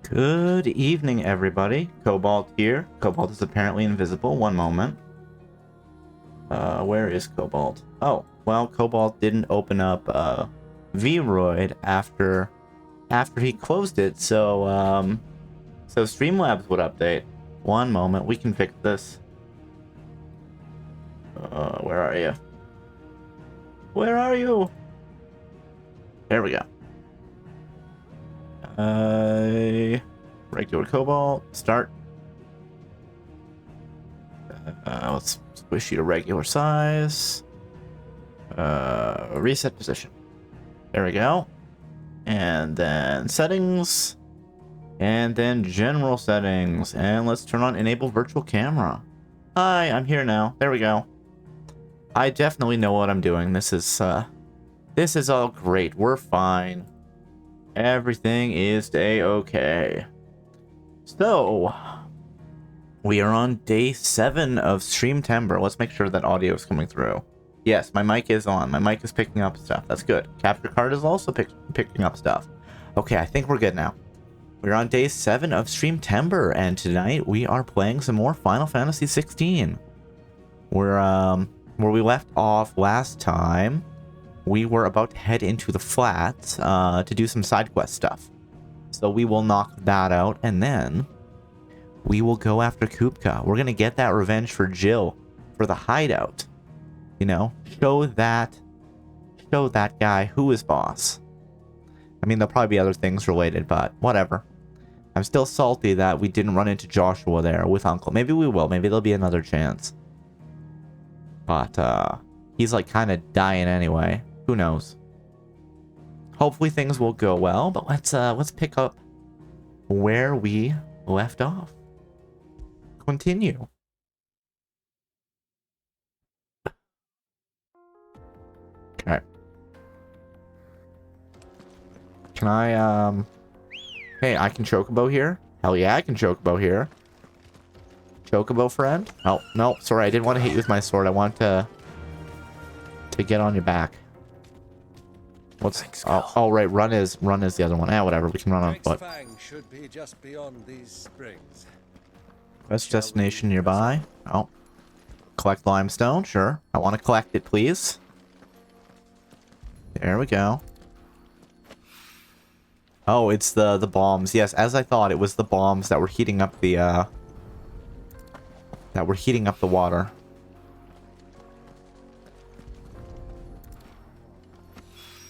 Good evening, everybody. Cobalt here. Cobalt is apparently invisible. One moment. Where is Cobalt? Oh, well, Cobalt didn't open up Vroid after he closed it, so Streamlabs would update. One moment, we can fix this. Where are you? Where are you? There we go. Regular Cobalt, start. Let's squish you to regular size. Reset position. There we go. And then settings. And then general settings. And let's turn on enable virtual camera. Hi, I'm here now. There we go. I definitely know what I'm doing. This is all great. We're fine. Everything is a-okay. So, we are on day 7 of Streamtember. Let's make sure that audio is coming through. Yes, my mic is on. My mic is picking up stuff. That's good. Capture card is also picking up stuff. Okay, I think we're good now. We're on day 7 of Streamtember, and tonight we are playing some more Final Fantasy XVI. We're, where we left off last time, we were about to head into the flats to do some side quest stuff. So we will knock that out, and then we will go after Kupka. We're going to get that revenge for Jill for the hideout. You know, show that guy who is boss. I mean, there'll probably be other things related, but whatever. I'm still salty that we didn't run into Joshua there with Uncle. Maybe we will. Maybe there'll be another chance. But, he's like kind of dying anyway. Who knows? Hopefully things will go well, but let's pick up where we left off. Continue. Okay. Can I, hey, I can Chocobo here? Hell yeah, I can Chocobo here. Chocobo friend? Oh, no, sorry, I didn't want to hit you with my sword. I want to get on your back. What's... Oh, right, run is the other one. Whatever, we can run on foot. Should be just beyond these springs. Best destination nearby. Oh. Collect limestone, sure. I want to collect it, please. There we go. Oh, it's the bombs. Yes, as I thought, it was the bombs that were heating up the water.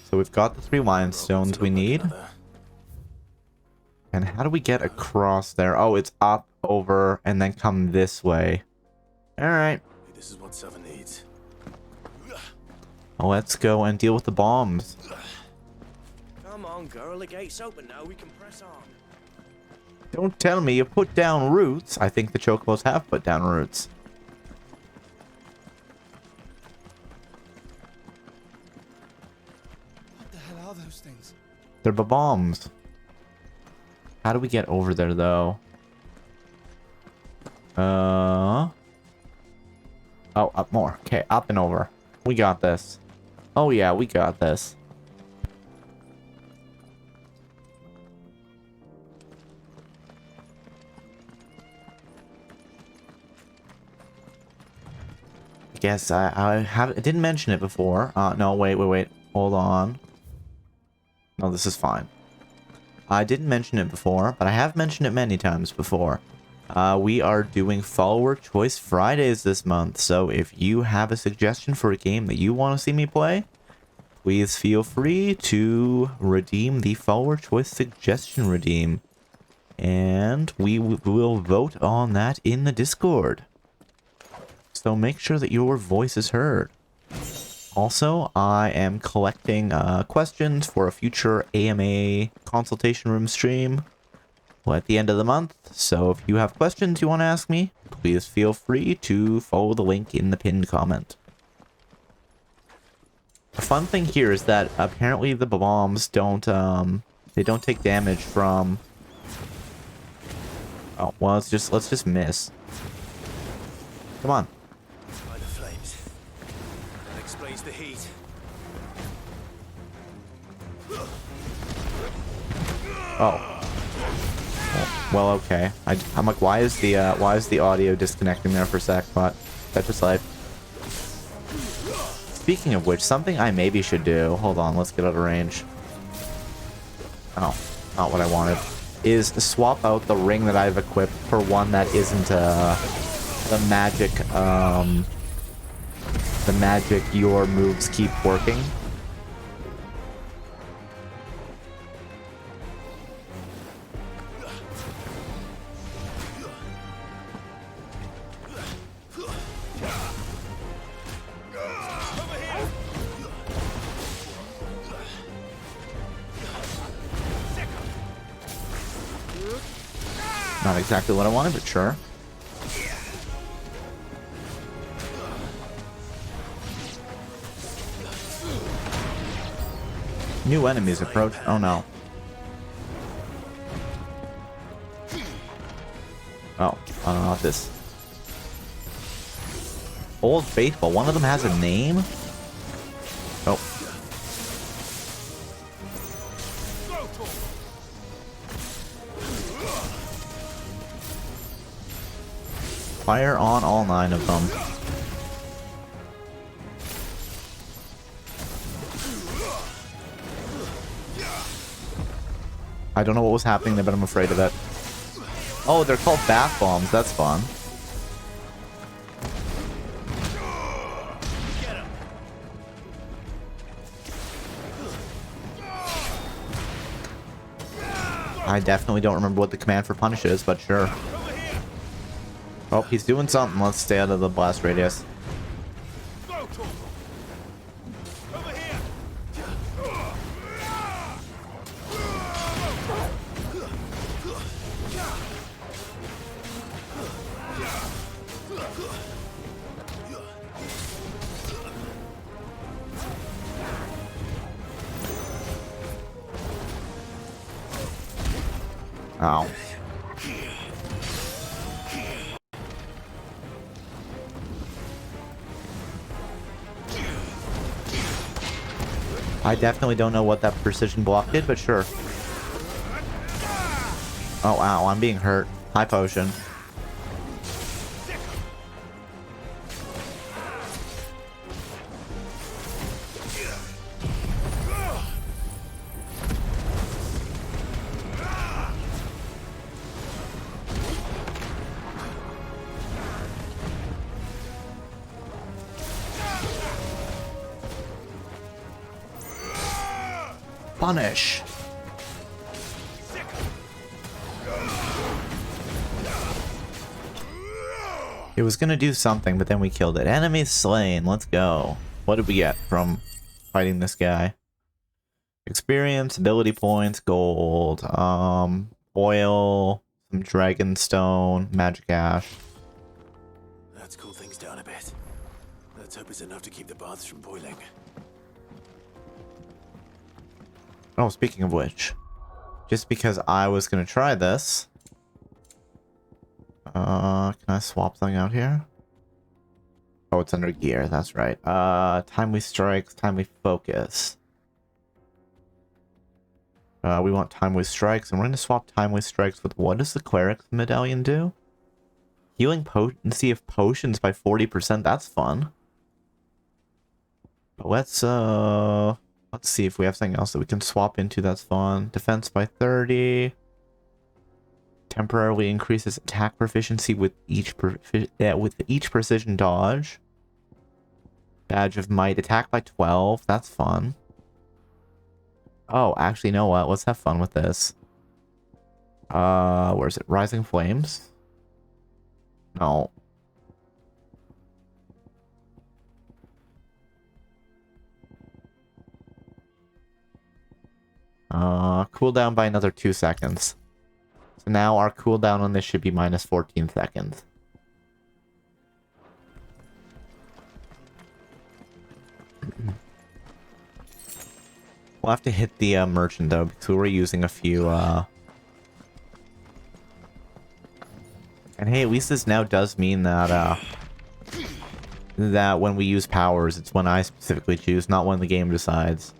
So we've got the 3 limestones we need. And how do we get across there? Oh, it's up, over, and then come this way. Alright. This is what 7 needs. Let's go and deal with the bombs. Come on, girl. The gate's open now. We can press on. Don't tell me you put down roots. I think the Chocobos have put down roots. What the hell are those things? They're bombs. How do we get over there, though? Oh, up more. Okay, up and over. We got this. Oh, yeah, we got this. I guess I didn't mention it before. No, wait. Hold on. No, this is fine. I didn't mention it before, but I have mentioned it many times before. We are doing Follower Choice Fridays this month, so if you have a suggestion for a game that you want to see me play, please feel free to redeem the Follower Choice Suggestion Redeem. And we will vote on that in the Discord. So make sure that your voice is heard. Also, I am collecting questions for a future AMA consultation room stream at the end of the month. So if you have questions you want to ask me, please feel free to follow the link in the pinned comment. The fun thing here is that apparently the bombs don't take damage from... Oh, well, let's just miss. Come on. By the flames. That explains the heat. Oh. Well, okay. I'm like, why is the audio disconnecting there for a sec? But that's just life. Speaking of which, something I maybe should do. Hold on, let's get out of range. Oh, not what I wanted. Is swap out the ring that I've equipped for one that isn't the magic your moves keep working. Not exactly what I wanted, but sure. New enemies approach. Oh no. Oh, I don't know what this. Old Faithful. One of them has a name? Oh. Fire on all 9 of them. I don't know what was happening there, but I'm afraid of it. Oh, they're called bath bombs. That's fun. I definitely don't remember what the command for punish is, but sure. Oh, he's doing something. Let's stay out of the blast radius. Ow. I definitely don't know what that precision block did, but sure. Oh, ow, I'm being hurt. High potion. Punish. It was gonna do something, but then we killed it. Enemy slain. Let's go. What did we get from fighting this guy? Experience, ability points, gold, oil, some dragon stone, magic ash. Let's cool things down a bit. Let's hope it's enough to keep the baths from boiling. Oh, speaking of which, just because I was gonna try this, can I swap something out here? Oh, it's under gear, that's right. Timely strikes, timely focus. We want timely strikes, and we're gonna swap timely strikes with what does the cleric's medallion do? Healing potency of potions by 40%, that's fun. But let's see if we have something else that we can swap into that's fun. Defense by 30. Temporarily increases attack proficiency with each precision dodge. Badge of Might. Attack by 12. That's fun. Oh, actually, you know what? Let's have fun with this. Where is it? Rising Flames? No. Cooldown by another 2 seconds. So now our cooldown on this should be minus 14 seconds. We'll have to hit the merchant though, because we were using a few and hey, at least this now does mean that that when we use powers, it's when I specifically choose, not when the game decides.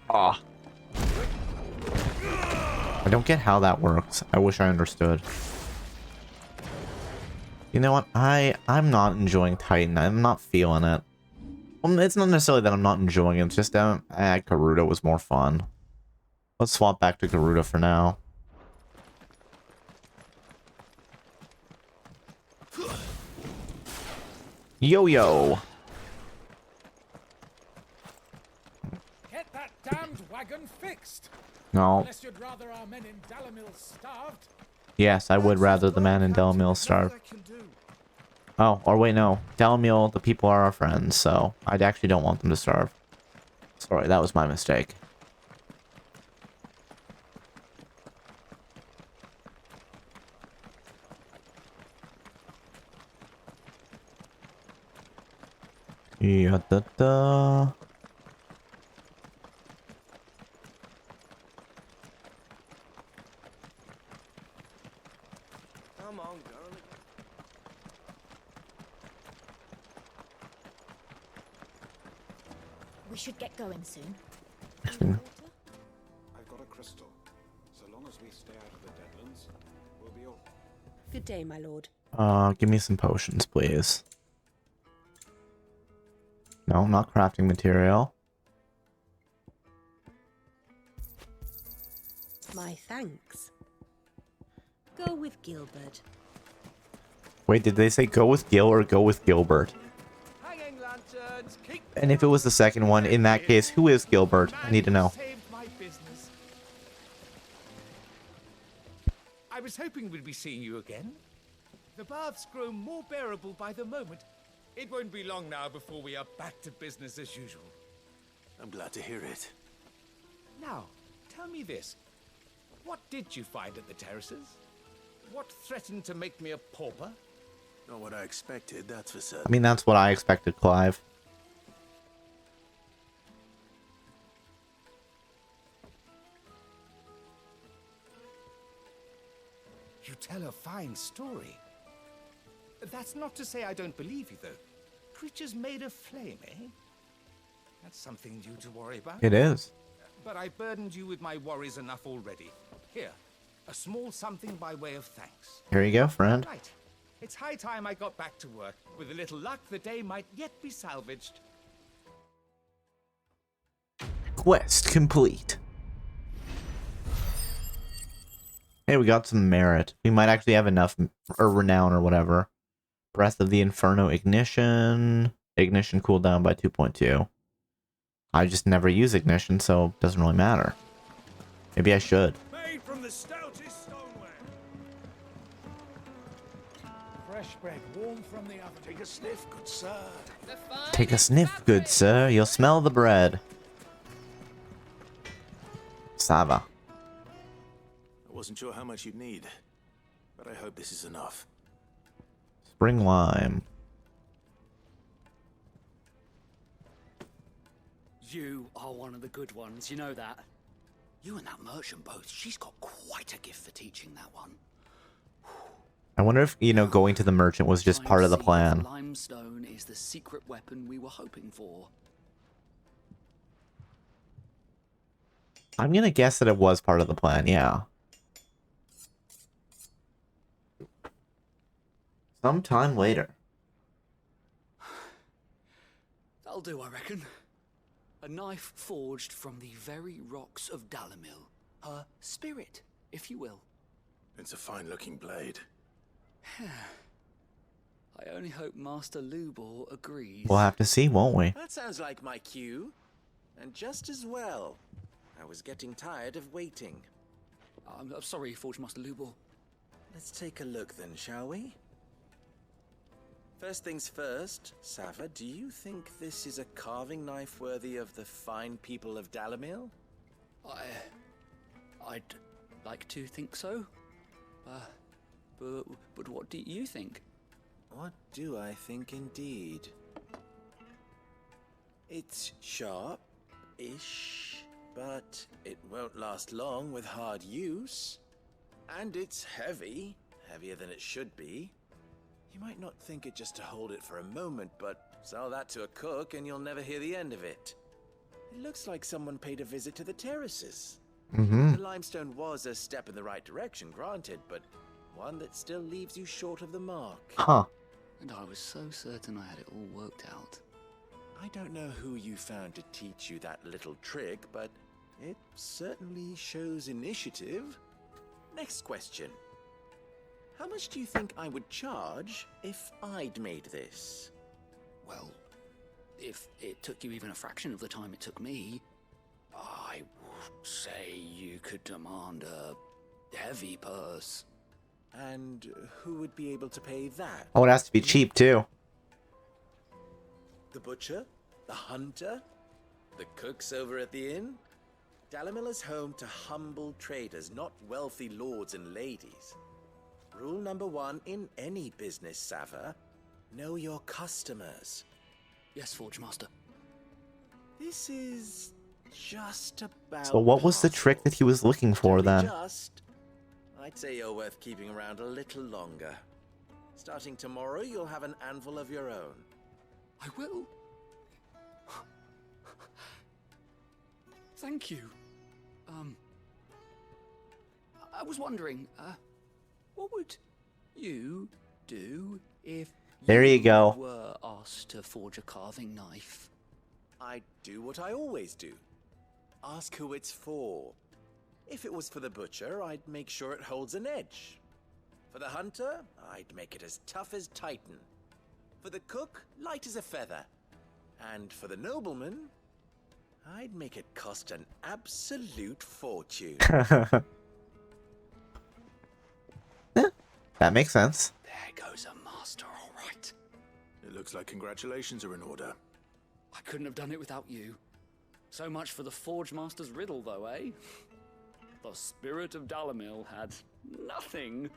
Ah. I don't get how that works. I wish I understood. You know what? I'm not enjoying Titan. I'm not feeling it. Well, it's not necessarily that I'm not enjoying it. It's just Garuda was more fun. Let's swap back to Garuda for now. Yo-yo! Get that damned wagon fixed! No. Unless you'd rather our men in Dalamil starved. Yes, I would rather the man in Delamil starve. Oh, or wait, no. Delamil, the people are our friends, so I actually don't want them to starve. Sorry, that was my mistake. Yeah, da. Come on, girl. We should get going soon. Hmm. I've got a crystal. So long as we stay out of the Deadlands, we'll be all... Good day, my lord. Give me some potions, please. No, not crafting material. My thanks. Go with Gilbert. Wait, did they say go with Gil or go with Gilbert? Hanging lanterns, keep And if it was the second one, in that case, who is Gilbert? I need to know. Saved my business. I was hoping we'd be seeing you again. The baths grow more bearable by the moment. It won't be long now before we are back to business as usual. I'm glad to hear it. Now, tell me this. What did you find at the terraces? What threatened to make me a pauper? Not what I expected, that's for I certain. mean, that's what I expected, Clive. You tell a fine story. That's not to say I don't believe you, though. Creatures made of flame, eh? That's something new to worry about. It is. But I burdened you with my worries enough already. Here, a small something by way of thanks. Here you go, friend. Right. It's high time I got back to work. With a little luck, the day might yet be salvaged. Quest complete. Hey, we got some merit. We might actually have enough, or renown or whatever. Breath of the Inferno Ignition. Ignition cooldown by 2.2. I just never use Ignition, so it doesn't really matter. Maybe I should. made from the stoutest stoneware. Fresh bread, warm from the oven. Take a sniff, good sir. Take a sniff, good sir. You'll smell the bread. Sava. I wasn't sure how much you'd need, but I hope this is enough. Spring lime. You are one of the good ones, you know that. You and that merchant both, she's got quite a gift for teaching that one. I wonder if, you know, going to the merchant was just part of the plan. Limestone is the secret weapon we were hoping for. I'm gonna guess that it was part of the plan, yeah. Sometime later. That'll do, I reckon. A knife forged from the very rocks of Dalamil. Her spirit, if you will. It's a fine-looking blade. I only hope Master Lubor agrees. We'll have to see, won't we? That sounds like my cue. And just as well. I was getting tired of waiting. I'm sorry, Forge Master Lubor. Let's take a look then, shall we? First things first, Sava, do you think this is a carving knife worthy of the fine people of Dalamil? I'd like to think so. But what do you think? What do I think indeed? It's sharp-ish, but it won't last long with hard use. And it's heavy, heavier than it should be. You might not think it just to hold it for a moment, but sell that to a cook and you'll never hear the end of it. It looks like someone paid a visit to the terraces. Mm-hmm. The limestone was a step in the right direction, granted, but one that still leaves you short of the mark. Huh. And I was so certain I had it all worked out. I don't know who you found to teach you that little trick, but it certainly shows initiative. Next question. How much do you think I would charge if I'd made this? Well, if it took you even a fraction of the time it took me, I would say you could demand a heavy purse. And who would be able to pay that? Oh, it has to be cheap too. The butcher? The hunter? The cooks over at the inn? Dalimil is home to humble traders, not wealthy lords and ladies. Rule number 1 in any business, Sava: know your customers. Yes, Forge Master. This is just about. So what was the trick that he was looking for then? Just, I'd say you're worth keeping around a little longer. Starting tomorrow, you'll have an anvil of your own. I will. Thank you. I was wondering, what would you do if There you go. were asked to forge a carving knife? I'd do what I always do. Ask who it's for. If it was for the butcher, I'd make sure it holds an edge. For the hunter, I'd make it as tough as Titan. For the cook, light as a feather. And for the nobleman, I'd make it cost an absolute fortune. That makes sense. There goes a master, all right. It looks like congratulations are in order. I couldn't have done it without you. So much for the Forge Master's riddle, though, eh? The spirit of Dalimil had nothing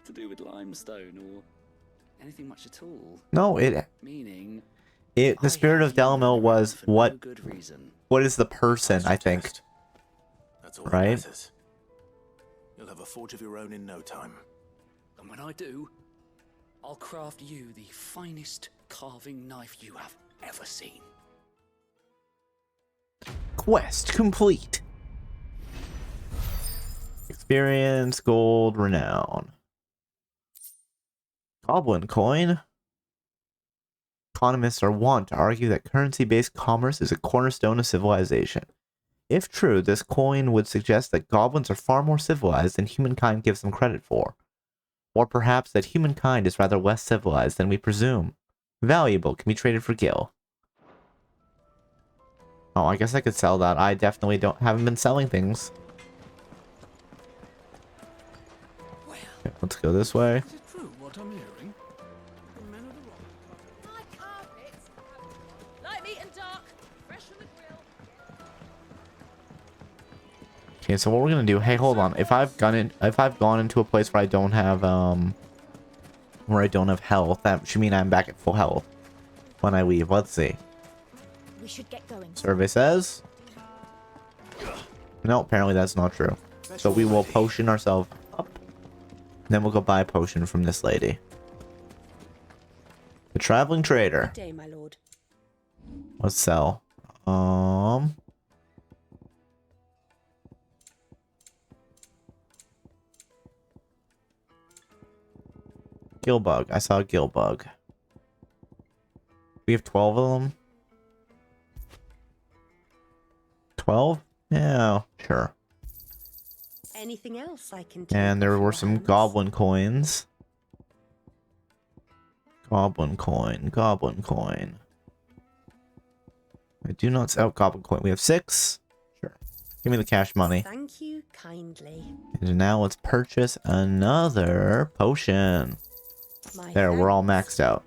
to do with limestone or anything much at all. No, Meaning, the spirit of Dalimil was for no what good reason. is the person, I think. Test. That's all Right? that matters. You'll have a forge of your own in no time. And when I do, I'll craft you the finest carving knife you have ever seen. Quest complete. Experience, gold, renown. Goblin coin. Economists are wont to argue that currency-based commerce is a cornerstone of civilization. If true, this coin would suggest that goblins are far more civilized than humankind gives them credit for. Or perhaps that humankind is rather less civilized than we presume. Valuable, can be traded for gil. Oh, I guess I could sell that. I definitely haven't been selling things. Okay, let's go this way. Is it true what I'm hearing? The men of the rock. My carpets. Light, meat, and dark. Fresh from the grill. Okay, so what we're gonna do? Hey, hold on. If I've gone into a place where I don't have health, that should mean I'm back at full health when I leave. Let's see. We should get going. Survey says. No, apparently that's not true. So we will potion ourselves up. Then we'll go buy a potion from this lady. The traveling trader. Good day, my lord. Let's sell. Gilbug. I saw a Gilbug. We have 12 of them. 12? Yeah, sure. Anything else I can take And there off were your some hands? goblin coins. Goblin coin. Goblin coin. I do not sell goblin coin. We have 6. Sure. Give me the cash money. Thank you kindly. And now let's purchase another potion. My There, we're all thanks. maxed out.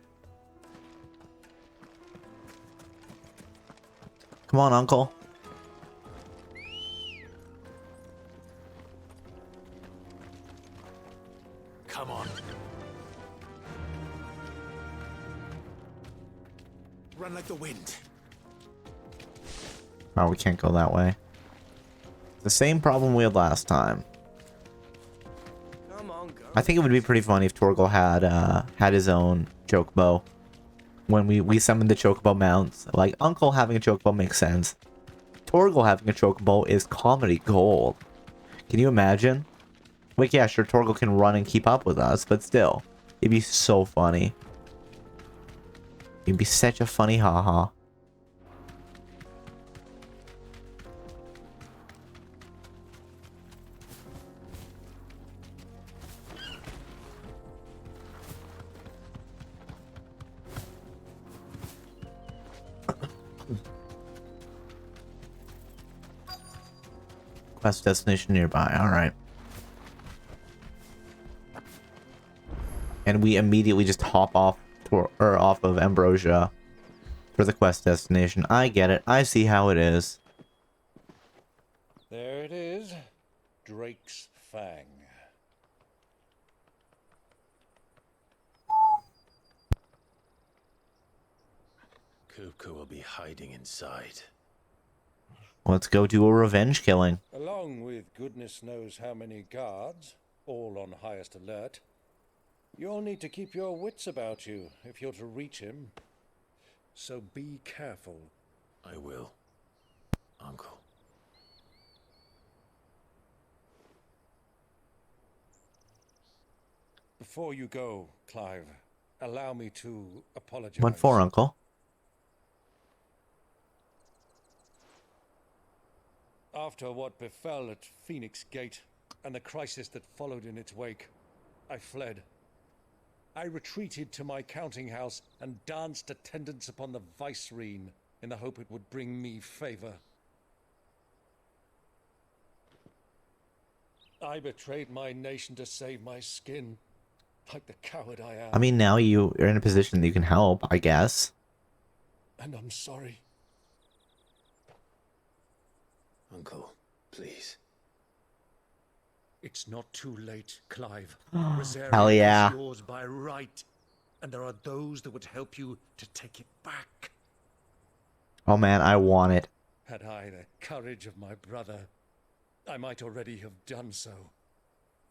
Come on, uncle. Come on. Run like the wind. Oh, we can't go that way. The same problem we had last time. Come on, go. I think it would be pretty funny if Torgal had his own chocobo. When we summoned the chocobo mounts. Like, Uncle having a chocobo makes sense. Torgal having a chocobo is comedy gold. Can you imagine? Like, yeah, sure, Torgal can run and keep up with us, but still, it'd be so funny. It'd be such a funny haha. Quest destination nearby. All right. And we immediately just hop off off of Ambrosia for the quest destination. I get it. I see how it is. There it is. Drake's Fang. Kupka will be hiding inside. Let's go do a revenge killing. Along with goodness knows how many guards, all on highest alert. You'll need to keep your wits about you if you're to reach him. So be careful. I will, Uncle. Before you go, Clive, allow me to apologize. What for, Uncle? After what befell at Phoenix Gate and the crisis that followed in its wake, I fled. I retreated to my counting house and danced attendance upon the vicereine in the hope it would bring me favor. I betrayed my nation to save my skin, like the coward I am. I mean, now you are in a position that you can help, I guess. And I'm sorry. Uncle, please. It's not too late, Clive. Hell yeah. Is yours by right, and there are those that would help you to take it back. Oh man, I want it. Had I the courage of my brother, I might already have done so.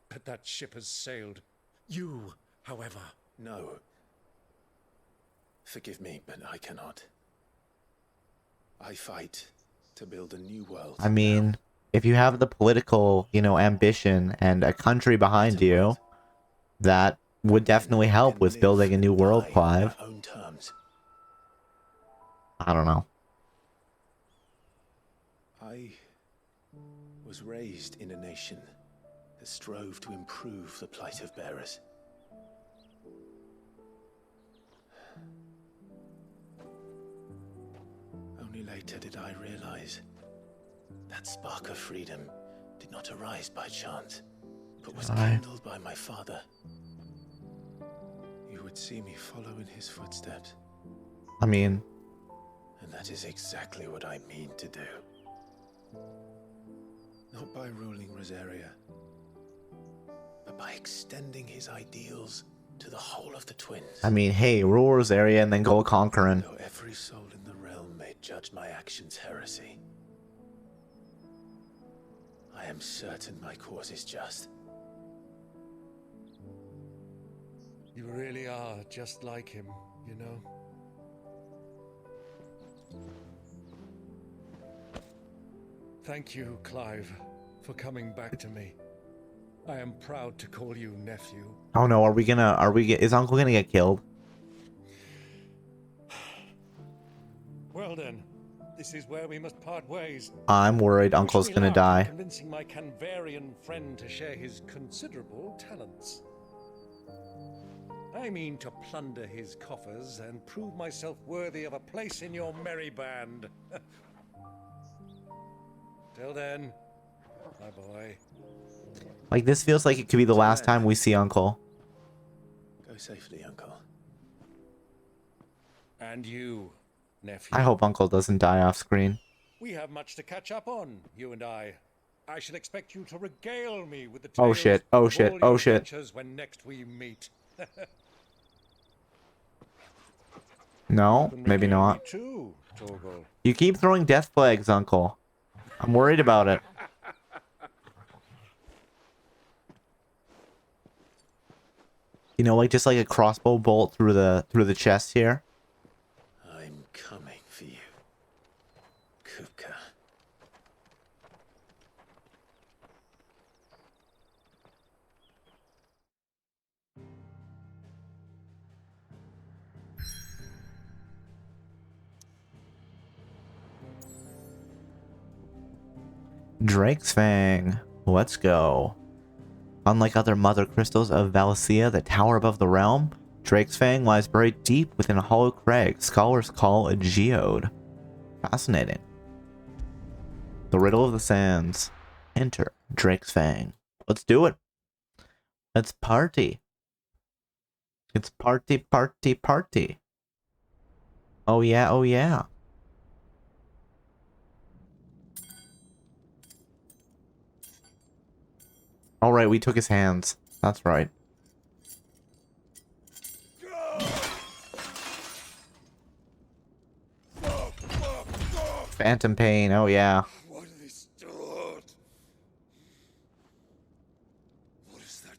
But that ship has sailed. You, however... No. Forgive me, but I cannot. I fight to build a new world. I mean, if you have the political, ambition and a country behind you, that would definitely help with building a new world, Clive. I don't know. I was raised in a nation that strove to improve the plight of bearers. Only later did I realize that spark of freedom did not arise by chance, but was kindled by my father. You would see me follow in his footsteps. I mean... And that is exactly what I mean to do. Not by ruling Rosaria, but by extending his ideals to the whole of the twins. I mean, hey, rule Rosaria and then go conquering. Though every soul in the realm may judge my actions heresy, I am certain my cause is just. You really are just like him, you know? Thank you, Clive, for coming back to me. I am proud to call you nephew. Oh no, is Uncle gonna get killed? Well then, this is where we must part ways. I'm worried Uncle's gonna die. Convincing my Canvarian friend to share his considerable talents. I mean to plunder his coffers and prove myself worthy of a place in your merry band. Till then, my boy. Like, this feels like it could be the last time we see Uncle. Go safely, Uncle. And you, nephew. I hope Uncle doesn't die off screen. We have much to catch up on, you and I. I shall expect you to regale me with the Oh tales shit, oh of shit, all oh your shit. adventures when next we meet. No, maybe not. Me too, Torgal. You keep throwing death plagues, Uncle. I'm worried about it. You know, like just like a crossbow bolt through the chest here. I'm coming for you, Kupka. Drake's Fang. Let's go. Unlike other mother crystals of Valencia that tower above the realm, Drake's Fang lies buried deep within a hollow crag scholars call a geode. Fascinating. The Riddle of the Sands. Enter Drake's Fang. Let's do it. Let's party. It's party, party, party. Oh yeah, oh yeah. Alright, we took his hands. That's right. Phantom pain, oh yeah. Why do they still hurt? What has that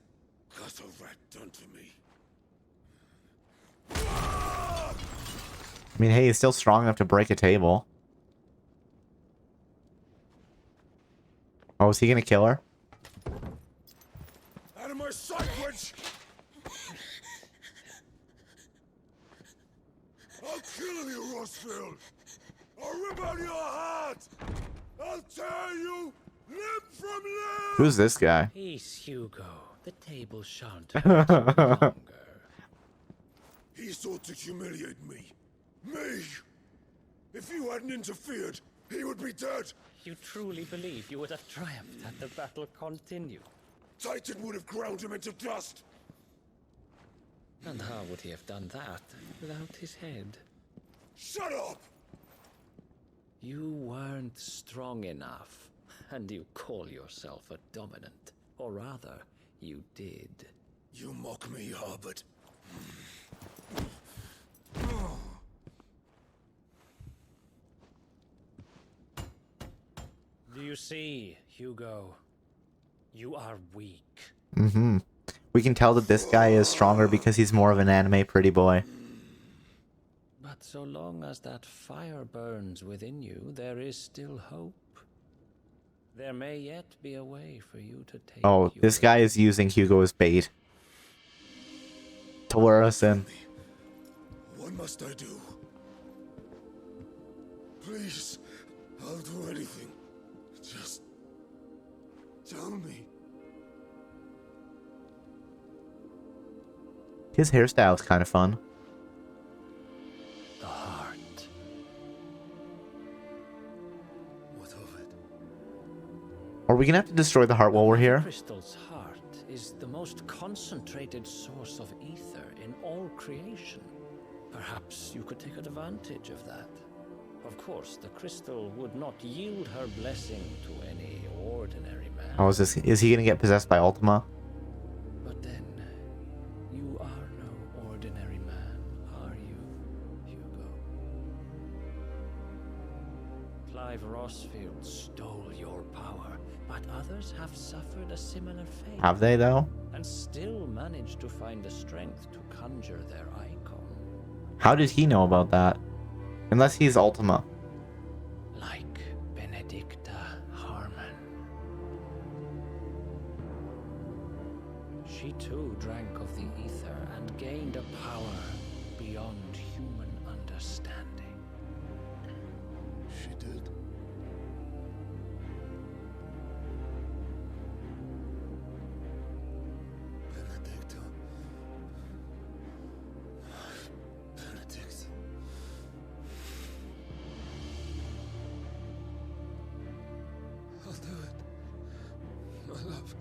gutter rat done to me? I mean, hey, he's still strong enough to break a table. Oh, is he gonna kill her? Out of my sight, witch! I'll kill you, Rossfield! I'll rip out your heart! I'll tear you limb from limb! Who's this guy? Peace, Hugo. The table shan't hurt you longer. He sought to humiliate me. Me! If you hadn't interfered, he would be dead! You truly believe you would have triumphed had the battle continued? Titan would have ground him into dust! And how would he have done that without his head? Shut up! You weren't strong enough, and you call yourself a dominant. Or rather, you did. You mock me, Harbert. Do you see, Hugo? You are weak. Mm-hmm. We can tell that this guy is stronger because he's more of an anime pretty boy. But so long as that fire burns within you, there is still hope. There may yet be a way for you to take. Oh, this guy is using Hugo as bait to lure us in. What must I do? Please, I'll do anything. Just tell me. His hairstyle is kind of fun. The heart. What of it? Are we gonna have to destroy the heart while we're here? Crystal's heart is the most concentrated source of ether in all creation. Perhaps you could take advantage of that. Of course, the crystal would not yield her blessing to any ordinary man. Oh, is he gonna get possessed by Ultima? But then, you are no ordinary man, are you, Hugo? Clive Rossfield stole your power, but others have suffered a similar fate. Have they, though? And still managed to find the strength to conjure their icon. How did he know about that? Unless he's Ultima. Like Benedicta Harmon. She too drank of the ether and gained a power beyond human understanding. She did. Benedicta. Benedict. I'll do it. My love.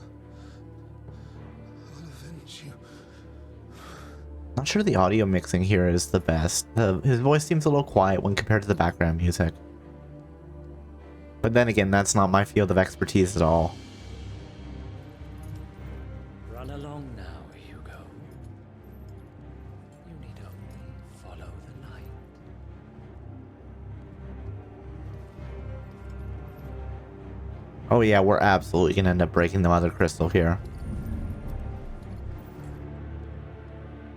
I'll avenge you. Not sure the audio mixing here is the best. His voice seems a little quiet when compared to the background music. But then again, that's not my field of expertise at all. Run along now, Hugo. You need only follow the light. Oh yeah, we're absolutely gonna end up breaking the mother crystal here.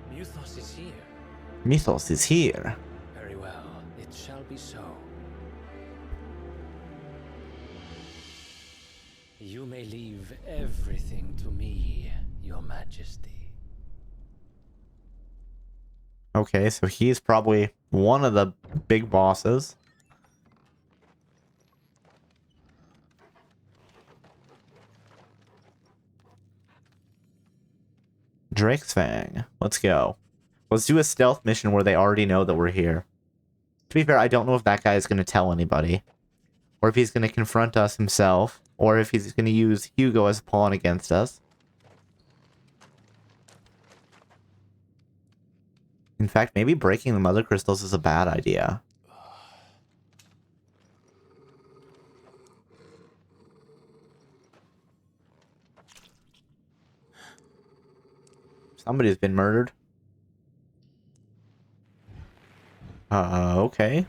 Mythos is here. Mythos is here. Very well, it shall be so. You may leave everything to me, Your Majesty. Okay, so he's probably one of the big bosses. Drake's Fang. Let's go. Let's do a stealth mission where they already know that we're here. To be fair, I don't know if that guy is going to tell anybody. Or if he's going to confront us himself. Or if he's going to use Hugo as a pawn against us. In fact, maybe breaking the mother crystals is a bad idea. Somebody's been murdered. Okay.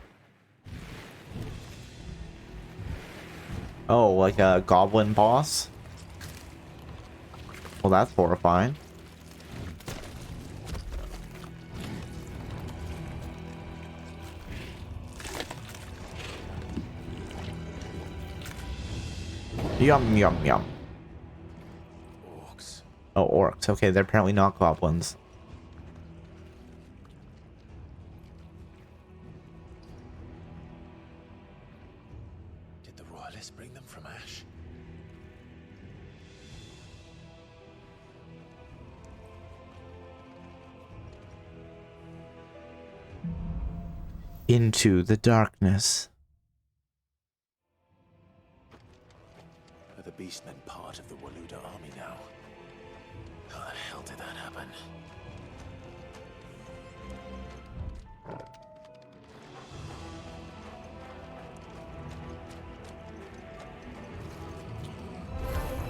Oh, like a goblin boss? Well, that's horrifying. Yum, yum, yum. Orcs. Oh, orcs. Okay, they're apparently not goblins. Did the royalists bring them from Ash? Into the darkness. Are the beastmen part of the Waluda army now? How the hell did that happen?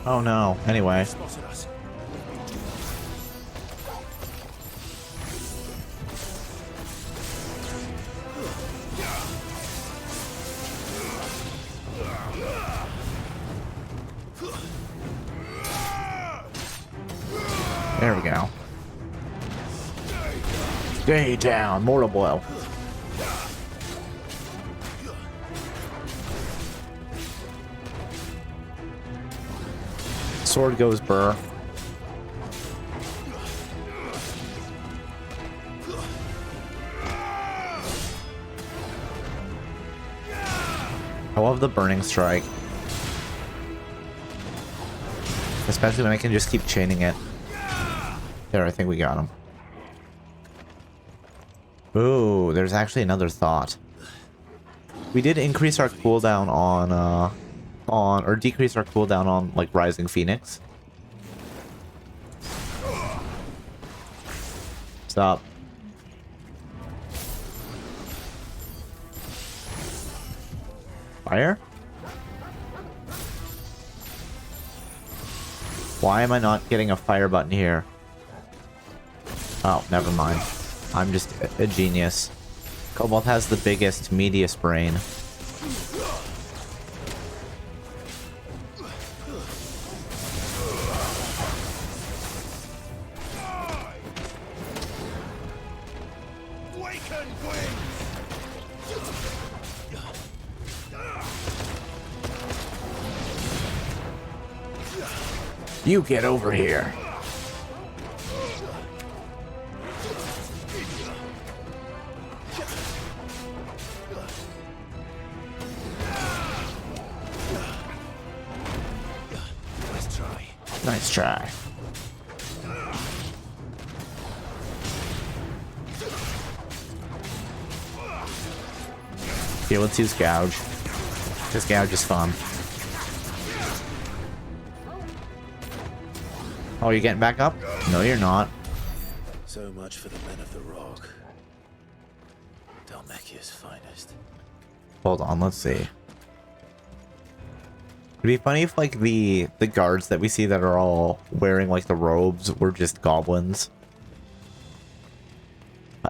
Oh no. Anyway. Spotted us. There we go. Stay down. Mortal blow. Sword goes burr. I love the burning strike. Especially when I can just keep chaining it. There, I think we got him. Ooh, there's actually another thought. We did increase our cooldown or decrease our cooldown on, like, Rising Phoenix. Stop. Fire? Why am I not getting a fire button here? Oh, never mind. I'm just a genius. Cobalt has the biggest, meatiest brain. You get over here. Nice try. Nice try. Okay, let's use Gouge. This Gouge is fun. Oh, you're getting back up? No, you're not. So much for the men of the rock. Dalmekia's finest. Hold on, let's see. It'd be funny if, like, the guards that we see that are all wearing, like, the robes were just goblins.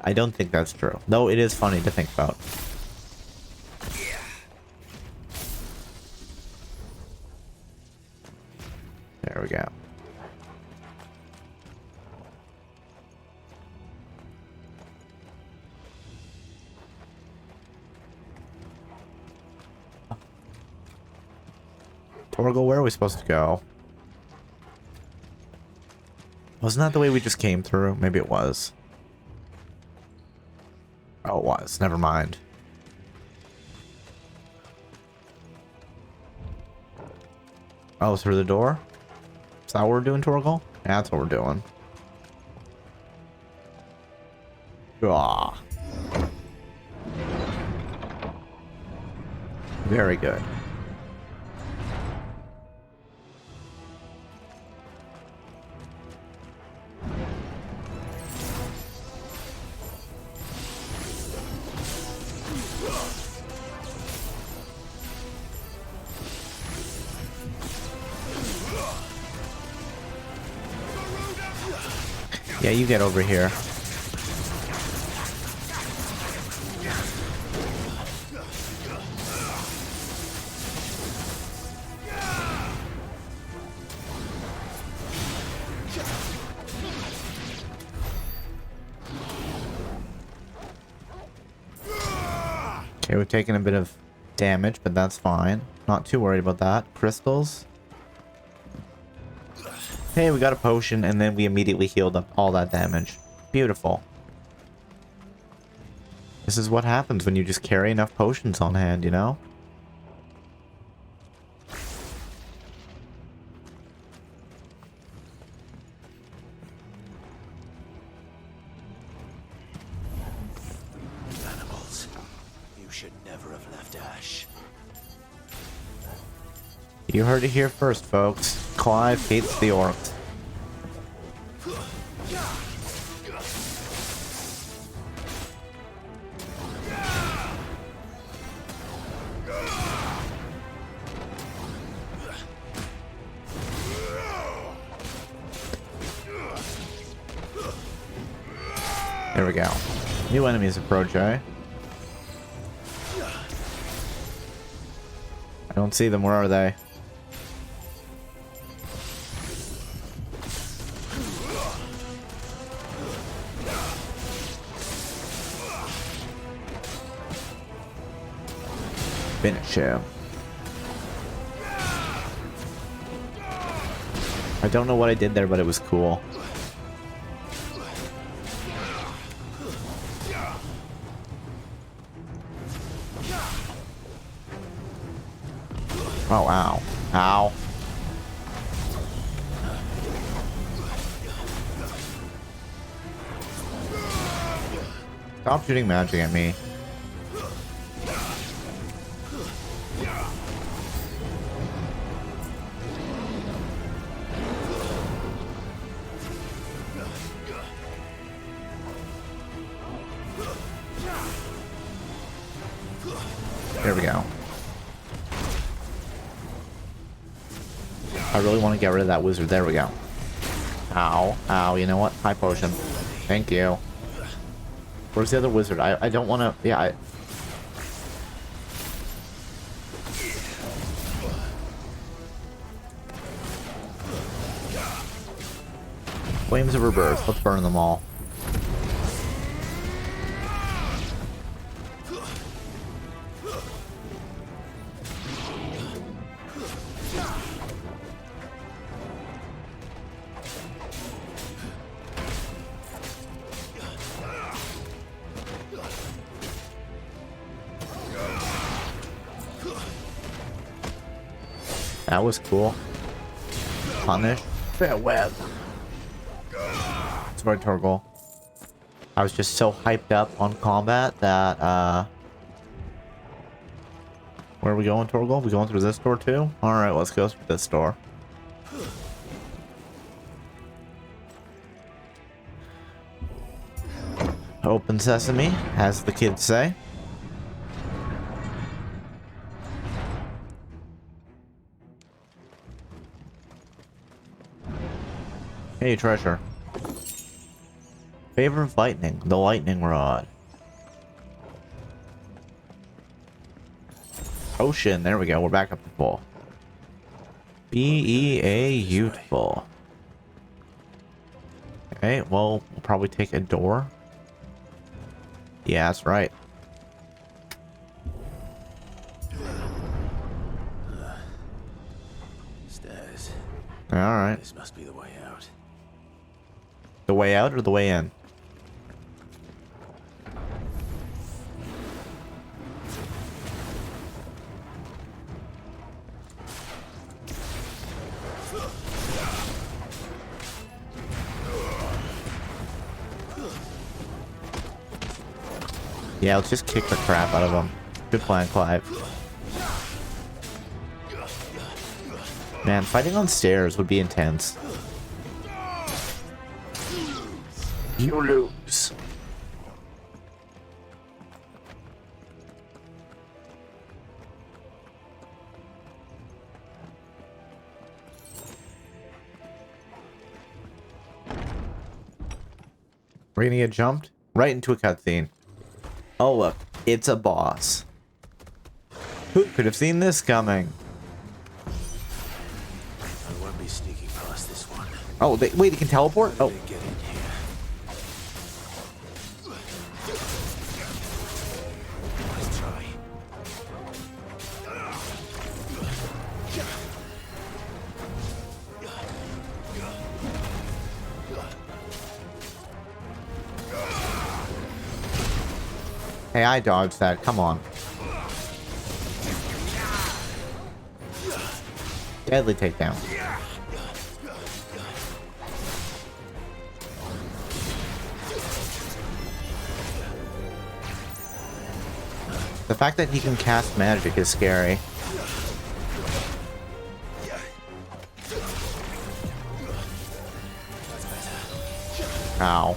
I don't think that's true. Though it is funny to think about. There we go. Torgal, where are we supposed to go? Wasn't that the way we just came through? Maybe it was. Oh, it was. Never mind. Oh, through the door? Is that what we're doing, Torgal? Yeah, that's what we're doing. Ah. Very good. Yeah, you get over here. Okay, we've taken a bit of damage, but that's fine. Not too worried about that. Crystals. Hey, we got a potion, and then we immediately healed up all that damage. Beautiful. This is what happens when you just carry enough potions on hand, you know? Animals, you should never have left Ash. You heard it here first, folks. Clive hates the orcs. There we go. New enemies approach, eh? I don't see them. Where are they? Finish him. I don't know what I did there, but it was cool. Oh, ow. Ow. Stop shooting magic at me. There we go. I really want to get rid of that wizard. There we go. Ow. Ow. You know what? High potion. Thank you. Where's the other wizard? I don't want to... Yeah, Flames of Rebirth. Let's burn them all. That was cool. Punish. Farewell. Sorry, Torgal. I was just so hyped up on combat that, Where are we going, Torgal? We going through this door too? Alright, let's go through this door. Open sesame, as the kids say. Hey, treasure. Favor of lightning, the lightning rod. Ocean, there we go, we're back up to full. BEA youthful. Okay, well, we'll probably take a door. Yeah, that's right. Stairs. Alright. This must be the way out. The way out or the way in? Yeah, let's just kick the crap out of him. Good plan, Clive. Man, fighting on stairs would be intense. You lose. We're gonna get jumped right into a cutscene. Oh look, it's a boss. Who could have seen this coming? I won't be sneaking past this one. Oh, wait, he can teleport? Oh. Get in here. Nice try. Hey, I dodged that. Come on. Deadly takedown. The fact that he can cast magic is scary. Ow.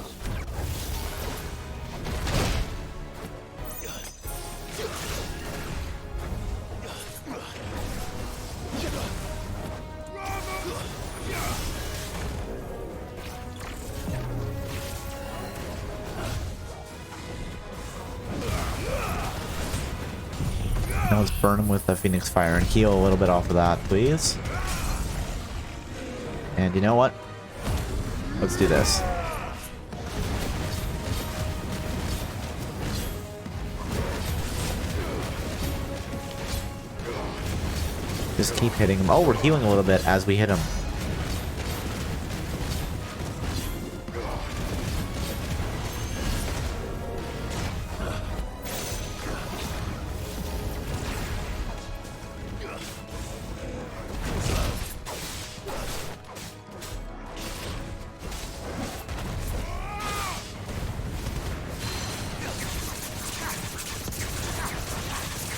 Now let's burn him with the Phoenix Fire and heal a little bit off of that, please. And you know what? Let's do this. Just keep hitting him. Oh, we're healing a little bit as we hit him.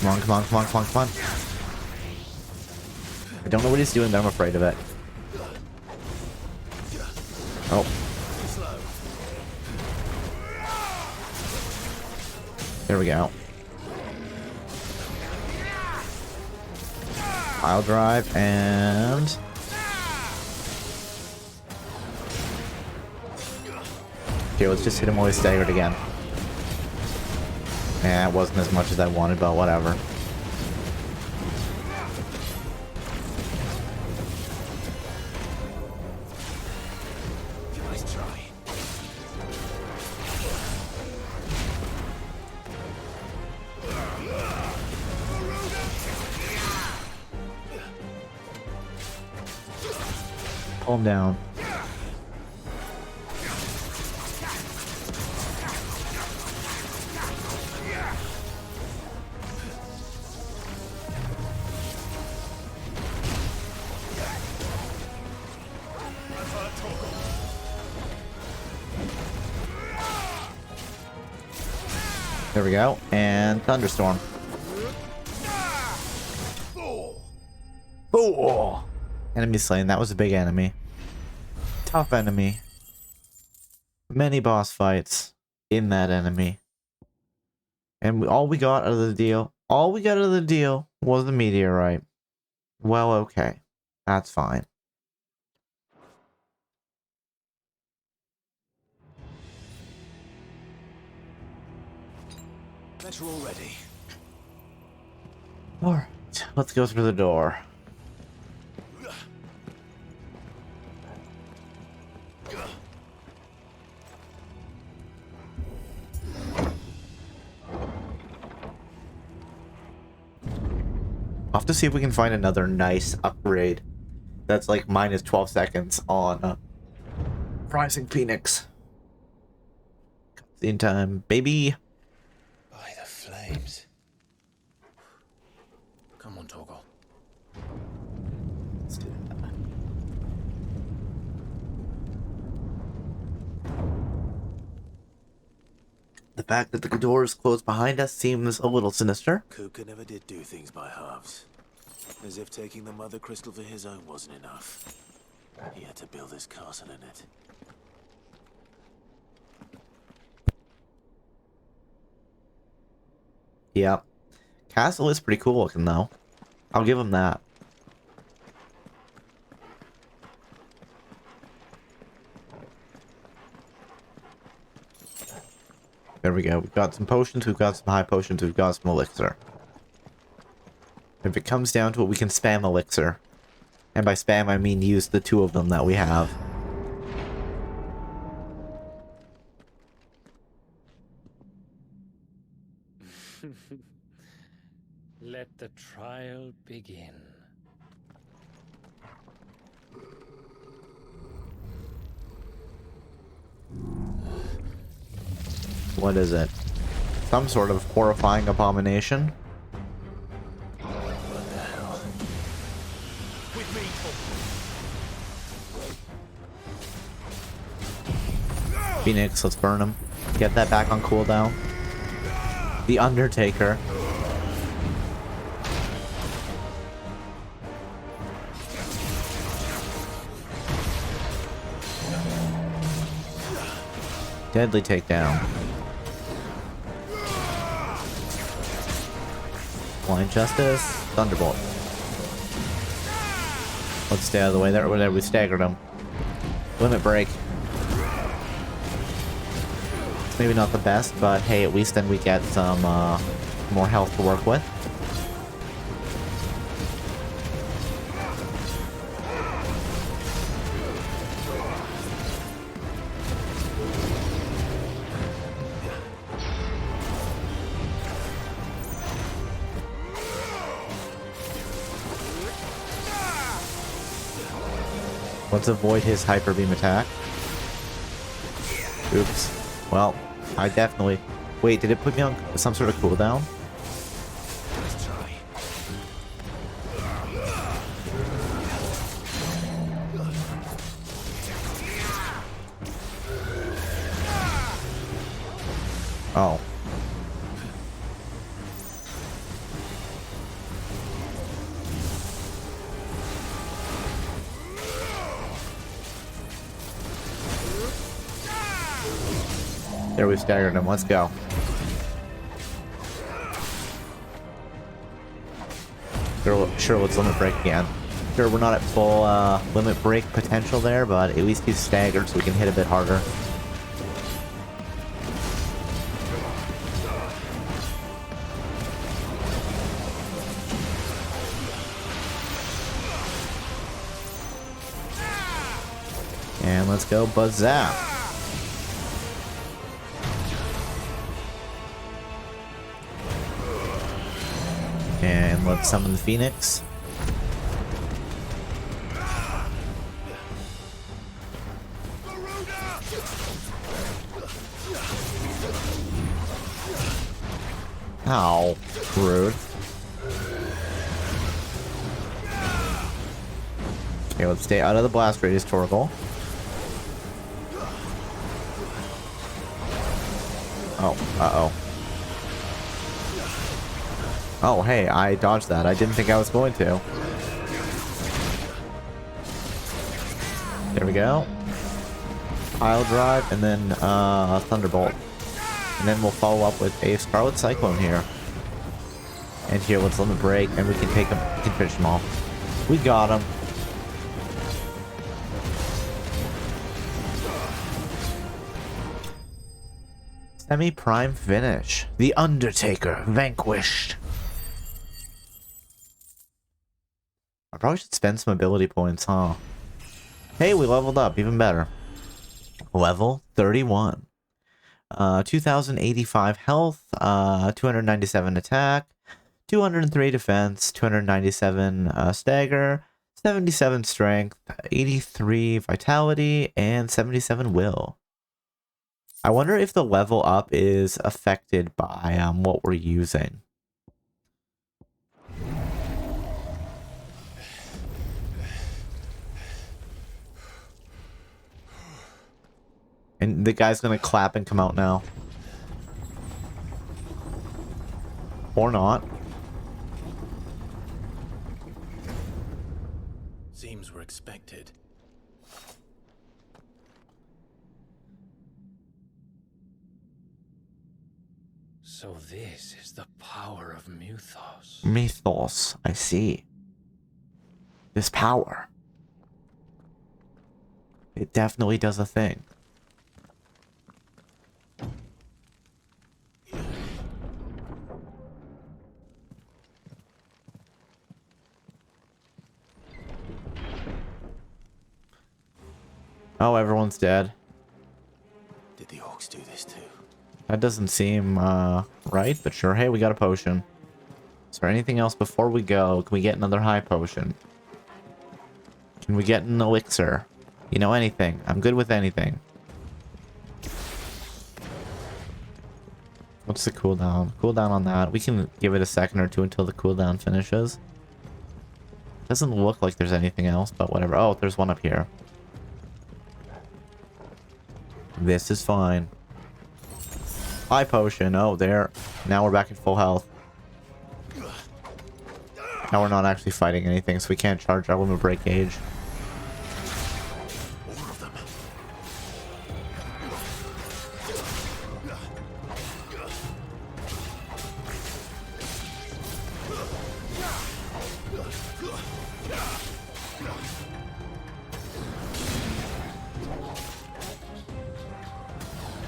Come on, come on, come on, come on, come on. I don't know what he's doing, but I'm afraid of it. Oh. There we go. Pile drive and... Okay, let's just hit him while he's staggered again. Yeah, it wasn't as much as I wanted, but whatever. Nice try. Pull him down. There we go. And Thunderstorm. Oh! Enemy slain. That was a big enemy. Tough enemy. Many boss fights in that enemy. And all we got out of the deal, was the meteorite. Well, okay. That's fine. Bet you're all ready. Alright, let's go through the door. I'll have to see if we can find another nice upgrade that's like minus 12 seconds on Rising Phoenix. Cutscene time, baby. By the flames. Come on, Toggle. Let's do that. The fact that the door is closed behind us seems a little sinister. Kuka never did do things by halves. As if taking the mother crystal for his own wasn't enough. He had to build his castle in it. Yep. Castle is pretty cool looking, though. I'll give him that. There we go. We've got some potions, we've got some high potions, we've got some elixir. If it comes down to it, we can spam elixir. And by spam, I mean use the 2 of them that we have. Let the trial begin. What is it? Some sort of horrifying abomination? What the hell? With me. Phoenix, let's burn him. Get that back on cooldown. The Undertaker. Deadly takedown. Blind Justice. Thunderbolt. Let's stay out of the way there. Whatever, we staggered him. Limit break. It's maybe not the best, but hey, at least then we get some more health to work with. Let's avoid his hyper beam attack. Oops. Well, I definitely... Wait, did it put me on some sort of cooldown? Let's try. Oh. There, we staggered him. Let's go. Sure, let's limit break again. Sure, we're not at full limit break potential there, but at least he's staggered so we can hit a bit harder. And let's go Bazzap. And let's summon the Phoenix. Ow, rude. Okay, let's stay out of the blast radius, Torgal. Oh, uh-oh. Oh, hey, I dodged that. I didn't think I was going to. There we go. Pile drive, and then Thunderbolt. And then we'll follow up with a Scarlet Cyclone here. And here, let's limit break, and we can take him, we can finish him off. We got him. Semi-prime finish. The Undertaker vanquished. I probably should spend some ability points, huh? Hey, we leveled up, even better. Level 31. 2085 health, 297 attack, 203 defense, 297 stagger, 77 strength, 83 vitality, and 77 will. I wonder if the level up is affected by what we're using. And the guy's gonna clap and come out now. Or not. Seems we're expected. So this is the power of Mythos. Mythos, I see. This power. It definitely does a thing. Oh, everyone's dead. Did the orcs do this too? That doesn't seem right, but sure. Hey, we got a potion. Is there anything else before we go? Can we get another high potion? Can we get an elixir? You know, anything. I'm good with anything. What's the cooldown? Cooldown on that. We can give it a second or two until the cooldown finishes. Doesn't look like there's anything else, but whatever. Oh, there's one up here. This is fine. High potion. Oh, there. Now we're back at full health. Now we're not actually fighting anything, so we can't charge our limit break gauge.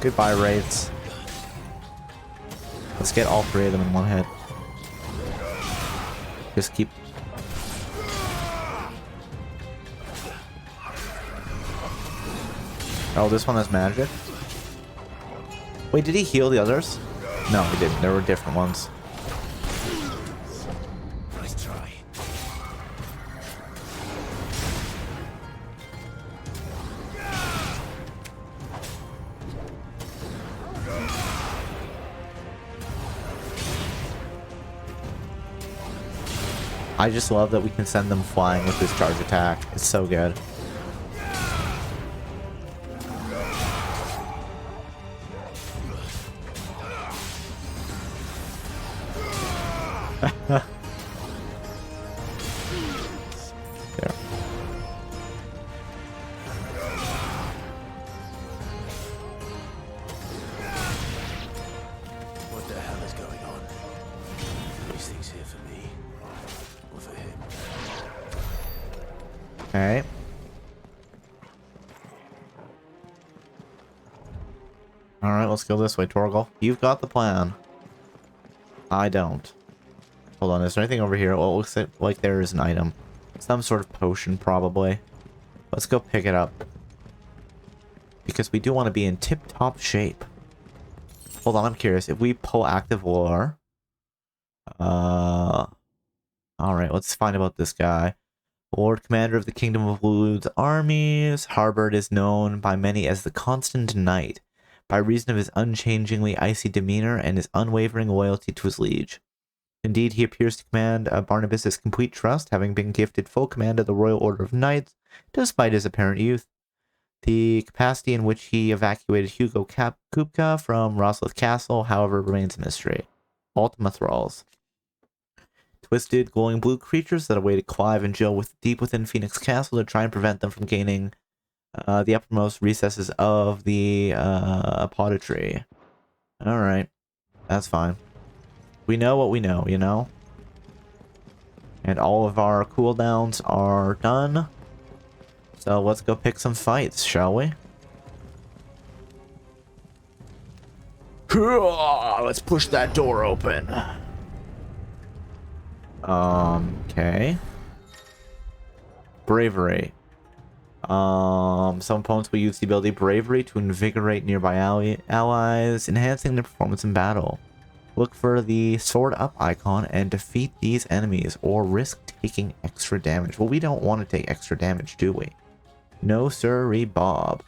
Goodbye, wraiths. Let's get all three of them in one hit. Just keep... Oh, this one has magic? Wait, did he heal the others? No, he didn't. There were different ones. Nice try. I just love that we can send them flying with this charge attack. It's so good. There. What the hell is going on? These things here for me? Or for him? Okay. Alright, let's go this way, Torgal. You've got the plan. I don't. Hold on, is there anything over here? Well, it looks like there is an item. Some sort of potion, probably. Let's go pick it up. Because we do want to be in tip-top shape. Hold on, I'm curious. If we pull active lore... Alright, let's find about this guy. Lord Commander of the Kingdom of Lulu's armies, Harbord is known by many as the Constant Knight, by reason of his unchangingly icy demeanor and his unwavering loyalty to his liege. Indeed, he appears to command Barnabas's complete trust, having been gifted full command of the Royal Order of Knights, despite his apparent youth. The capacity in which he evacuated Hugo Kupka from Roslith Castle, however, remains a mystery. Ultima Thralls. Twisted, glowing blue creatures that awaited Clive and Jill deep within Phoenix Castle to try and prevent them from gaining the uppermost recesses of the apothecary. Alright. That's fine. We know what we know, you know? And all of our cooldowns are done. So let's go pick some fights, shall we? Let's push that door open. Okay. Bravery. Some opponents will use the ability Bravery to invigorate nearby allies, enhancing their performance in battle. Look for the sword up icon and defeat these enemies, or risk taking extra damage. Well, we don't want to take extra damage, do we? No sirree, Bob.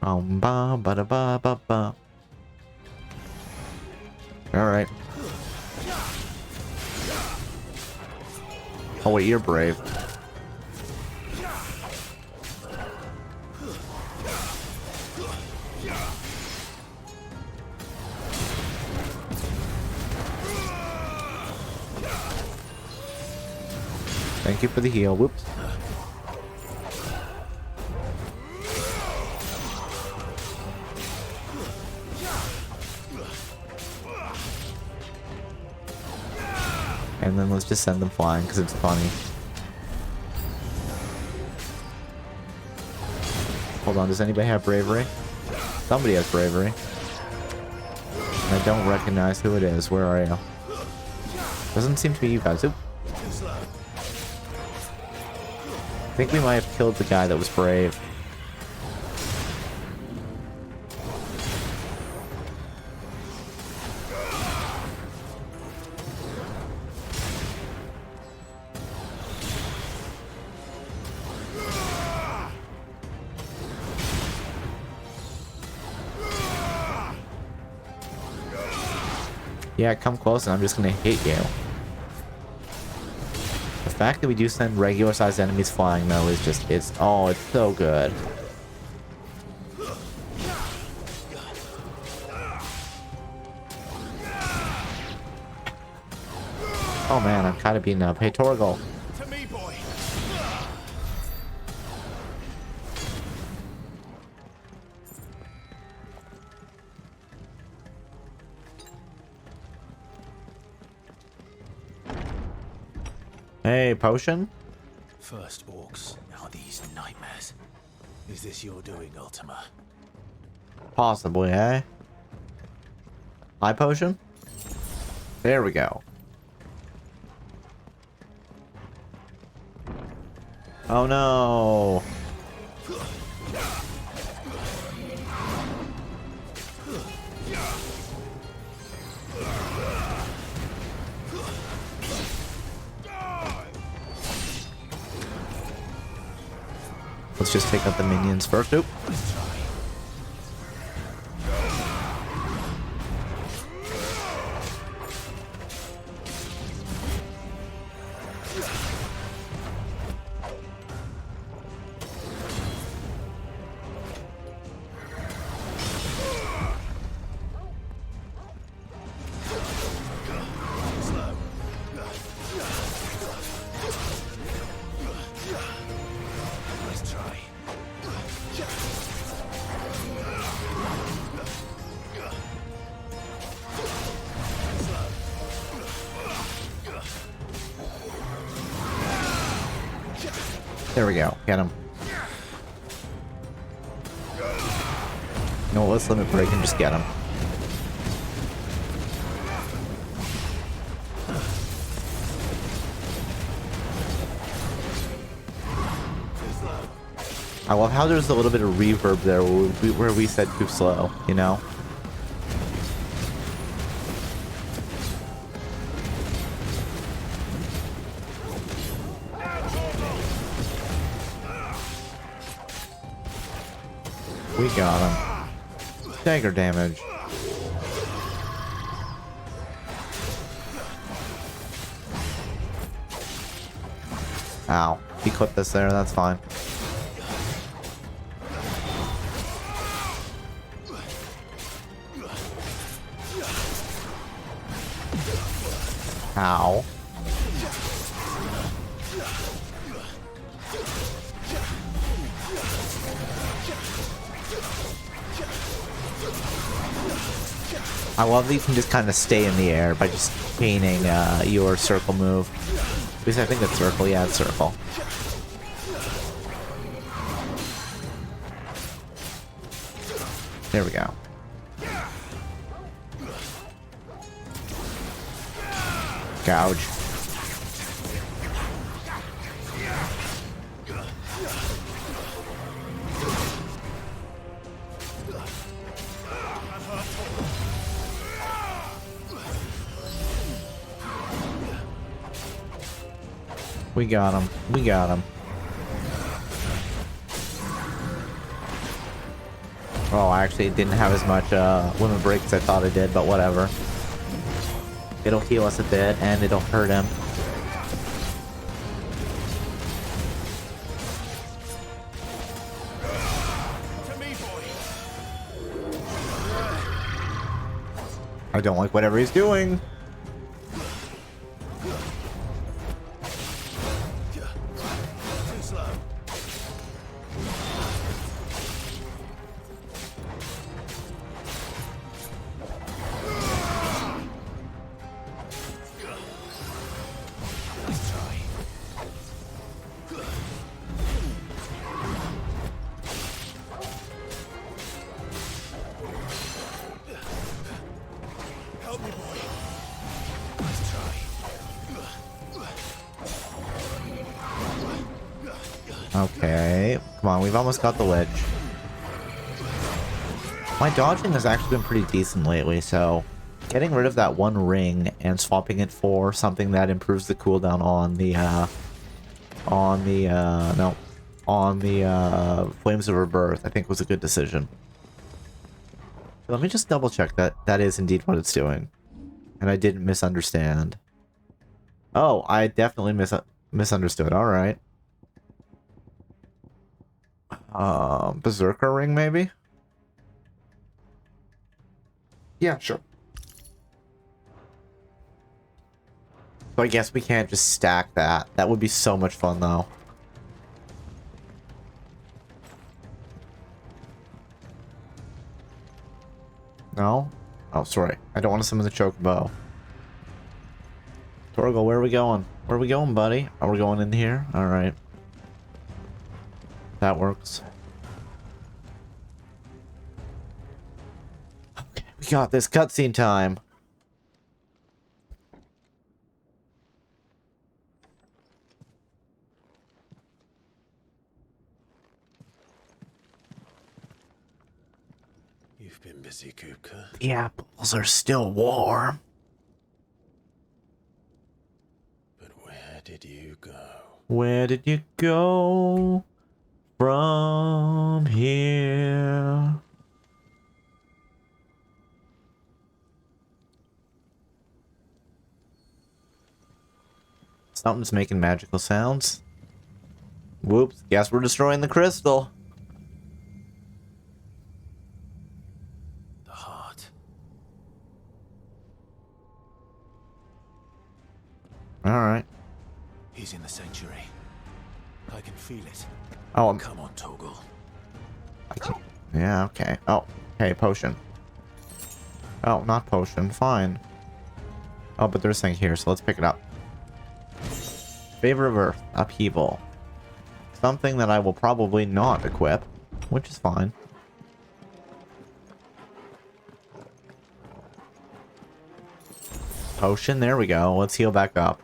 Ba ba da ba ba ba. Alright. Oh wait, you're brave. Thank you for the heal. Whoops. And then let's just send them flying because it's funny. Hold on, does anybody have bravery? Somebody has bravery. And I don't recognize who it is. Where are you? Doesn't seem to be you guys. Oop. I think we might have killed the guy that was brave. Yeah, come close and I'm just gonna hit you. The fact that we do send regular sized enemies flying though is just, it's so good. Oh man, I'm kind of beaten up. Hey, Torgal. To me, boy. Hey, potion? First orcs, now these nightmares. Is this your doing, Ultima? Possibly, eh? Eye potion? There we go. Oh no! Let's just take out the minions first. Oop. There we go. Get him. No, let's limit break and just get him. I love how there's a little bit of reverb there where we said too slow, you know? We got him. Dagger damage. Ow. He clipped this there, that's fine. Ow. I love that you can just kind of stay in the air by just painting your circle move. Because I think it's circle, yeah, it's circle. There we go. Gouge. We got him. We got him. Oh, actually, it didn't have as much limit break as I thought it did, but whatever. It'll heal us a bit, and it'll hurt him. I don't like whatever he's doing. Nice try. Help me, boy. Nice try. Okay, come on, we've almost got the ledge. My dodging has actually been pretty decent lately, so getting rid of that one ring and swapping it for something that improves the cooldown on the Flames of Rebirth, I think was a good decision. So let me just double check that that is indeed what it's doing. And I didn't misunderstand. Oh, I definitely misunderstood. Alright. Berserker ring, maybe? Yeah, sure. So I guess we can't just stack that. That would be so much fun, though. No? Oh, sorry. I don't want to summon the Chocobo. Torgal, where are we going? Where are we going, buddy? Are we going in here? Alright. That works. Okay, we got this cutscene time. You've been busy, Kupka. The apples are still warm. But where did you go? Where did you go from here? Something's making magical sounds. Whoops, guess we're destroying the crystal. The heart. Alright. He's in the sanctuary. I can feel it. Oh, Come on, Torgal. yeah, okay. Oh, hey, potion. Oh, not potion. Fine. Oh, but there's something here, so let's pick it up. Favor of Earth. Upheaval. Something that I will probably not equip, which is fine. Potion, there we go. Let's heal back up.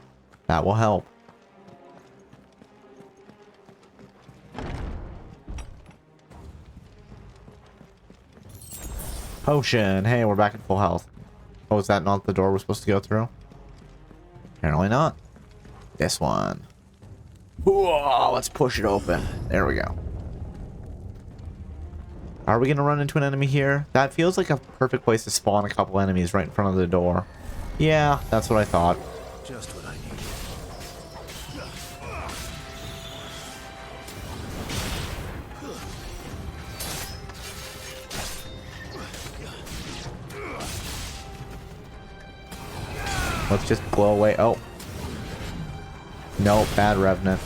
That will help. Potion. Hey, we're back at full health. Oh, is that not the door we're supposed to go through? Apparently not. This one. Whoa, let's push it open. There we go. Are we going to run into an enemy here? That feels like a perfect place to spawn a couple enemies right in front of the door. Yeah, that's what I thought. Just what I need. Let's just blow away. Oh. No, bad Revenant.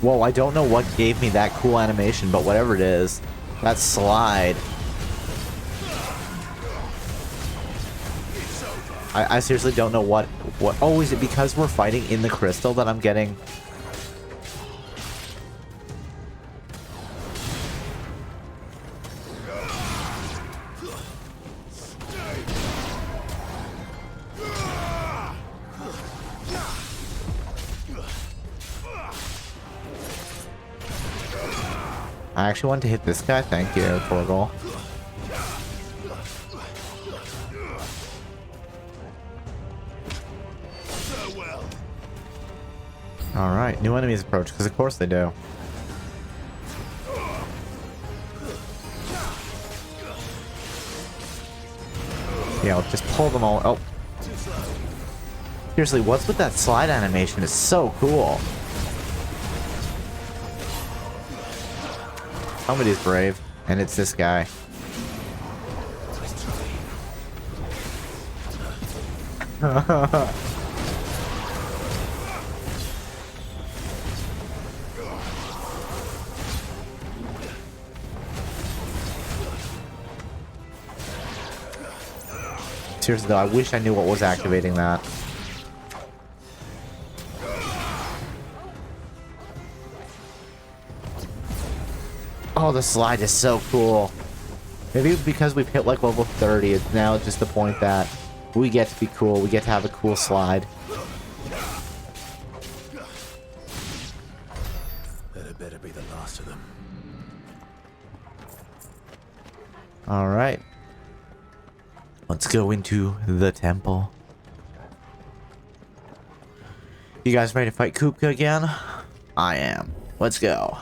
Whoa, I don't know what gave me that cool animation, but whatever it is, that slide. I seriously don't know what... Oh, is it because we're fighting in the crystal that I'm getting... I actually wanted to hit this guy. Thank you, Torgal. Alright, new enemies approach, because of course they do. Yeah, let's just pull them all. Oh. Seriously, what's with that slide animation? It's so cool. Somebody's brave, and it's this guy. Seriously though, I wish I knew what was activating that. Oh, the slide is so cool. Maybe because we've hit like level 30, it's now just the point that we get to be cool. We get to have a cool slide. That had better be the last of them. Alright. Let's go into the temple. You guys ready to fight Kupka again? I am. Let's go.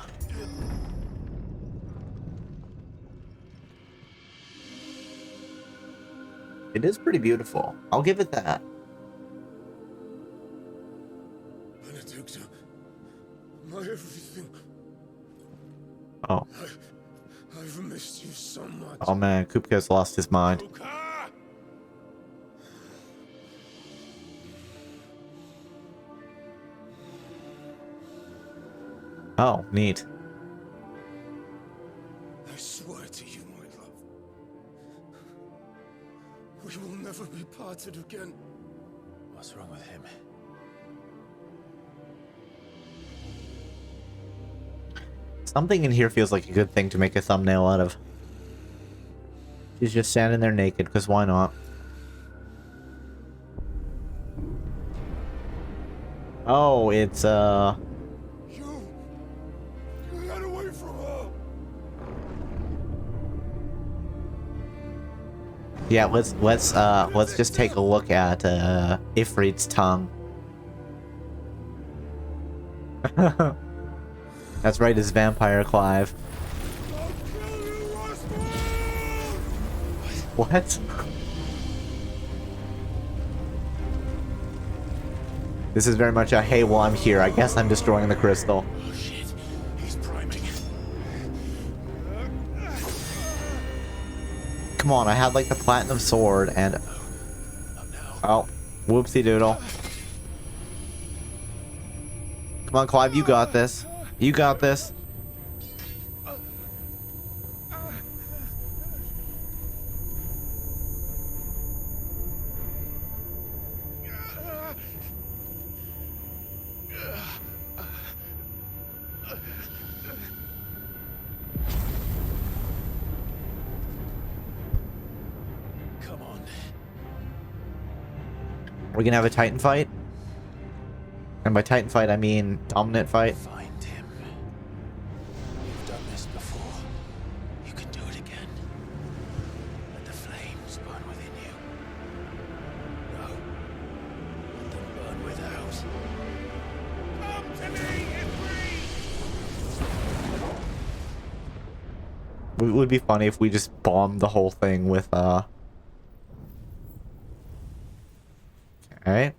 It is pretty beautiful. I'll give it that. Benedicta, my everything. Oh. I've missed you so much. Oh man, Kupka's lost his mind. Oh, neat. I swear to you, my love. We will never be parted again. What's wrong with him? Something in here feels like a good thing to make a thumbnail out of. She's just standing there naked, because why not? Oh, it's, You get away from her! Yeah, let's just take a look at, Ifrit's tongue. That's right, it's Vampire Clive. What? This is very much a, hey, well, I'm here. I guess I'm destroying the crystal. Oh shit, he's priming. Come on, I had like the platinum sword and... Oh, whoopsie doodle. Come on, Clive, you got this. You got this. Come on. We're gonna have a Titan fight. And by Titan fight, I mean dominant fight. Find him. You've done this before. You can do it again. Let the flames burn within you. No. Let them burn without. Come to me, Ifrit! It would be funny if we just bombed the whole thing with, Okay.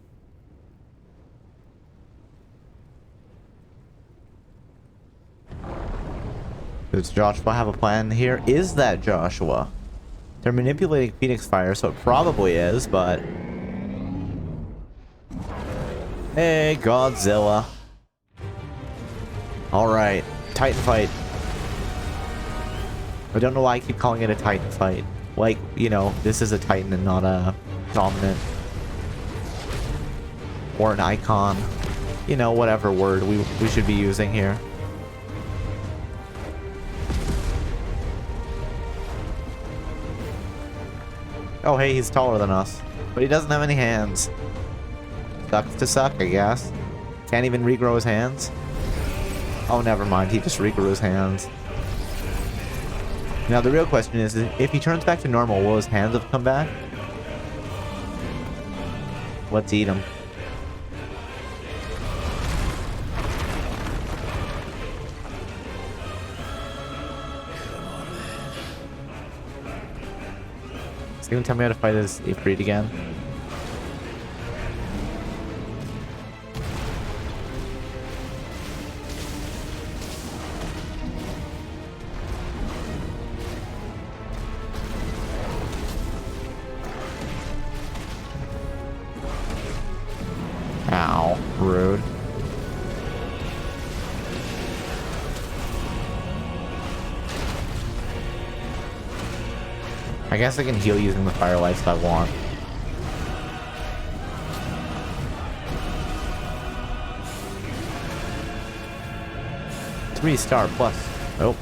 Does Joshua have a plan here? Is that Joshua? They're manipulating Phoenix Fire, so it probably is, but... Hey, Godzilla. Alright, Titan fight. I don't know why I keep calling it a Titan fight. Like, you know, this is a Titan and not a dominant. Or an icon. You know, whatever word we should be using here. Oh, hey, he's taller than us. But he doesn't have any hands. Sucks to suck, I guess. Can't even regrow his hands. Oh, never mind. He just regrew his hands. Now, the real question is, if he turns back to normal, will his hands have come back? Let's eat him. Is he gonna tell me how to fight as Ifrit again? Ow, rude. I guess I can heal using the firelights if I want. 3-star plus. Nope.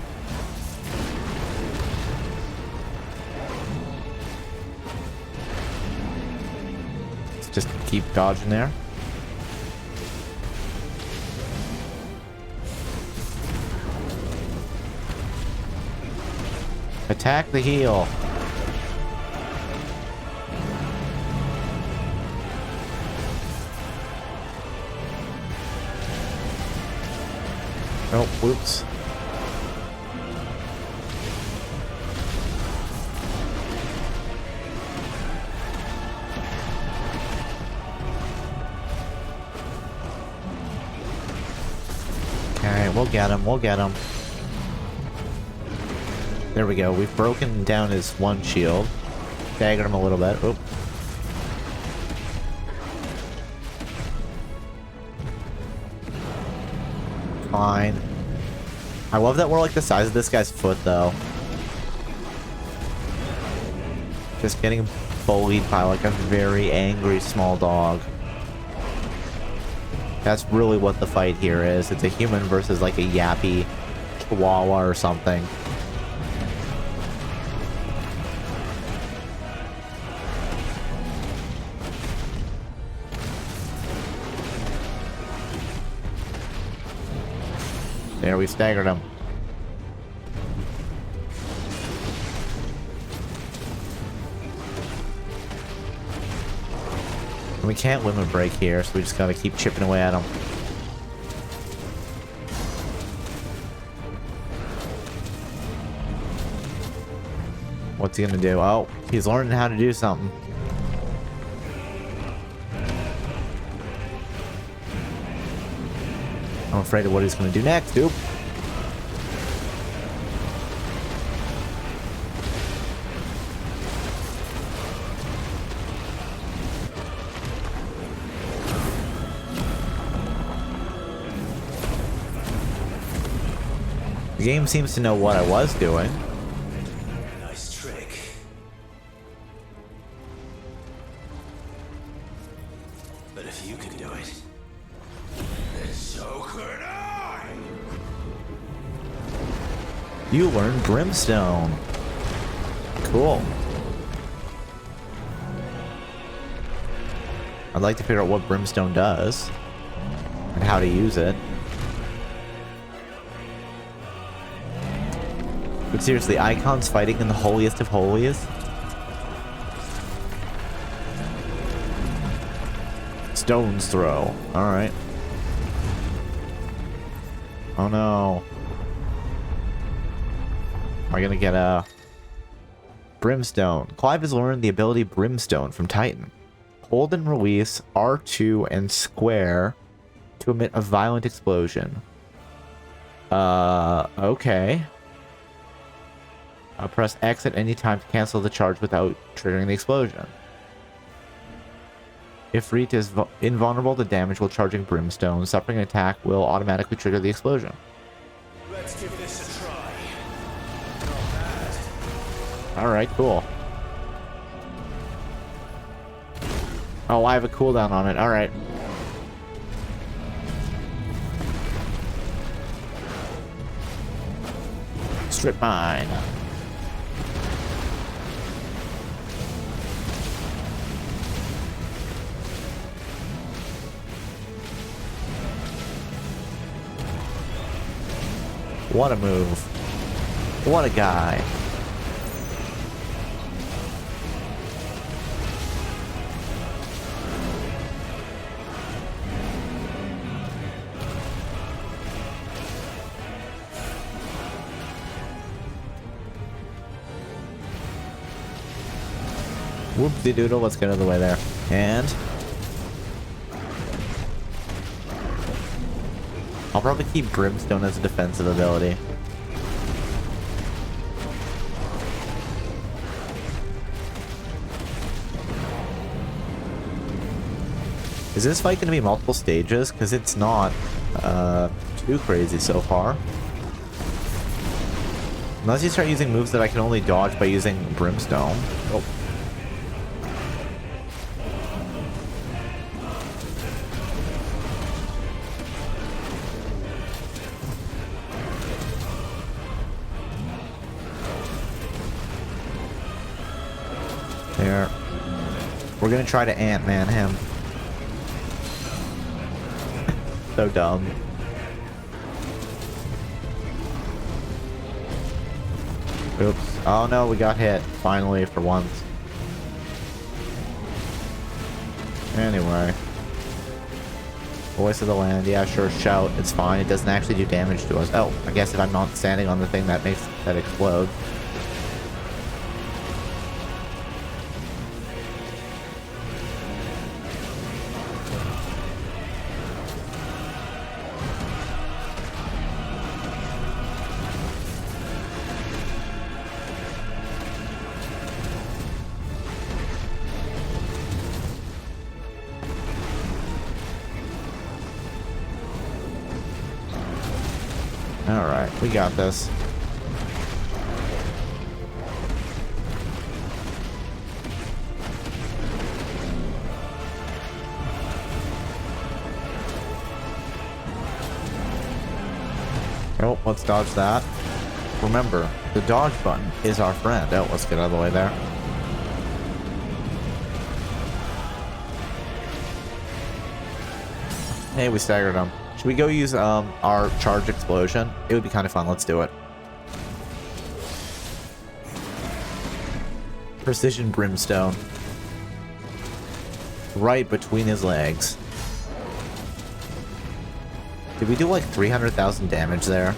Let's just keep dodging there. Attack the heel. Oh, whoops. Alright, we'll get him, we'll get him. There we go, we've broken down his one shield. Staggered him a little bit. Oop. Fine. I love that we're like the size of this guy's foot, though. Just getting bullied by like a very angry small dog. That's really what the fight here is. It's a human versus like a yappy chihuahua or something. There, we staggered him. And we can't limit break here, so we just gotta keep chipping away at him. What's he gonna do? Oh, he's learning how to do something. I'm afraid of what he's going to do next, dude. The game seems to know what I was doing. Nice trick. But if you can do it, then so could I! You learn Brimstone. Cool. I'd like to figure out what Brimstone does and how to use it. But seriously, icons fighting in the holiest of holies? Stone's throw. Alright. Oh no. Am I gonna get a Brimstone? Clive has learned the ability Brimstone from Titan. Hold and release R2 and square to emit a violent explosion. Okay. Press X at any time to cancel the charge without triggering the explosion. If Reet is invulnerable to damage while charging Brimstone, suffering an attack will automatically trigger the explosion. Let's give this a try. Not bad. Alright, cool. Oh, I have a cooldown on it. Alright. Strip mine. What a move. What a guy. Whoop-de-doodle, let's get out of the way there. And I'll probably keep Brimstone as a defensive ability. Is this fight going to be multiple stages? Because it's not too crazy so far. Unless you start using moves that I can only dodge by using Brimstone. Oh. There. We're gonna try to Ant-Man him. So dumb. Oops. Oh no, we got hit. Finally, for once. Anyway. Voice of the land. Yeah, sure, shout. It's fine. It doesn't actually do damage to us. Oh, I guess if I'm not standing on the thing that makes that explode. Alright, we got this. Oh, let's dodge that. Remember, the dodge button is our friend. Oh, let's get out of the way there. Hey, we staggered him. Should we go use our charge explosion? It would be kind of fun. Let's do it. Precision brimstone. Right between his legs. Did we do like 300,000 damage there?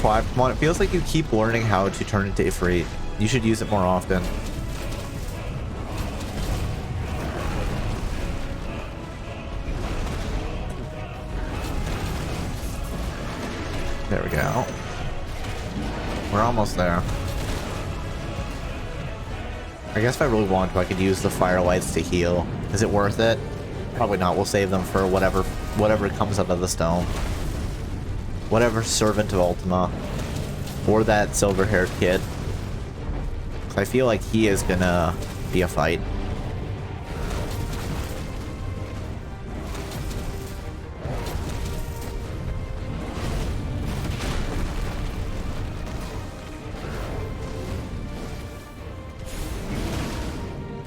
Come on, it feels like you keep learning how to turn into Ifrit. You should use it more often. There we go. We're almost there. I guess if I really want to, I could use the firelights to heal. Is it worth it? Probably not. We'll save them for whatever comes out of the stone. Whatever servant of Ultima. Or that silver-haired kid. 'Cause I feel like he is gonna be a fight.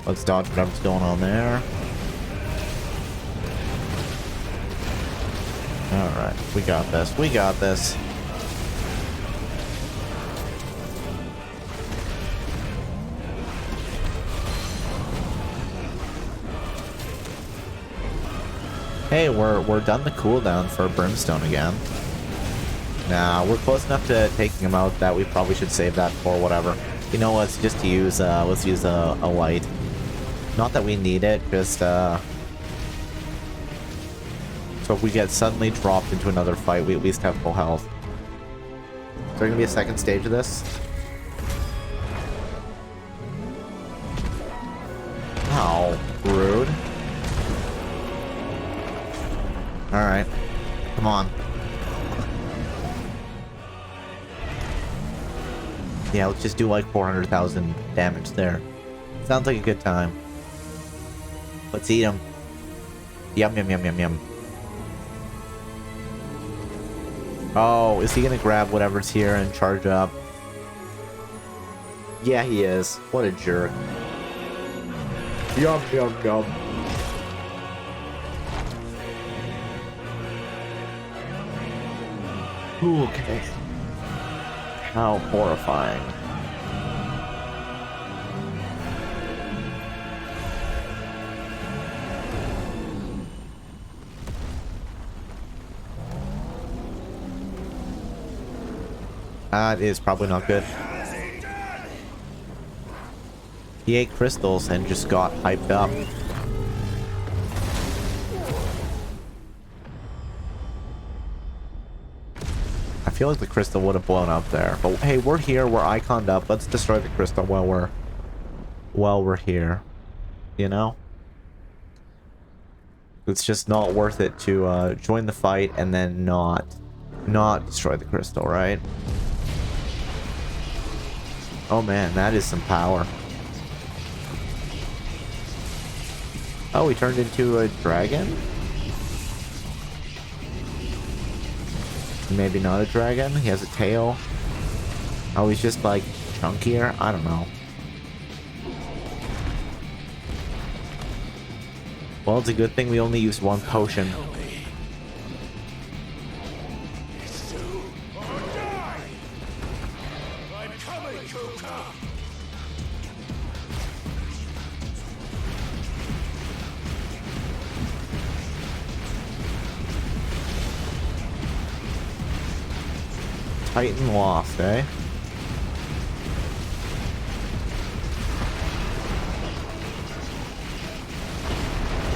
Let's dodge whatever's going on there. Alright, we got this. We got this. Hey, we're done the cooldown for Brimstone again. Nah, we're close enough to taking him out that we probably should save that for whatever. You know, let's just use a light. Not that we need it, just so if we get suddenly dropped into another fight, we at least have full health. Is there gonna be a second stage of this? Oh, rude. Alright. Come on. Yeah, let's just do like 400,000 damage there. Sounds like a good time. Let's eat him. Yum, yum, yum, yum, yum. Oh, is he gonna grab whatever's here and charge up? Yeah, he is. What a jerk. Yum, yum, yum. Ooh, okay. How horrifying. That is probably not good. He ate crystals and just got hyped up. I feel like the crystal would have blown up there. But hey, we're here, we're iconed up. Let's destroy the crystal while we're here. You know? It's just not worth it to join the fight and then not destroy the crystal, right? Oh man, that is some power. Oh, he turned into a dragon? Maybe not a dragon. He has a tail. Oh, he's just like chunkier? I don't know. Well, it's a good thing we only used one potion. Titan lost, eh?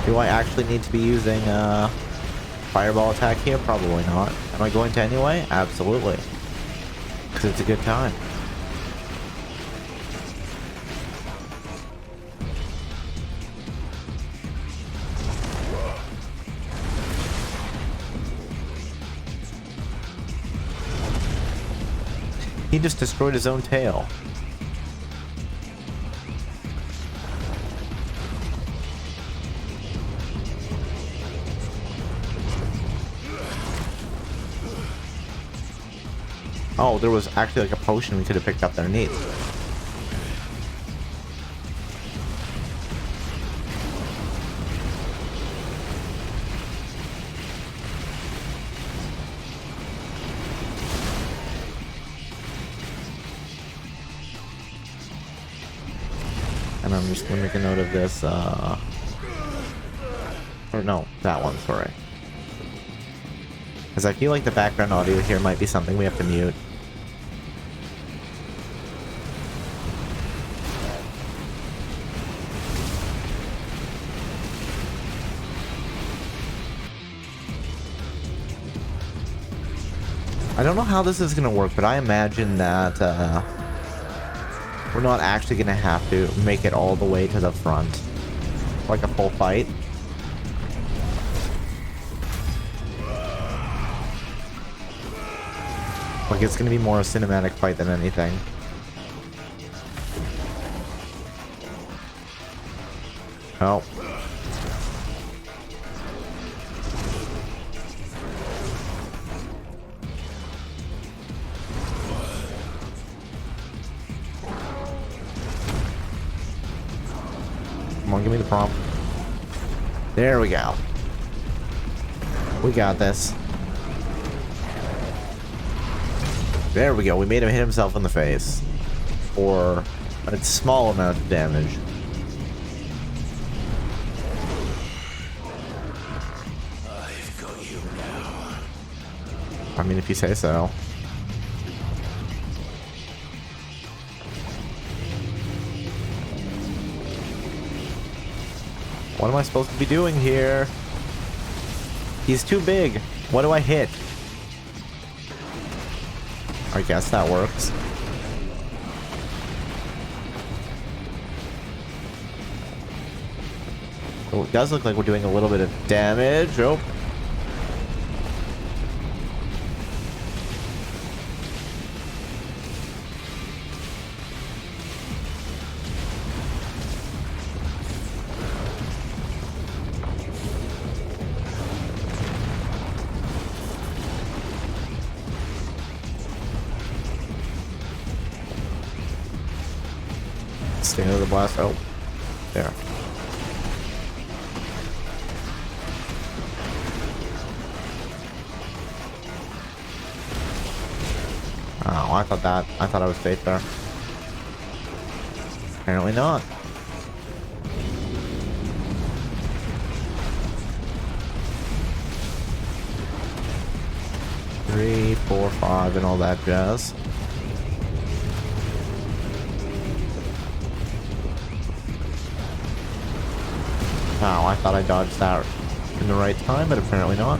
Do I actually need to be using fireball attack here? Probably not. Am I going to anyway? Absolutely. Because it's a good time. He just destroyed his own tail. Oh, there was actually like a potion we could have picked up there. Neat. And I'm just gonna make a note of this, or no, that one, sorry. Because I feel like the background audio here might be something we have to mute. I don't know how this is gonna work, but I imagine that, we're not actually gonna have to make it all the way to the front. Like a full fight. Like it's gonna be more a cinematic fight than anything. Oh. Come on, give me the prompt. There we go. We got this. There we go. We made him hit himself in the face. For a small amount of damage. I've got you now. I mean, if you say so. What am I supposed to be doing here? He's too big. What do I hit? I guess that works. Oh, it does look like we're doing a little bit of damage. Oh. Stay under the blast. Oh, there. Oh, I thought I was safe there. Apparently not. Three, 4, 5, and all that jazz. Wow, I thought I dodged that in the right time, but apparently not.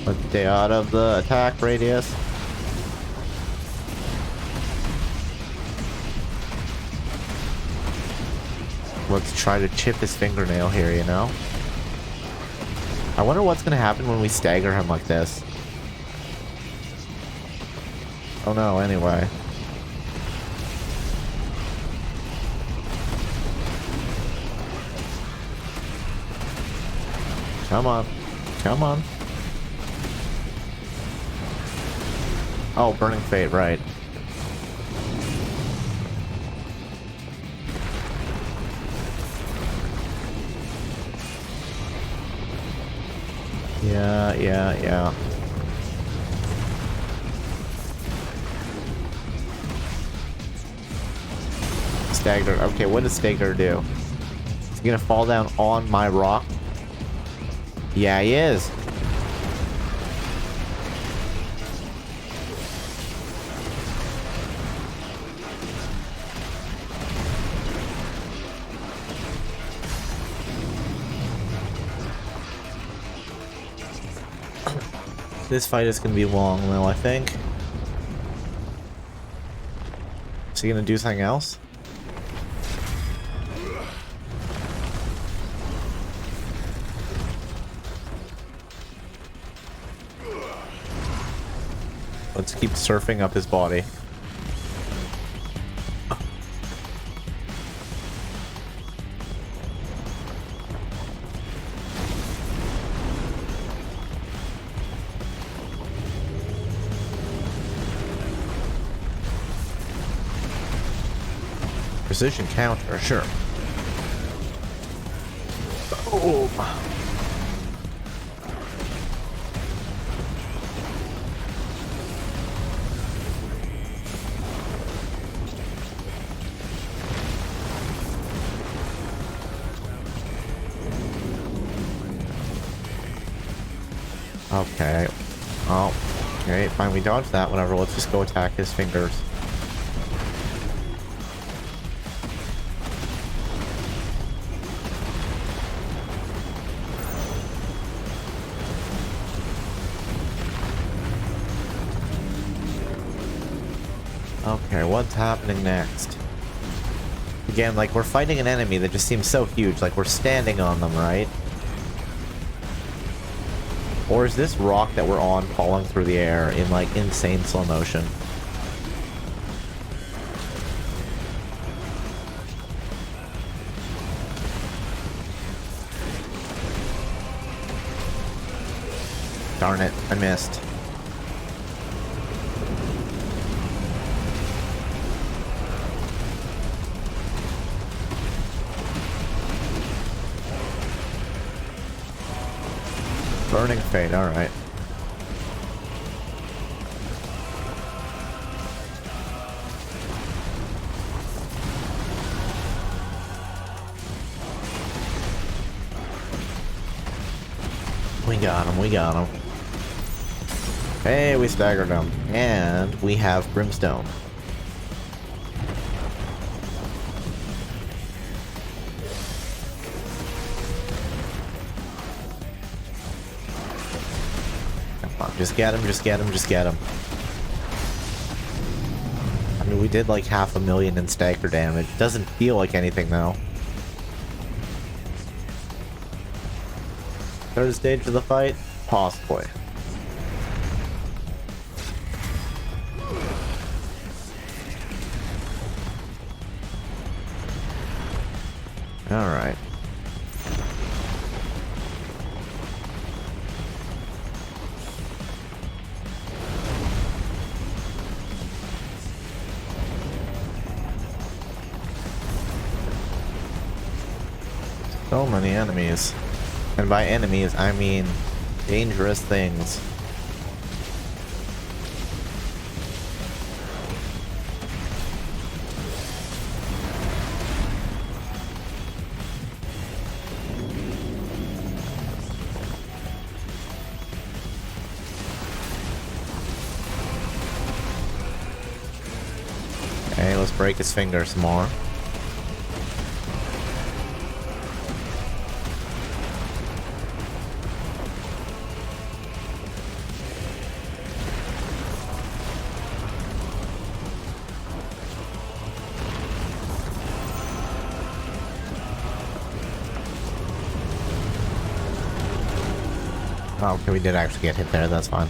Let's stay out of the attack radius. Let's try to chip his fingernail here, you know? I wonder what's gonna happen when we stagger him like this. Oh no, anyway. Come on. Come on. Oh, Burning Fate, right. Yeah. Stagger. Okay, what does Stagger do? Is he gonna fall down on my rock? Yeah, he is. This fight is gonna be long, though, I think. Is he gonna do something else? Let's keep surfing up his body. Precision counter, sure. Oh. Okay. Oh. Okay, fine, we dodged that, whatever. Let's just go attack his fingers. Okay, what's happening next? Again, like, we're fighting an enemy that just seems so huge, like we're standing on them, right? Or is this rock that we're on falling through the air in, like, insane slow motion? Darn it, I missed. Burning Fate, alright. We got him. Hey, we staggered him. And we have Brimstone. Just get him. I mean, we did like 500,000 in stagger damage. Doesn't feel like anything though. Third stage of the fight? Possibly. Alright. So many enemies. And by enemies, I mean dangerous things. Okay, let's break his finger some more. Oh, okay, we did actually get hit there, that's fine.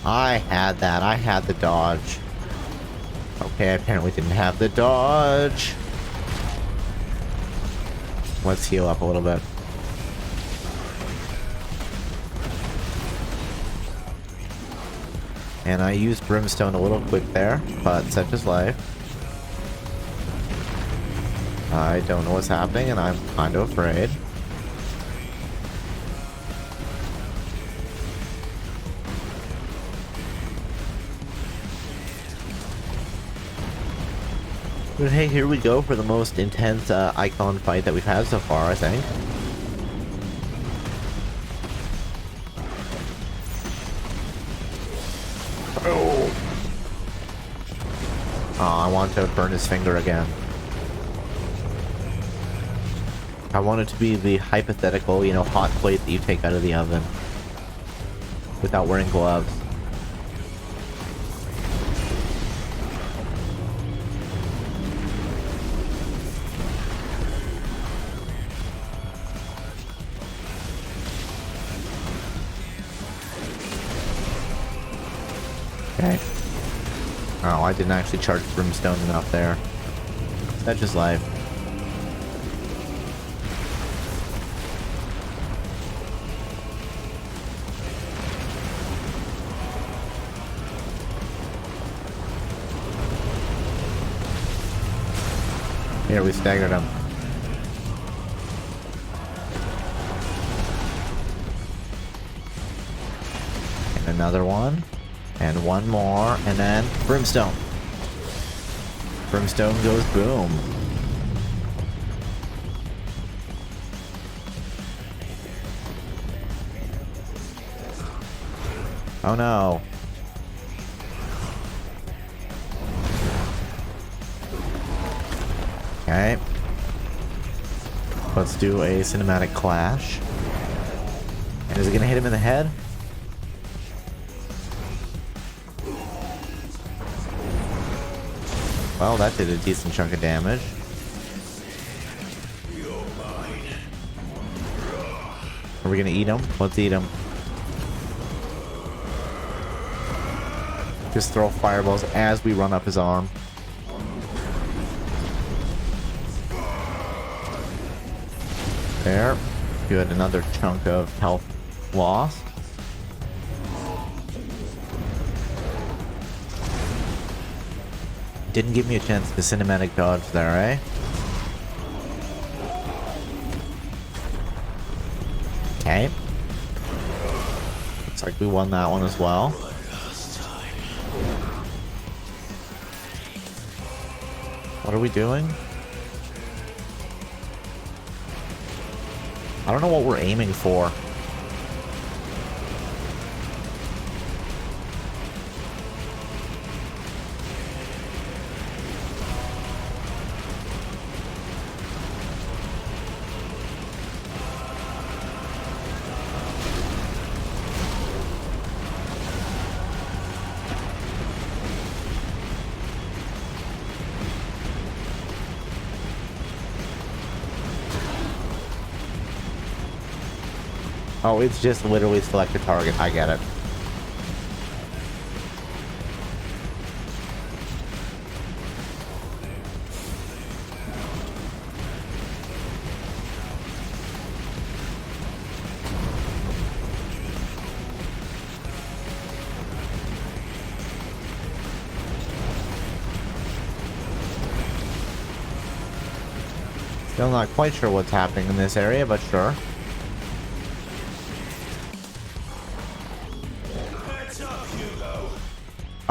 I had that, I had the dodge. Okay, I apparently didn't have the dodge. Let's heal up a little bit. And I used Brimstone a little quick there, but such is life. I don't know what's happening, and I'm kind of afraid. But hey, here we go for the most intense icon fight that we've had so far, I think. Oh, I want to burn his finger again. I want it to be the hypothetical, you know, hot plate that you take out of the oven without wearing gloves. Okay. Oh, I didn't actually charge Brimstone enough there. That's just life. Here, we staggered him. And another one. And one more, and then Brimstone. Brimstone goes boom. Oh no. Okay. Let's do a cinematic clash. And is it gonna hit him in the head? Well, that did a decent chunk of damage. Are we gonna eat him? Let's eat him. Just throw fireballs as we run up his arm. There. Good, another chunk of health loss. Didn't give me a chance to cinematic dodge there, eh? Okay. Looks like we won that one as well. What are we doing? I don't know what we're aiming for. Oh, it's just literally select a target. I get it. Still not quite sure what's happening in this area, but sure.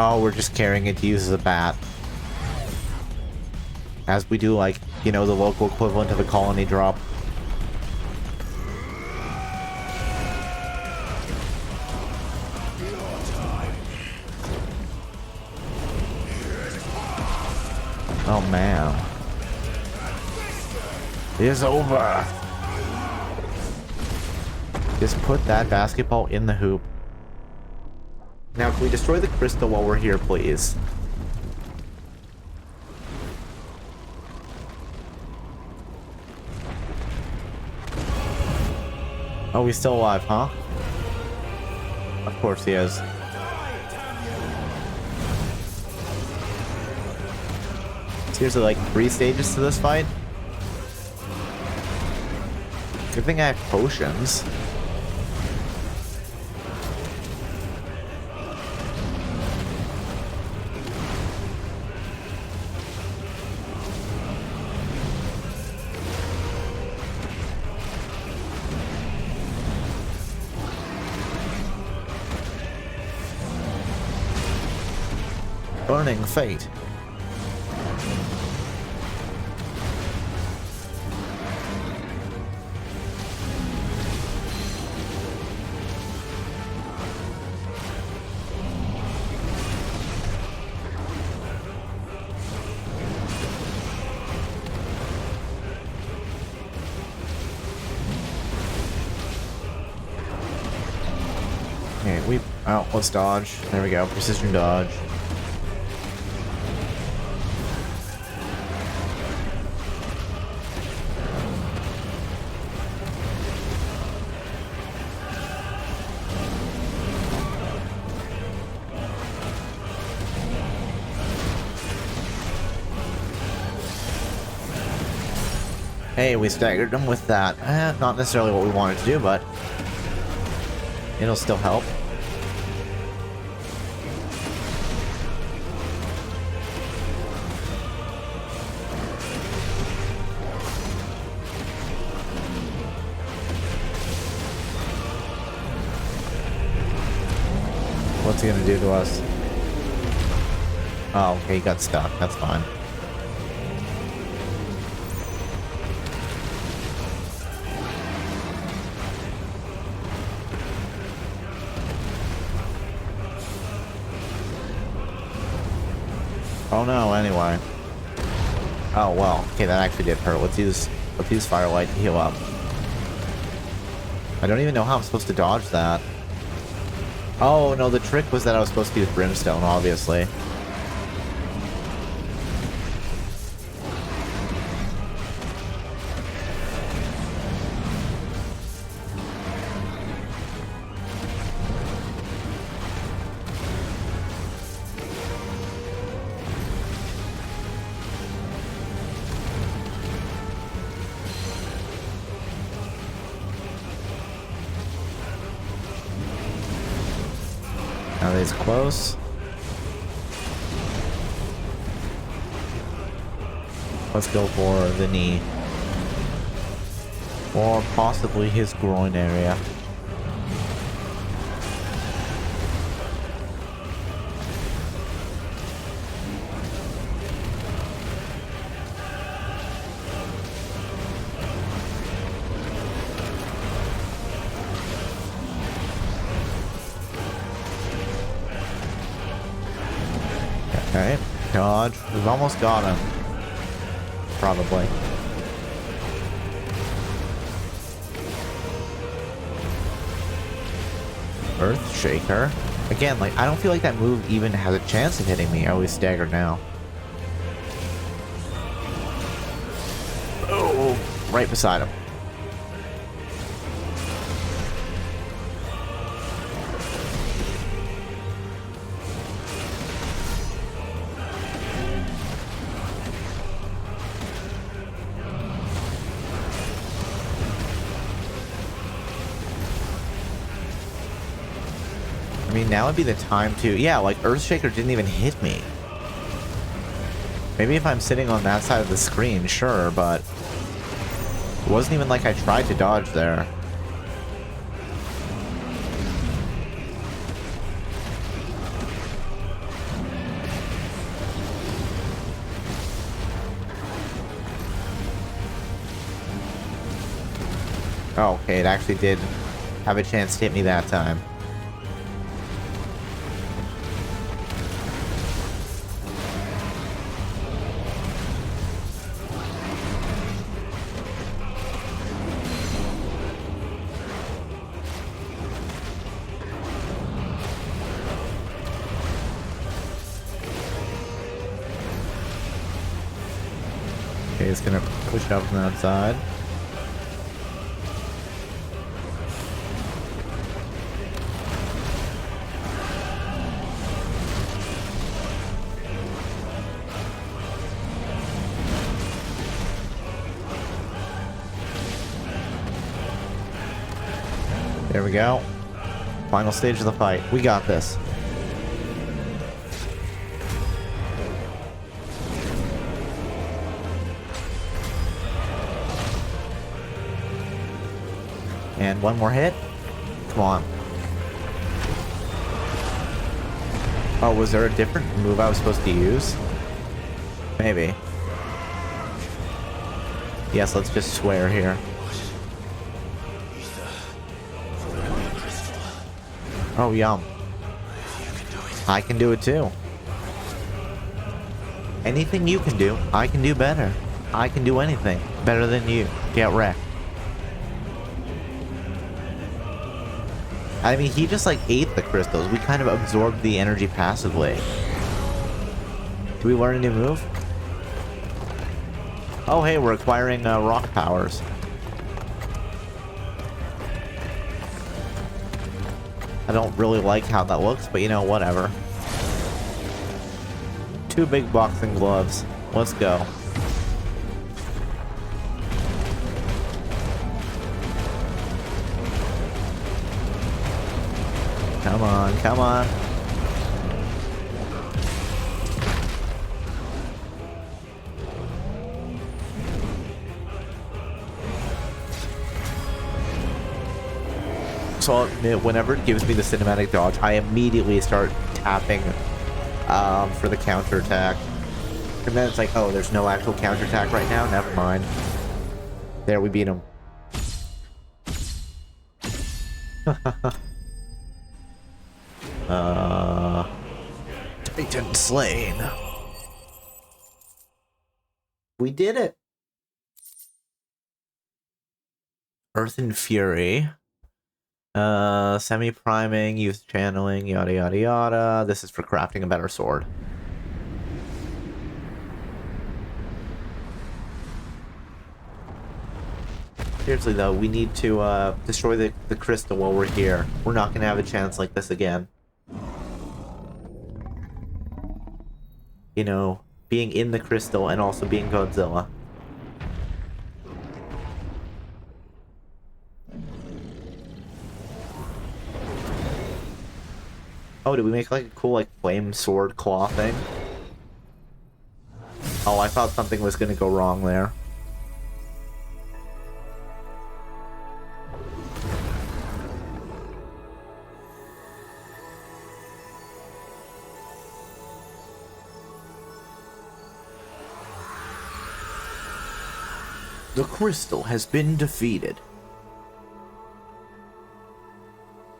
Oh, we're just carrying it to use as a bat. As we do, like, you know, the local equivalent of a colony drop. Oh, man. It's over. Just put that basketball in the hoop. Now, can we destroy the crystal while we're here, please? Oh, he's still alive, huh? Of course he is. Seriously, like 3 stages to this fight? Good thing I have potions. burning fate. Okay, oh, let's dodge. There we go. Precision dodge. Hey, we staggered them with that. Not necessarily what we wanted to do, but it'll still help. What's he gonna do to us? Oh, okay, he got stuck. That's fine. Oh no, anyway. Oh well, okay, that actually did hurt. Let's use Firelight to heal up. I don't even know how I'm supposed to dodge that. Oh no, the trick was that I was supposed to use Brimstone, obviously. Now that he's close. Let's go for the knee. Or possibly his groin area. Okay, dodge. We've almost got him. Probably. Earthshaker. Again, like, I don't feel like that move even has a chance of hitting me. Oh, he's staggered now. Oh, right beside him. I mean, now would be the time to... Yeah, like, Earthshaker didn't even hit me. Maybe if I'm sitting on that side of the screen, sure, but... It wasn't even like I tried to dodge there. Oh, okay, it actually did have a chance to hit me that time. Okay, it's gonna push it up from that side. There we go. Final stage of the fight. We got this. And one more hit. Come on. Oh, was there a different move I was supposed to use? Maybe. Yes, let's just swear here. Oh, yum. I can do it too. Anything you can do, I can do better. I can do anything better than you. Get wrecked. I mean, he just like ate the crystals. We kind of absorbed the energy passively. Do we learn a new move? Oh, hey, we're acquiring rock powers. I don't really like how that looks, but you know, whatever. 2 big boxing gloves. Let's go. Come on, come on. So I'll admit, whenever it gives me the cinematic dodge, I immediately start tapping for the counterattack. And then it's like, oh, there's no actual counterattack right now? Never mind. There, we beat him. Titan slain. We did it. Earth and Fury. Semi-priming, youth channeling, yada yada yada. This is for crafting a better sword. Seriously though, we need to destroy the crystal while we're here. We're not gonna have a chance like this again. You know, being in the crystal and also being Godzilla. Oh, did we make like a cool like flame sword claw thing? Oh, I thought something was gonna go wrong there. The crystal has been defeated.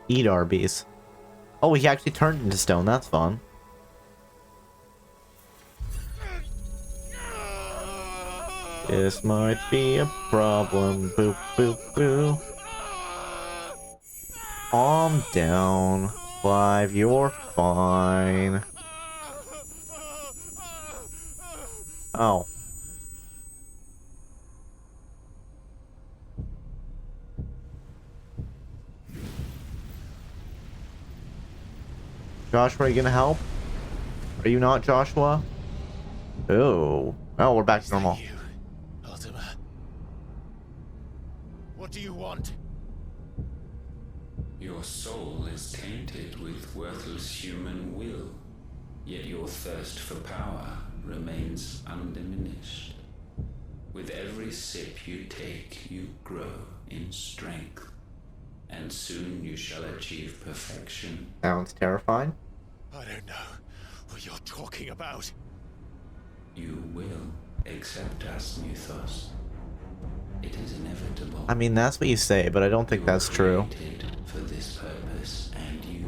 Eat Arby's. Oh, he actually turned into stone. That's fun. This might be a problem. Boop, boop, boo. Calm down. Clive, you're fine. Oh. Joshua, are you gonna help? Are you not, Joshua? Oh. Oh, we're back to normal. You, Ultima. What do you want? Your soul is tainted with worthless human will, yet your thirst for power remains undiminished. With every sip you take, you grow in strength, and soon you shall achieve perfection. Sounds terrifying. I don't know what you're talking about. You will accept us, Mythos. It is inevitable. I mean, that's what you say, but I don't think that's true. Created for this purpose, and you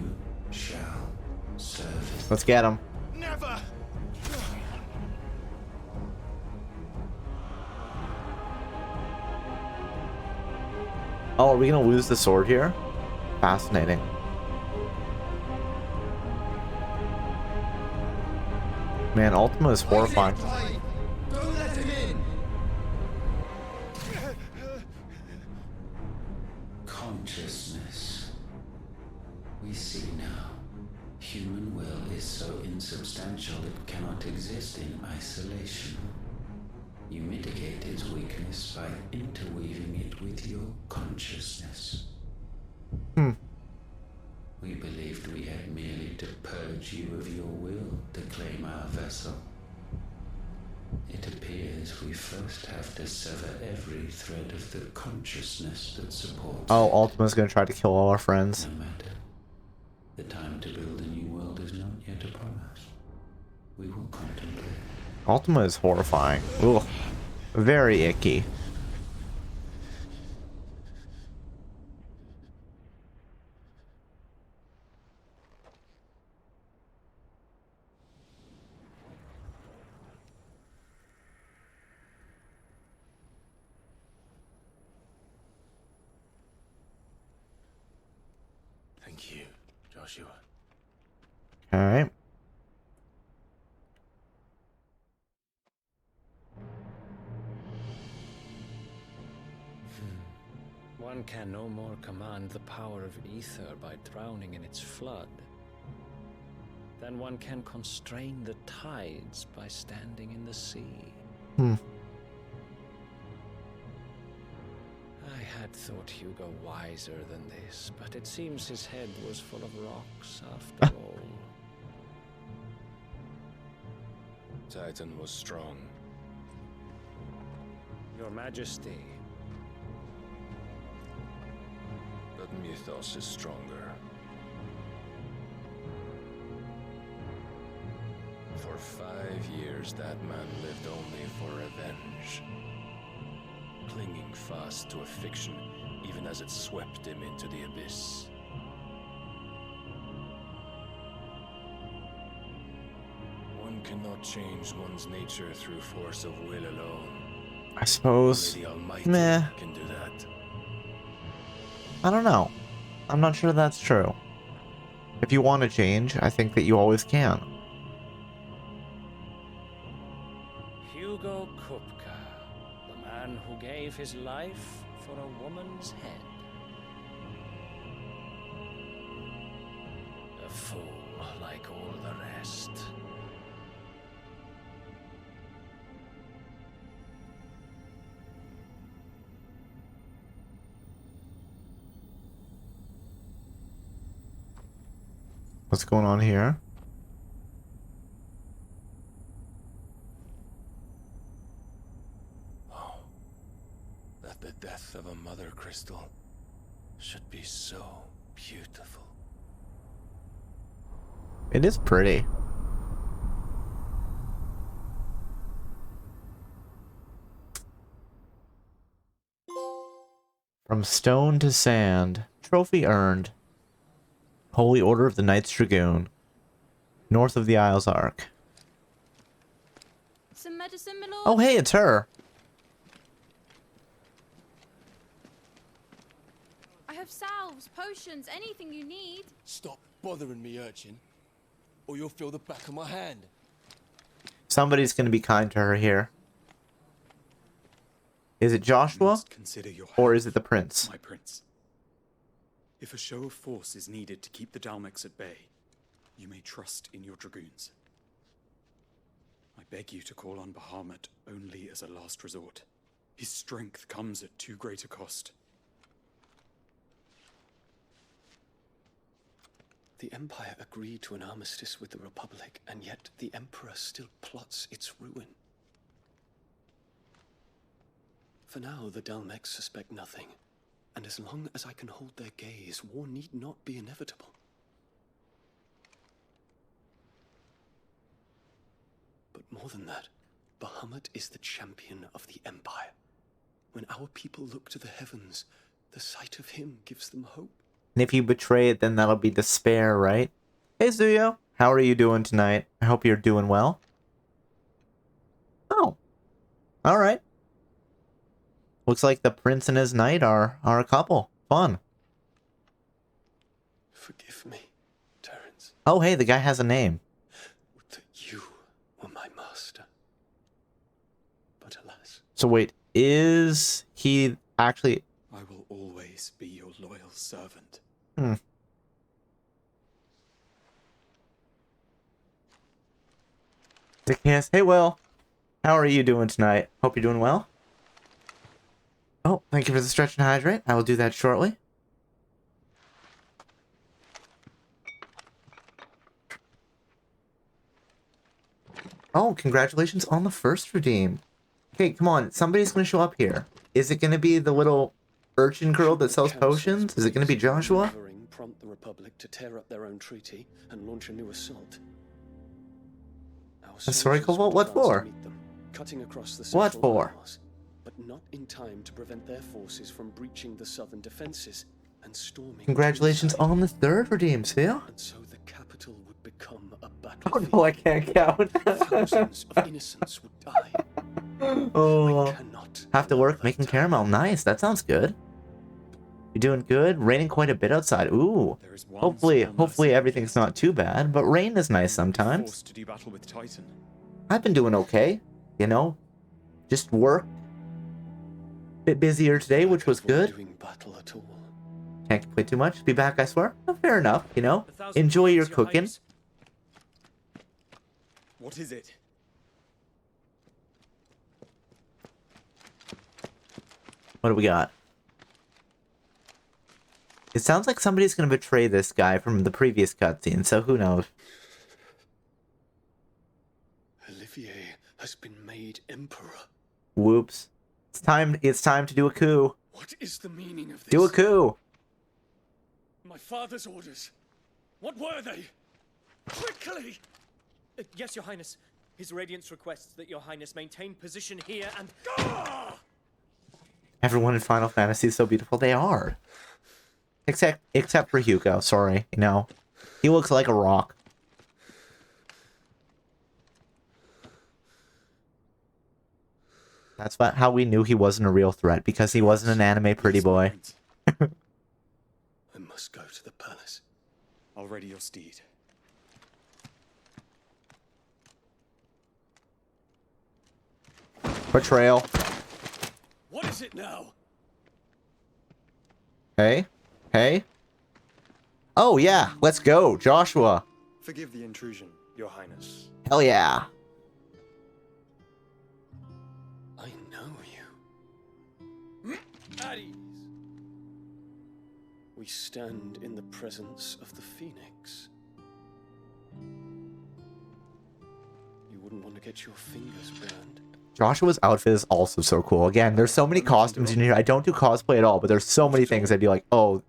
shall serve it. Let's get him. Never! Oh, are we gonna lose the sword here? Fascinating. Man, Ultima is horrifying. Don't let him in! Consciousness. We see now. Human will is so insubstantial it cannot exist in isolation. You mitigate its weakness by interweaving it with your consciousness. We believed we had merely to purge you of your will to claim our vessel. It appears we first have to sever every thread of the consciousness that supports Oh, it. Ultima's gonna try to kill all our friends. No matter. The time to build a new world is not yet upon Ultima is horrifying. Ugh. Very icky. Thank you, Joshua. Alright. One can no more command the power of ether by drowning in its flood than one can constrain the tides by standing in the sea. Hmm. I had thought Hugo wiser than this, but it seems his head was full of rocks after all. Titan was strong. Your Majesty. But Mythos is stronger. For 5 years, that man lived only for revenge. Clinging fast to a fiction, even as it swept him into the abyss. One cannot change one's nature through force of will alone. I suppose. Only the Almighty Meh. can do that. I don't know. I'm not sure that's true. If you want to change, I think that you always can. Hugo Kupka, the man who gave his life for a woman's head. A fool like all the rest. What's going on here? Oh, that the death of a mother crystal should be so beautiful. It is pretty. From stone to sand. Trophy earned. Holy Order of the Knights Dragoon. North of the Isles Arc. Some medicine, my lord? Oh, hey, it's her. I have salves, potions, anything you need. Stop bothering me, urchin, or you'll feel the back of my hand. Somebody's going to be kind to her here. Is it Joshua? Consider your Or health, is it the prince? my prince. If a show of force is needed to keep the Dalmex at bay, you may trust in your dragoons. I beg you to call on Bahamut only as a last resort. His strength comes at too great a cost. The Empire agreed to an armistice with the Republic, and yet the Emperor still plots its ruin. For now, the Dalmex suspect nothing, and as long as I can hold their gaze, war need not be inevitable. But more than that, Bahamut is the champion of the Empire. When our people look to the heavens, the sight of him gives them hope. And if you betray it, then that'll be despair, right? Hey, Zuyo. How are you doing tonight? I hope you're doing well. Oh. Alright. Looks like the prince and his knight are a couple. Fun. Forgive me, Terence. Oh, hey, the guy has a name. That you were my master. But alas. So wait, is he actually... I will always be your loyal servant. Hmm. Yes. Hey, Will. How are you doing tonight? Hope you're doing well. Oh, thank you for the stretch and hydrate. I will do that shortly. Oh, congratulations on the first redeem. Okay, come on. Somebody's going to show up here. Is it going to be the little urchin girl that sells potions? Is it going to be Joshua? Prompt the Republic to tear up their own treaty and launch a new assault. Historical vault? What for? Cutting across the What central for? aisles, but not in time to prevent their forces from breaching the southern defenses and storming. Congratulations on the third redeem, Seal. And so the capital would become a Oh battlefield. no, I can't count. Thousands of innocents would die. Oh, have to work making caramel. Nice, that sounds good. You're doing good. Raining quite a bit outside. Ooh. Hopefully everything's not too bad, but rain is nice sometimes. Forced to do battle with Titan. I've been doing okay, you know. Just work. Bit busier today, which was good. Can't complain too much. Be back, I swear. Oh, fair enough, you know. Enjoy your cooking. What is it? What do we got? It sounds like somebody's gonna betray this guy from the previous cutscene, so who knows? Olivier has been made emperor. Whoops. It's time to do a coup. What is the meaning of this? Do a coup. My father's orders. What were they? Quickly! Yes, Your Highness. His Radiance requests that Your Highness maintain position here and... Everyone in Final Fantasy is so beautiful. They are. Except for Hugo, sorry. You know, he looks like a rock. That's how we knew he wasn't a real threat, because he wasn't an anime pretty boy. I must go to the palace. I'll ready your steed. Betrayal. What is it now? Hey? Hey? Oh yeah, let's go, Joshua. Forgive the intrusion, Your Highness. Hell yeah. I know you. At ease. We stand in the presence of the Phoenix. You wouldn't want to get your fingers burned. Joshua's outfit is also so cool. Again, there's so many costumes in here. I don't do cosplay at all, but there's so many things I'd be like, oh,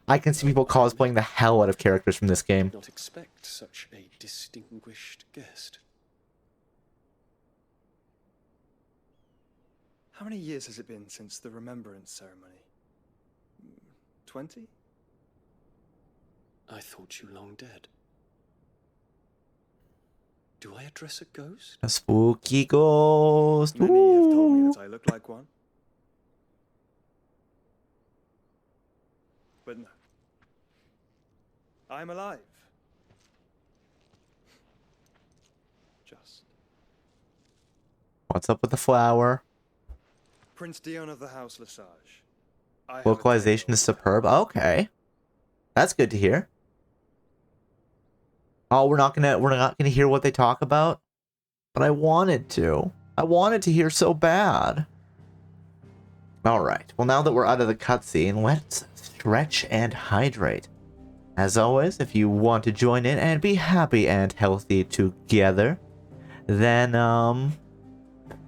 I can see people cosplaying the hell out of characters from this game. Not expect such a distinguished guest. How many years has it been since the Remembrance ceremony? 20? I thought you long dead. Do I address a ghost? A spooky ghost. Many have told me that I look like one. But no. I'm alive. Just. What's up with the flower? Prince Dion of the House Lesage. Localization is superb. Okay. That's good to hear. Oh, we're not gonna hear what they talk about? But I wanted to. I wanted to hear so bad. Alright. Well, now that we're out of the cutscene, let's stretch and hydrate. As always, if you want to join in and be happy and healthy together, then,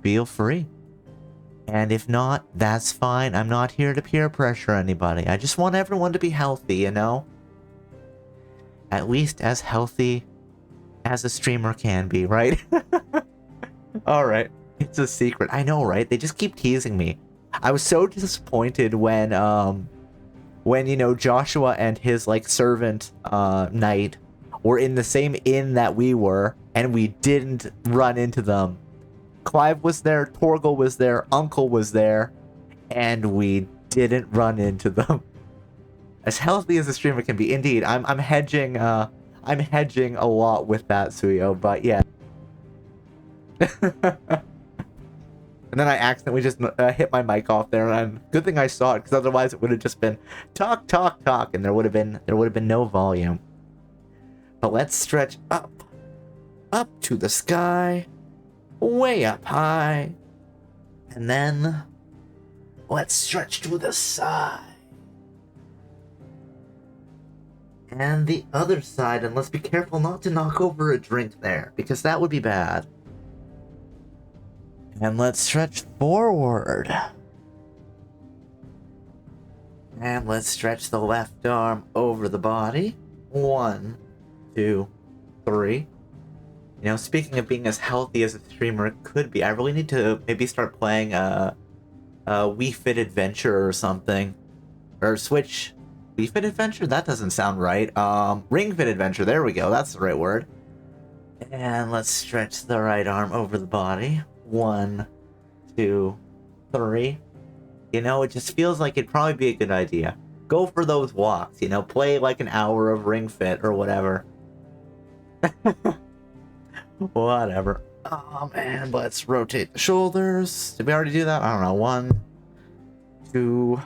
feel free. And if not, that's fine. I'm not here to peer pressure anybody. I just want everyone to be healthy, you know? At least as healthy as a streamer can be, right? Alright. It's a secret. I know, right? They just keep teasing me. I was so disappointed when, you know, Joshua and his, like, servant, knight were in the same inn that we were, and we didn't run into them. Clive was there, Torgal was there, Uncle was there, and we didn't run into them. As healthy as a streamer can be. Indeed, I'm hedging a lot with that, Suyo, but yeah. And then I accidentally just hit my mic off there, and good thing I saw it, because otherwise it would have just been talk, talk, talk, and there would have been no volume. But let's stretch up to the sky, way up high, and then let's stretch to the side. And the other side, and let's be careful not to knock over a drink there, because that would be bad. And let's stretch forward. And let's stretch the left arm over the body. 1, 2, 3. You know, speaking of being as healthy as a streamer could be, I really need to maybe start playing a Wii Fit Adventure or something. Or Switch Wii Fit Adventure? That doesn't sound right. Ring Fit Adventure, there we go, that's the right word. And let's stretch the right arm over the body. 1, 2, 3. You know, it just feels like it'd probably be a good idea. Go for those walks, you know, play like an hour of Ring Fit or whatever. Whatever. And let's rotate the shoulders. Did we already do that? I don't know. 1, 2,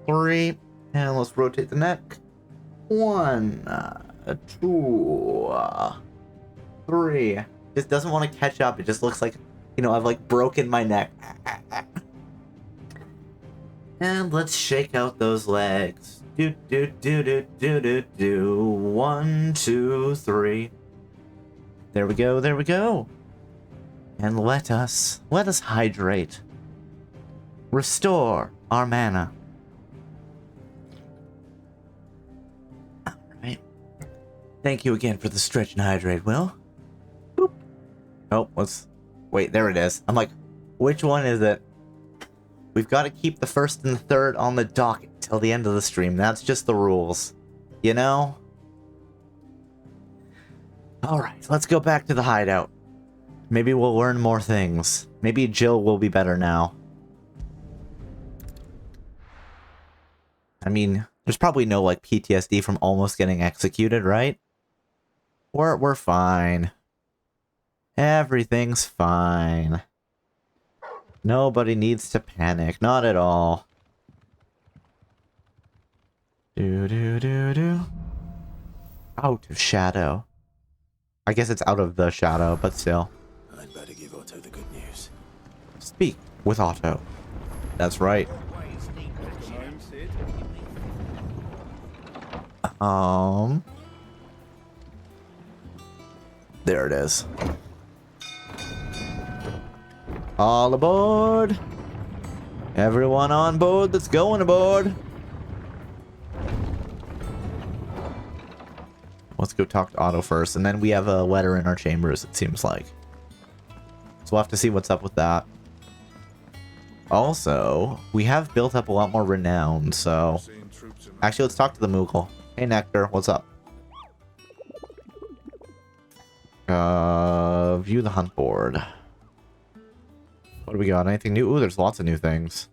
3. And let's rotate the neck. 1, 2, 3. Just doesn't want to catch up. It just looks like, you know, I've like broken my neck. And let's shake out those legs. Do do do do do do do. 1, 2, 3. There we go, there we go. And let us hydrate. Restore our mana. Alright. Thank you again for the stretch and hydrate, Will. Boop. Oh, wait, there it is. I'm like, which one is it? We've got to keep the first and the third on the docket till the end of the stream. That's just the rules. You know? Alright, let's go back to the hideout. Maybe we'll learn more things. Maybe Jill will be better now. I mean, there's probably no, like, PTSD from almost getting executed, right? We're fine. Everything's fine. Nobody needs to panic. Not at all. Do. Out of shadow. I guess it's out of the shadow, but still. I'd better give Otto the good news. Speak with Otto. That's right. There it is. All aboard! Everyone on board that's going aboard! Let's go talk to Otto first, and then we have a letter in our chambers, it seems like. So we'll have to see what's up with that. Also, we have built up a lot more renown, so... Actually, let's talk to the Moogle. Hey, Nectar, what's up? View the hunt board. What do we got? Anything new? Ooh, there's lots of new things.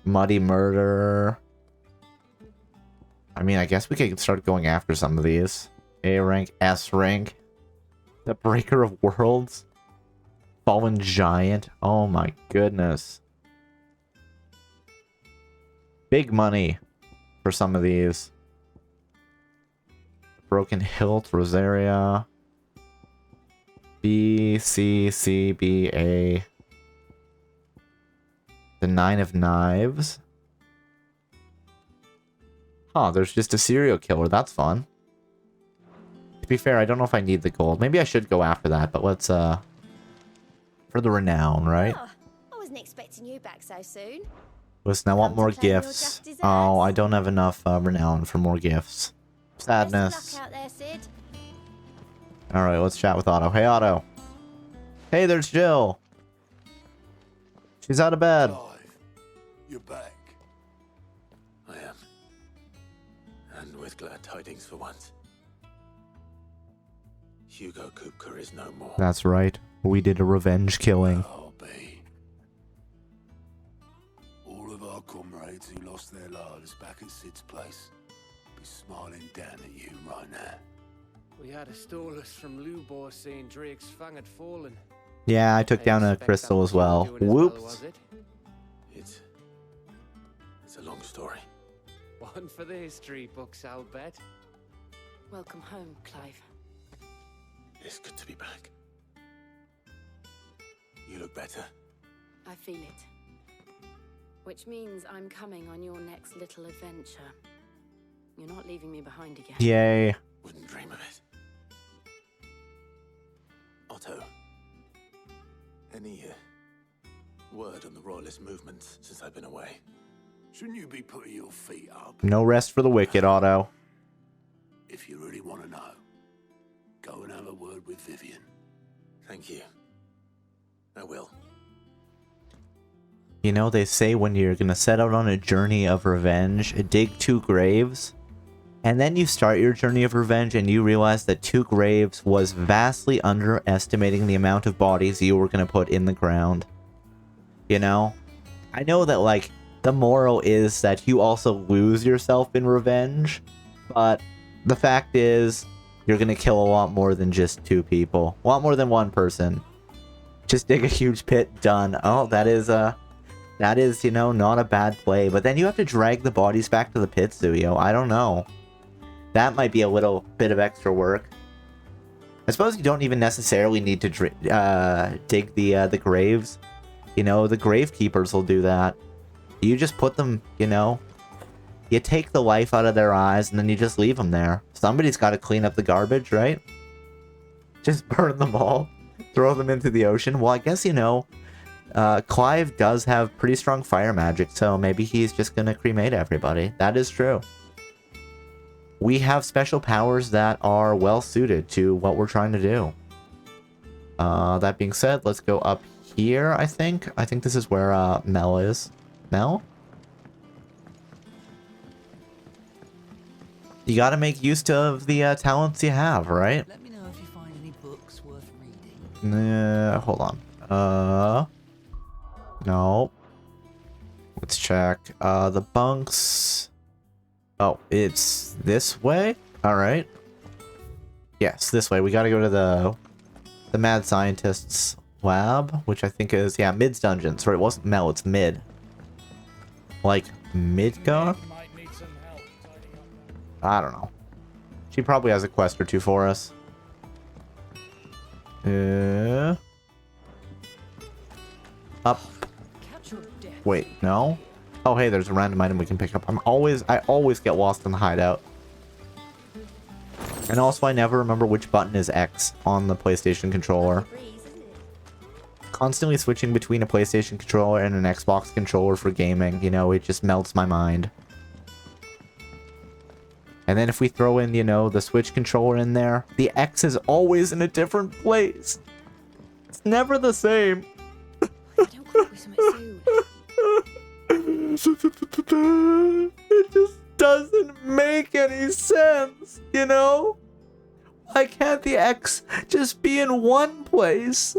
Muddy Murder. I mean, I guess we could start going after some of these. A rank, S rank. The Breaker of Worlds. Fallen Giant. Oh my goodness. Big money for some of these. Broken Hilt, Rosaria. B, C, C, B, A. The 9 of Knives. Huh, there's just a serial killer. That's fun. To be fair, I don't know if I need the gold. Maybe I should go after that, but let's, for the renown, right? Oh, I wasn't expecting you back so soon. Listen, I want more gifts. Oh, I don't have enough renown for more gifts. Sadness. Out there, Sid. Alright, let's chat with Otto. Hey, Otto. Hey, there's Jill. She's out of bed. You're back. I am. And with glad tidings for once. Hugo Kupka is no more. That's right. We did a revenge killing. I'll be. All of our comrades who lost their lives back at Sid's place be smiling down at you right now. We had a stolus from Lubor saying Drake's fang had fallen. Yeah, I took down a crystal as well. Whoops. It's a long story. One for the history books, I'll bet. Welcome home, Clive. It's good to be back. You look better. I feel it. Which means I'm coming on your next little adventure. You're not leaving me behind again. Yay. Wouldn't dream of it. Otto, any word on the Royalist movement since I've been away? Shouldn't you be putting your feet up? No rest for the wicked, Otto. If you really want to know, go and have a word with with Vivian. Thank you. I will. You know, they say when you're gonna set out on a journey of revenge, dig 2 graves. And then you start your journey of revenge and you realize that 2 graves was vastly underestimating the amount of bodies you were gonna put in the ground. You know? I know that, like, the moral is that you also lose yourself in revenge, but the fact is, you're gonna kill a lot more than just 2 people. A lot more than 1 person. Just dig a huge pit, done. Oh, that is, you know, not a bad play. But then you have to drag the bodies back to the pit, Zuyo. I don't know. That might be a little bit of extra work. I suppose you don't even necessarily need to dig the graves. You know, the grave keepers will do that. You just put them, you know, you take the life out of their eyes and then you just leave them there. Somebody's got to clean up the garbage, right? Just burn them all. Throw them into the ocean. Well, I guess, you know, Clive does have pretty strong fire magic, so maybe he's just gonna cremate everybody. That is true. We have special powers that are well suited to what we're trying to do. That being said, let's go up here, I think. I think this is where Mel is. Mel? You gotta make use of the talents you have, right? Let me know if you find any books worth reading. Hold on. No. Let's check. The bunks. Oh, it's this way? Alright. Yes, this way. We gotta go to the mad scientist's lab, which I think is, yeah, Mid's dungeon. Sorry, it wasn't Mel, it's Mid. Like, Midgar? I don't know. She probably has a quest or 2 for us. Up. Wait, no? Oh, hey, there's a random item we can pick up. I always get lost in the hideout. And also, I never remember which button is X on the PlayStation controller. Constantly switching between a PlayStation controller and an Xbox controller for gaming, you know, it just melts my mind. And then if we throw in, you know, the Switch controller in there, the X is always in a different place. It's never the same. It just doesn't make any sense, you know? Why can't the X just be in one place?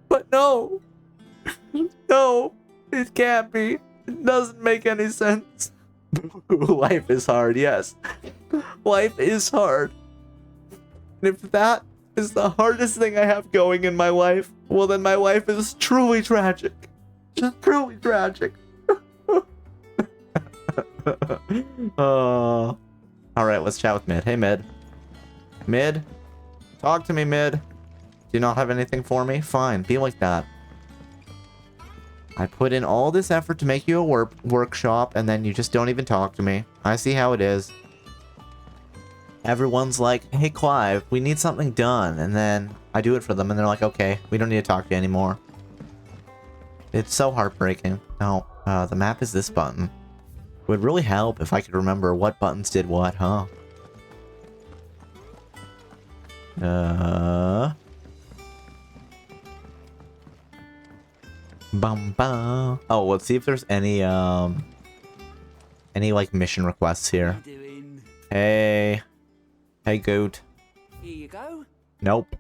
But no. No, it can't be. It doesn't make any sense. Life is hard, yes. Life is hard. And if that is the hardest thing I have going in my life, well then my life is truly tragic. Just truly tragic. Alright, let's chat with Mid. Hey, Mid. Mid? Talk to me, Mid. Do you not have anything for me? Fine, be like that. I put in all this effort to make you a workshop, and then you just don't even talk to me. I see how it is. Everyone's like, hey, Clive, we need something done. And then I do it for them, and they're like, okay, we don't need to talk to you anymore. It's so heartbreaking. No, the map is this button. It would really help if I could remember what buttons did what, huh? Bum bum. Oh, let's see if there's any like mission requests here. Hey. Hey, Goot. Here you go. Nope.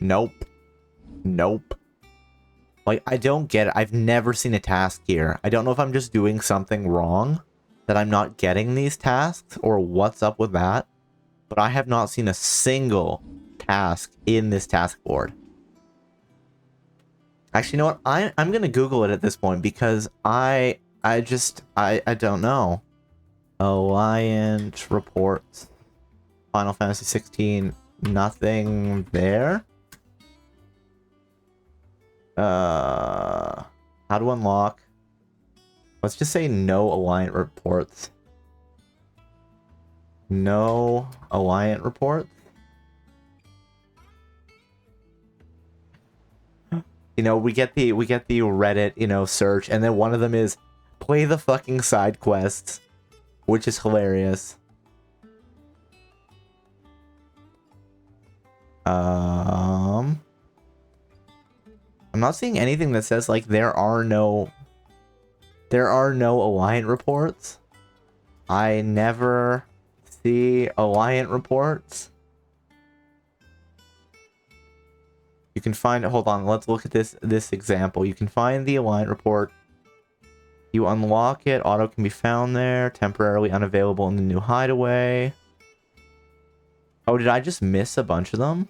Nope. Nope. Like, I don't get it. I've never seen a task here. I don't know if I'm just doing something wrong, that I'm not getting these tasks, or what's up with that. But I have not seen a single task in this task board. Actually, you know what? I'm gonna Google it at this point, because I don't know. Alliant reports. Final Fantasy XVI. Nothing there. How to unlock? Let's just say no Alliant reports. No Alliant reports. You know, we get the Reddit, you know, search, and then one of them is play the fucking side quests, which is hilarious. I'm not seeing anything that says like there are no Alliant reports. I never see Alliant reports. You can find, hold on, let's look at this example. You can find the Alliant report. You unlock it, auto can be found there, temporarily unavailable in the new hideaway. Oh, did I just miss a bunch of them?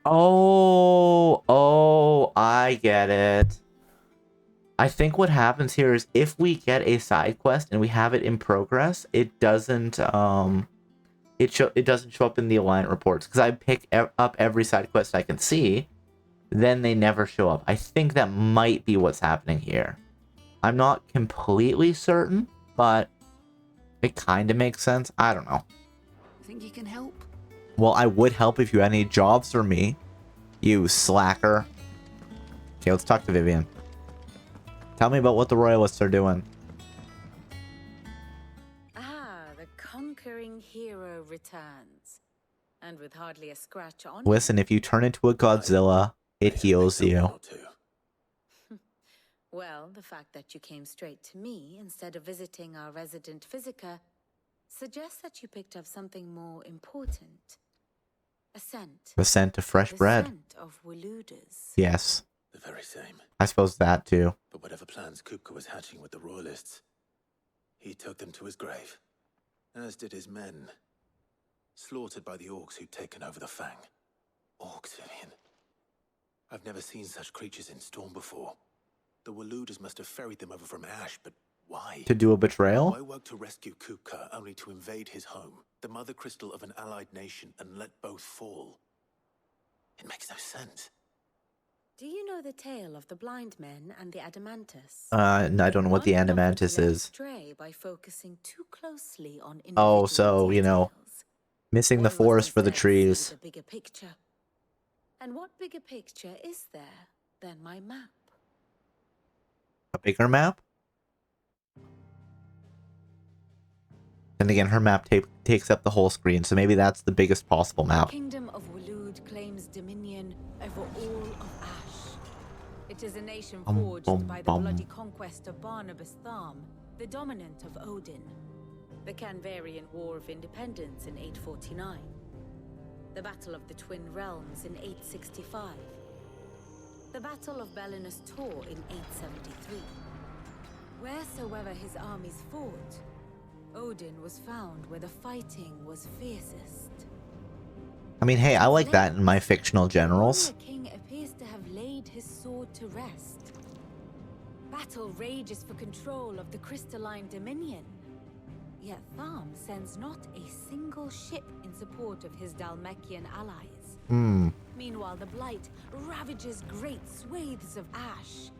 Oh, I get it. I think what happens here is if we get a side quest and we have it in progress, it doesn't it doesn't show up in the Alliant reports because I pick up every side quest I can see, then they never show up. I think that might be what's happening here. I'm not completely certain, but it kind of makes sense. I don't know. Think you can help? Well, I would help if you had any jobs for me, you slacker. Okay, let's talk to Vivian. Tell me about what the Royalists are doing. Ah, the conquering hero returns. And with hardly a scratch on Listen, if you turn into a Godzilla, it heals you. Well, the fact that you came straight to me instead of visiting our resident Physica suggests that you picked up something more important. A scent. The scent of fresh bread. The scent of Waludas. Yes. The very same. I suppose that too. But whatever plans Kupka was hatching with the Royalists, he took them to his grave. As did his men. Slaughtered by the orcs who'd taken over the Fang. Orcs, Vivian. I've never seen such creatures in Storm before. The Waludas must have ferried them over from Ash, but why? To do a betrayal? Why work to rescue Kupka only to invade his home, the mother crystal of an allied nation, and let both fall? It makes no sense. Do you know the tale of the blind men and the Adamantus? I don't know what the Adamantus is. Stray by focusing too closely on Oh, so, you know, missing the forest for the trees. The bigger picture. And what bigger picture is there than my map? A bigger map? And again, her map takes up the whole screen, so maybe that's the biggest possible map. The kingdom of Walud claims dominion over all of Ash. It is a nation forged by the bloody conquest of Barnabas Tharm, the dominant of Odin. The Canvarian War of Independence in 849. The Battle of the Twin Realms in 865. The Battle of Belinus Tor in 873. Wheresoever his armies fought, Odin was found where the fighting was fiercest. I mean, hey, I like that in my fictional generals. The king appears to have laid his sword to rest. Battle rages for control of the crystalline dominion. Yet Tharm sends not a single ship in support of his Dhalmekian allies. Meanwhile, the Blight ravages great swathes of Ash.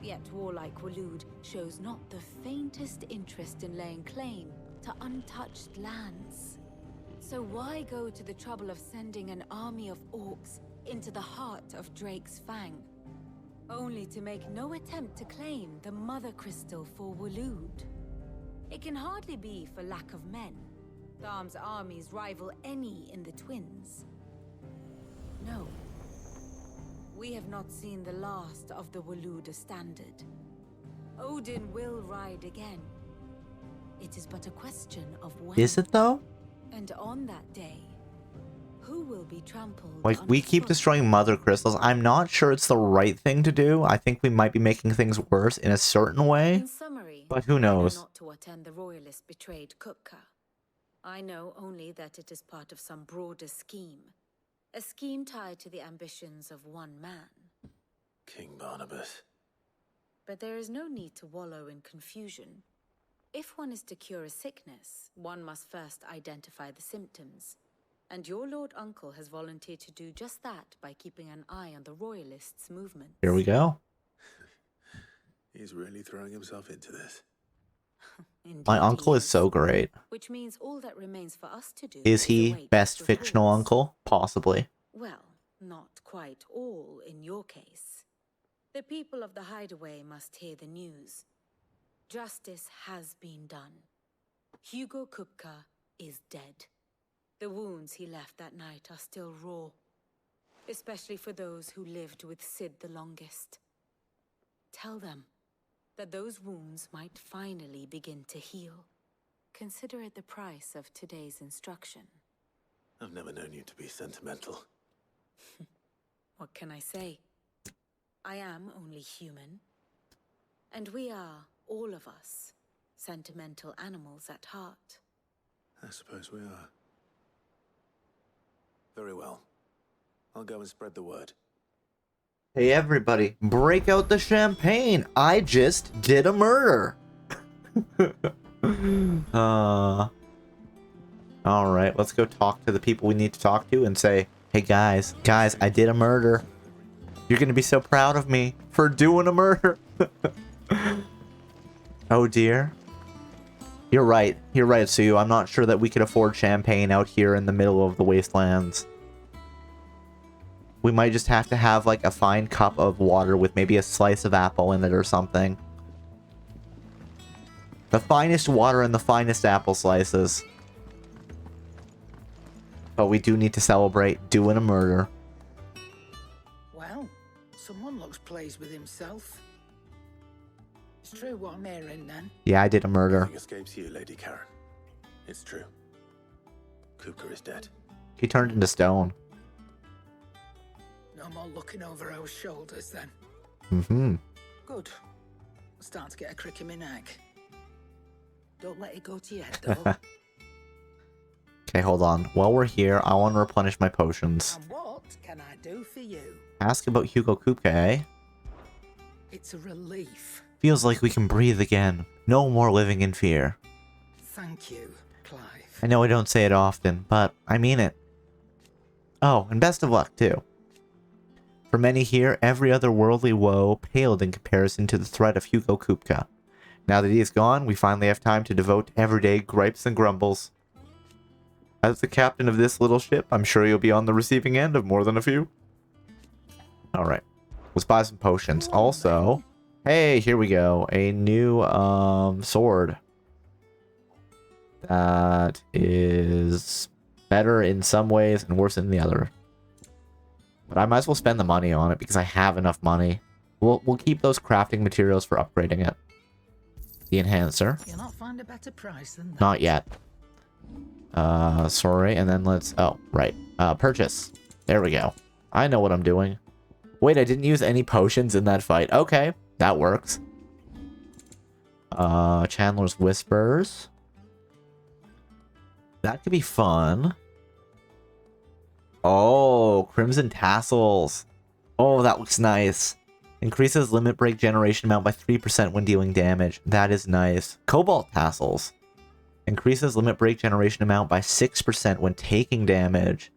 Yet warlike Walud shows not the faintest interest in laying claim to untouched lands. So why go to the trouble of sending an army of orcs into the heart of Drake's Fang, only to make no attempt to claim the Mother Crystal for Walud? It can hardly be for lack of men. Tharm's armies rival any in the Twins. No. We have not seen the last of the Waluda standard. Odin will ride again. It is but a question of when. Is it though? And on that day, who will be trampled? Like, we keep destroying mother crystals. I'm not sure it's the right thing to do. I think we might be making things worse in a certain way. In summary, but who knows? I know not to what end the royalists betrayed Kupka. I know only that it is part of some broader scheme. A scheme tied to the ambitions of one man. King Barnabas. But there is no need to wallow in confusion. If one is to cure a sickness, one must first identify the symptoms. And your Lord Uncle has volunteered to do just that by keeping an eye on the Royalists' movement. Here we go. He's really throwing himself into this. My uncle is so great. Which means all that remains for us to do is he best fictional uncle? Possibly. Well, not quite all in your case. The people of the Hideaway must hear the news. Justice has been done. Hugo Kupka is dead. The wounds he left that night are still raw, especially for those who lived with Sid the longest. Tell them that those wounds might finally begin to heal. Consider it the price of today's instruction. I've never known you to be sentimental. What can I say? I am only human. And we are, all of us, sentimental animals at heart. I suppose we are. Very well. I'll go and spread the word. Hey everybody, break out the champagne! I just did a murder! Alright, let's go talk to the people we need to talk to and say, hey guys, I did a murder. You're gonna be so proud of me for doing a murder. Oh dear. You're right, Sue. I'm not sure that we could afford champagne out here in the middle of the wastelands. We might just have to have like a fine cup of water with maybe a slice of apple in it or something. The finest water and the finest apple slices. But we do need to celebrate doing a murder. Well, someone looks pleased with himself. It's true what I'm hearing then. Yeah, I did a murder. Nothing escapes you, Lady Karen. It's true. Kupka is dead. He turned into stone. No more looking over our shoulders then. Mm-hmm. Good. I'm starting to get a crick in my neck. Don't let it go to your head though. Okay, hold on. While we're here, I want to replenish my potions. And what can I do for you? Ask about Hugo Kupka, eh? It's a relief. Feels like we can breathe again. No more living in fear. Thank you, Clive. I know I don't say it often, but I mean it. Oh, and best of luck, too. For many here, every other worldly woe paled in comparison to the threat of Hugo Kupka. Now that he is gone, we finally have time to devote to everyday gripes and grumbles. As the captain of this little ship, I'm sure you'll be on the receiving end of more than a few. Alright. Let's buy some potions. Also, hey, here we go. A new, sword. That is better in some ways and worse in the other. But I might as well spend the money on it because I have enough money. We'll keep those crafting materials for upgrading it. The enhancer. You'll not find a better price than that. Not yet. Sorry, and then let's... Oh, right. Purchase. There we go. I know what I'm doing. Wait, I didn't use any potions in that fight. Okay, that works. Chandler's Whispers. That could be fun. Oh, Crimson Tassels. Oh, that looks nice. Increases limit break generation amount by 3% when dealing damage. That is nice. Cobalt Tassels. Increases limit break generation amount by 6% when taking damage.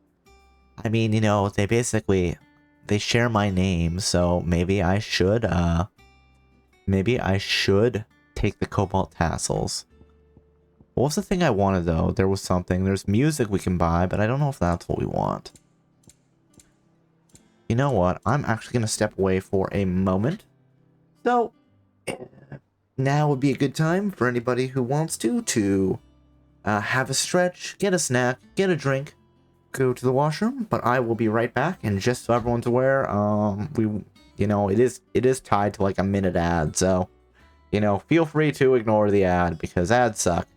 I mean, you know, they share my name, so maybe I should take the Cobalt Tassels. What was the thing I wanted, though? There was something. There's music we can buy, but I don't know if that's what we want. You know what? I'm actually going to step away for a moment. So, now would be a good time for anybody who wants to have a stretch, get a snack, get a drink, go to the washroom. But I will be right back, and just so everyone's aware, it is tied to like a minute ad, so, feel free to ignore the ad because ads suck.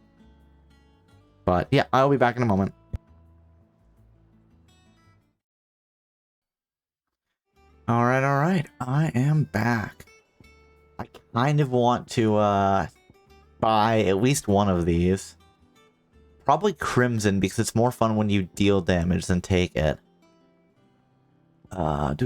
But yeah, I'll be back in a moment. Alright, I am back. I kind of want to buy at least one of these. Probably Crimson, because it's more fun when you deal damage than take it. Oh,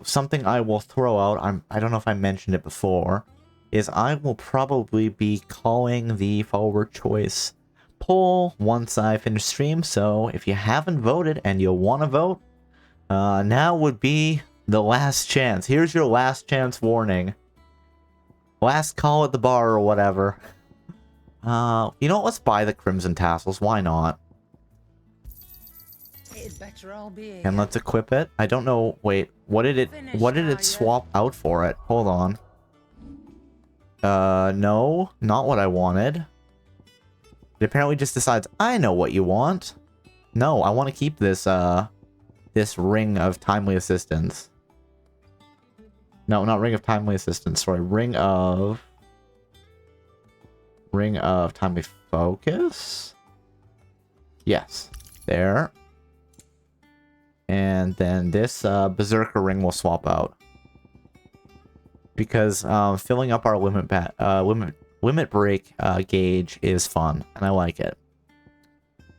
something I will throw out, I don't know if I mentioned it before, is I will probably be calling the follower choice poll once I finish stream, so if you haven't voted and you want to vote, now would be the last chance. Here's your last chance warning. Last call at the bar or whatever. You know what, let's buy the Crimson Tassels, why not? It'd better all be here. And let's equip it. I don't know, wait, what did it swap out for it? Hold on. No, not what I wanted. It apparently just decides, I know what you want. No, I want to keep this, this ring of timely assistance. No, not ring of timely assistance. Sorry, ring of timely focus? Yes. There. And then this, berserker ring will swap out. Because, filling up our limit break gauge is fun, and I like it.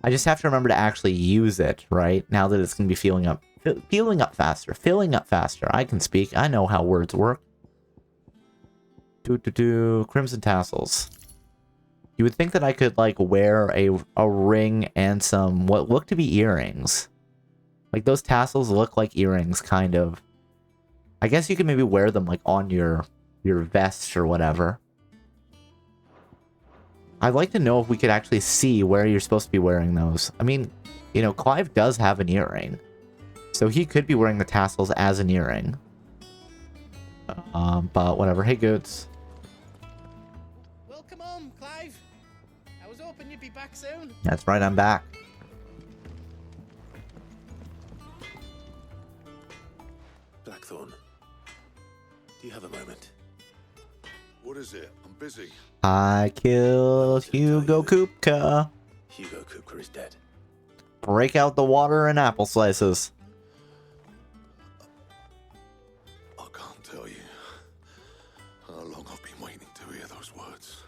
I just have to remember to actually use it, right? Now that it's going to be filling up faster. I can speak. I know how words work. Crimson tassels. You would think that I could, like, wear a ring and some, what look to be earrings. Like, those tassels look like earrings, kind of. I guess you could maybe wear them, like, on your vest or whatever. I'd like to know if we could actually see where you're supposed to be wearing those. I mean, you know, Clive does have an earring. So he could be wearing the tassels as an earring. But whatever. Hey, Goods. Welcome home, Clive. I was hoping you'd be back soon. That's right, I'm back. Blackthorn, do you have a moment? What is it? I'm busy. I killed Hugo Kupka. Hugo Kupka is dead. Break out the water and apple slices. I can't tell you how long I've been waiting to hear those words.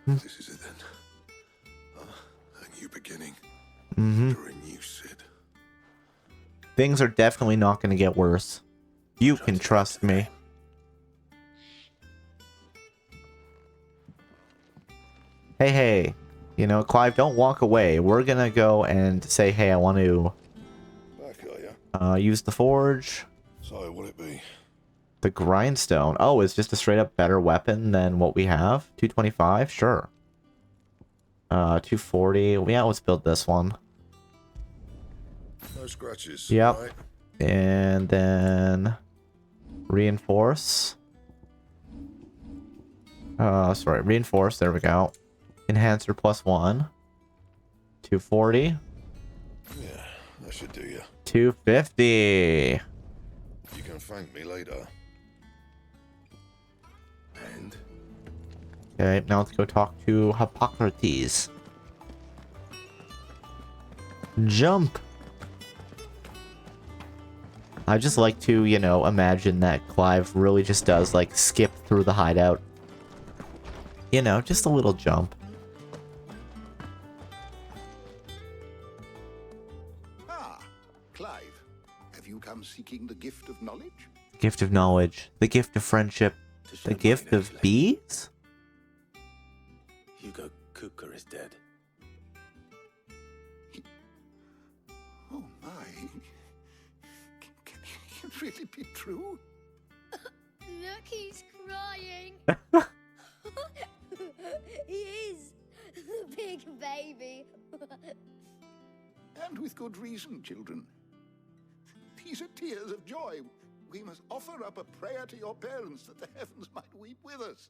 This is it then. A new beginning. Under a new Sid. Things are definitely not going to get worse. You can trust me. Hey, you know, Clive, don't walk away. We're gonna go and say, hey, I want to use the forge. So, will it be? The grindstone. Oh, it's just a straight up better weapon than what we have. 225, sure. 240. Yeah, let's build this one. No scratches. Yep. Right? And then reinforce. Sorry, reinforce. There we go. Enhancer +1. 240. Yeah, that should do you. 250. You can thank me later. And? Okay, now let's go talk to Hippocrates. Jump! I just like to, you know, imagine that Clive really just does, like, skip through the hideout. You know, just a little jump. Clive, have you come seeking the gift of knowledge? Gift of knowledge. The gift of friendship. The gift of bees? Hugo Kupka is dead. Oh my. Can it really be true? Look, he's crying. He is. The big baby. And with good reason, children. These are tears of joy. We must offer up a prayer to your parents that the heavens might weep with us.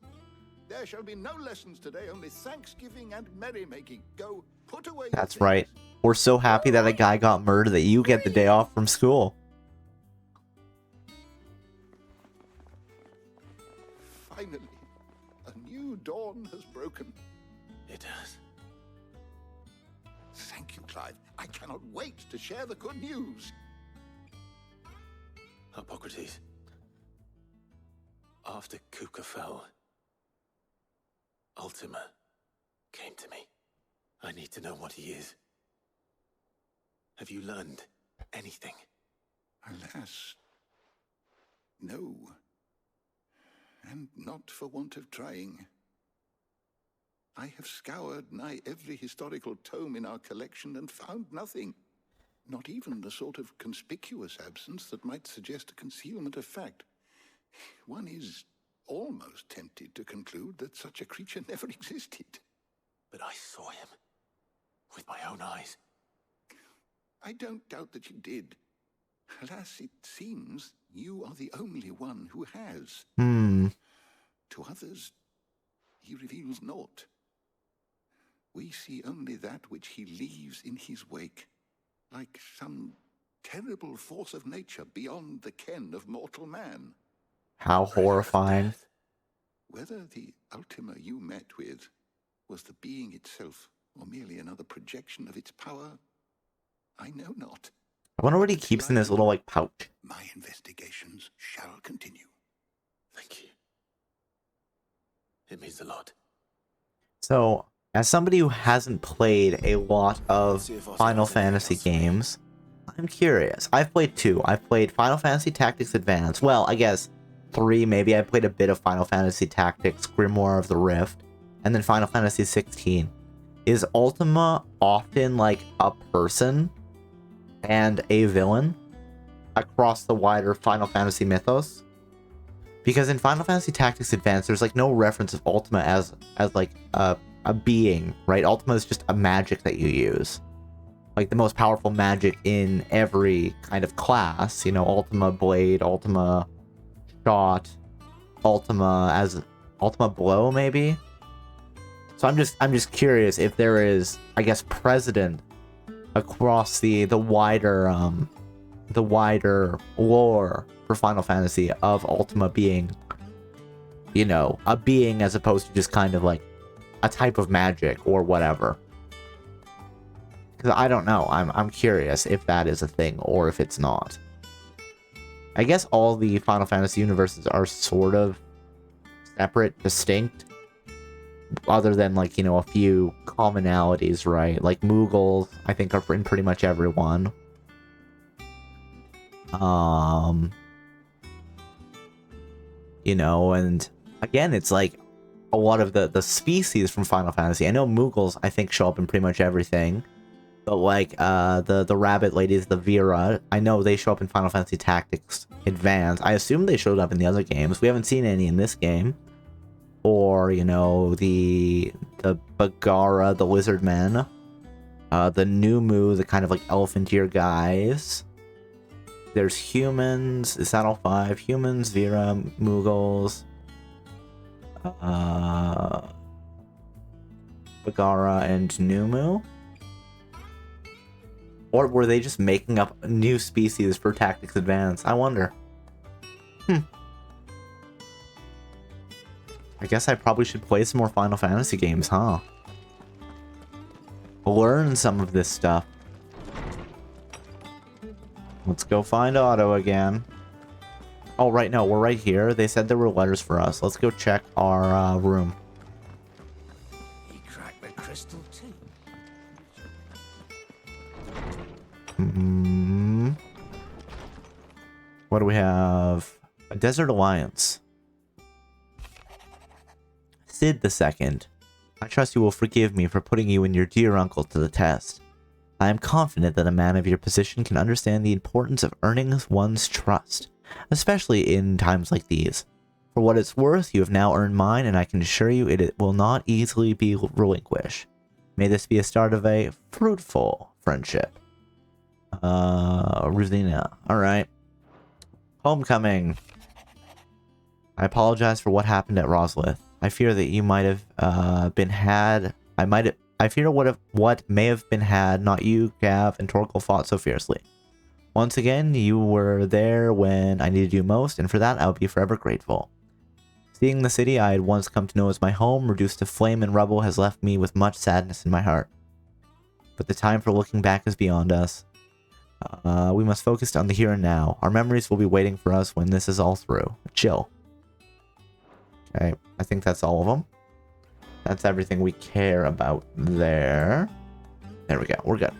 There shall be no lessons today, only thanksgiving and merrymaking. Go, put away your That's things. right. We're so happy that a guy got murdered that you get the day off from school. Finally, a new dawn has broken. It has. Thank you, Clive. I cannot wait to share the good news. Hippocrates. After Kupka fell, Ultima came to me. I need to know what he is. Have you learned anything? Alas, no. And not for want of trying. I have scoured nigh every historical tome in our collection and found nothing. Not even the sort of conspicuous absence that might suggest a concealment of fact. One is almost tempted to conclude that such a creature never existed. But I saw him with my own eyes. I don't doubt that you did. Alas, it seems you are the only one who has. To others, he reveals naught. we see only that which he leaves in his wake, like some terrible force of nature beyond the ken of mortal man. How horrifying. Whether the Ultima you met with was the being itself, or merely another projection of its power, I know not. I wonder what he keeps in his little, like, pouch. My investigations shall continue. Thank you. It means a lot. So, as somebody who hasn't played a lot of Final Fantasy games, I'm curious. I've played 2. I've played Final Fantasy Tactics Advance. Well, I guess 3, maybe. I played a bit of Final Fantasy Tactics, Grimoire of the Rift, and then Final Fantasy XVI. Is Ultima often, like, a person and a villain across the wider Final Fantasy mythos? Because in Final Fantasy Tactics Advance, there's, like, no reference of Ultima as like, a being, right? Ultima is just a magic that you use. Like, the most powerful magic in every kind of class. You know, Ultima Blade, Ultima Shot, Ultima Blow, maybe? So I'm just curious if there is, I guess, precedent across the wider lore for Final Fantasy of Ultima being, you know, a being as opposed to just kind of like a type of magic or whatever. Because I don't know. I'm curious if that is a thing or if it's not. I guess all the Final Fantasy universes are sort of separate, distinct. Other than, like, you know, a few commonalities, right? Like, Moogles, I think, are in pretty much everyone. You know, and again, it's like a lot of the species from Final Fantasy. I know Moogles, I think, show up in pretty much everything. But, like, the rabbit ladies, the Vera, I know they show up in Final Fantasy Tactics Advance. I assume they showed up in the other games. We haven't seen any in this game. Or, you know, the Bagara, the lizard men, the Numu, the kind of like elephant ear guys. There's humans. Is that all 5? Humans, Vera, Moogles, Bagara, and Numu? Or were they just making up new species for Tactics Advance? I wonder. I guess I probably should play some more Final Fantasy games, huh? Learn some of this stuff. Let's go find Otto again. Oh, right, no, we're right here. They said there were letters for us. Let's go check our room. He cracked the crystal too. What do we have? A Desert Alliance. Sid II. I trust you will forgive me for putting you and your dear uncle to the test. I am confident that a man of your position can understand the importance of earning one's trust, especially in times like these. For what it's worth, you have now earned mine, and I can assure you it will not easily be relinquished. May this be a start of a fruitful friendship. Rosina. Alright. Homecoming. I apologize for what happened at Roslith. I fear that you might have I fear what may have been had, not you, Gav, and Torkel fought so fiercely. Once again, you were there when I needed you most, and for that I'll be forever grateful. Seeing the city I had once come to know as my home, reduced to flame and rubble, has left me with much sadness in my heart. But the time for looking back is beyond us. We must focus on the here and now. Our memories will be waiting for us when this is all through. Chill. Okay, I think that's all of them. That's everything we care about there. There we go, we're good.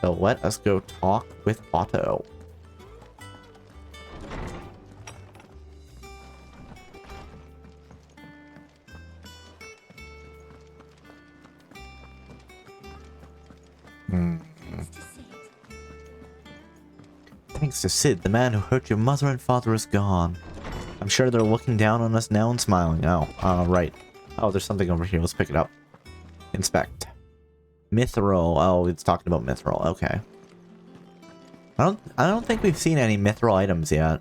So let us go talk with Otto. Thanks to Sid, the man who hurt your mother and father is gone. I'm sure they're looking down on us now and smiling. Oh, right. Oh, there's something over here. Let's pick it up. Inspect. Mithril. Oh, it's talking about Mithril. Okay. I don't think we've seen any Mithril items yet.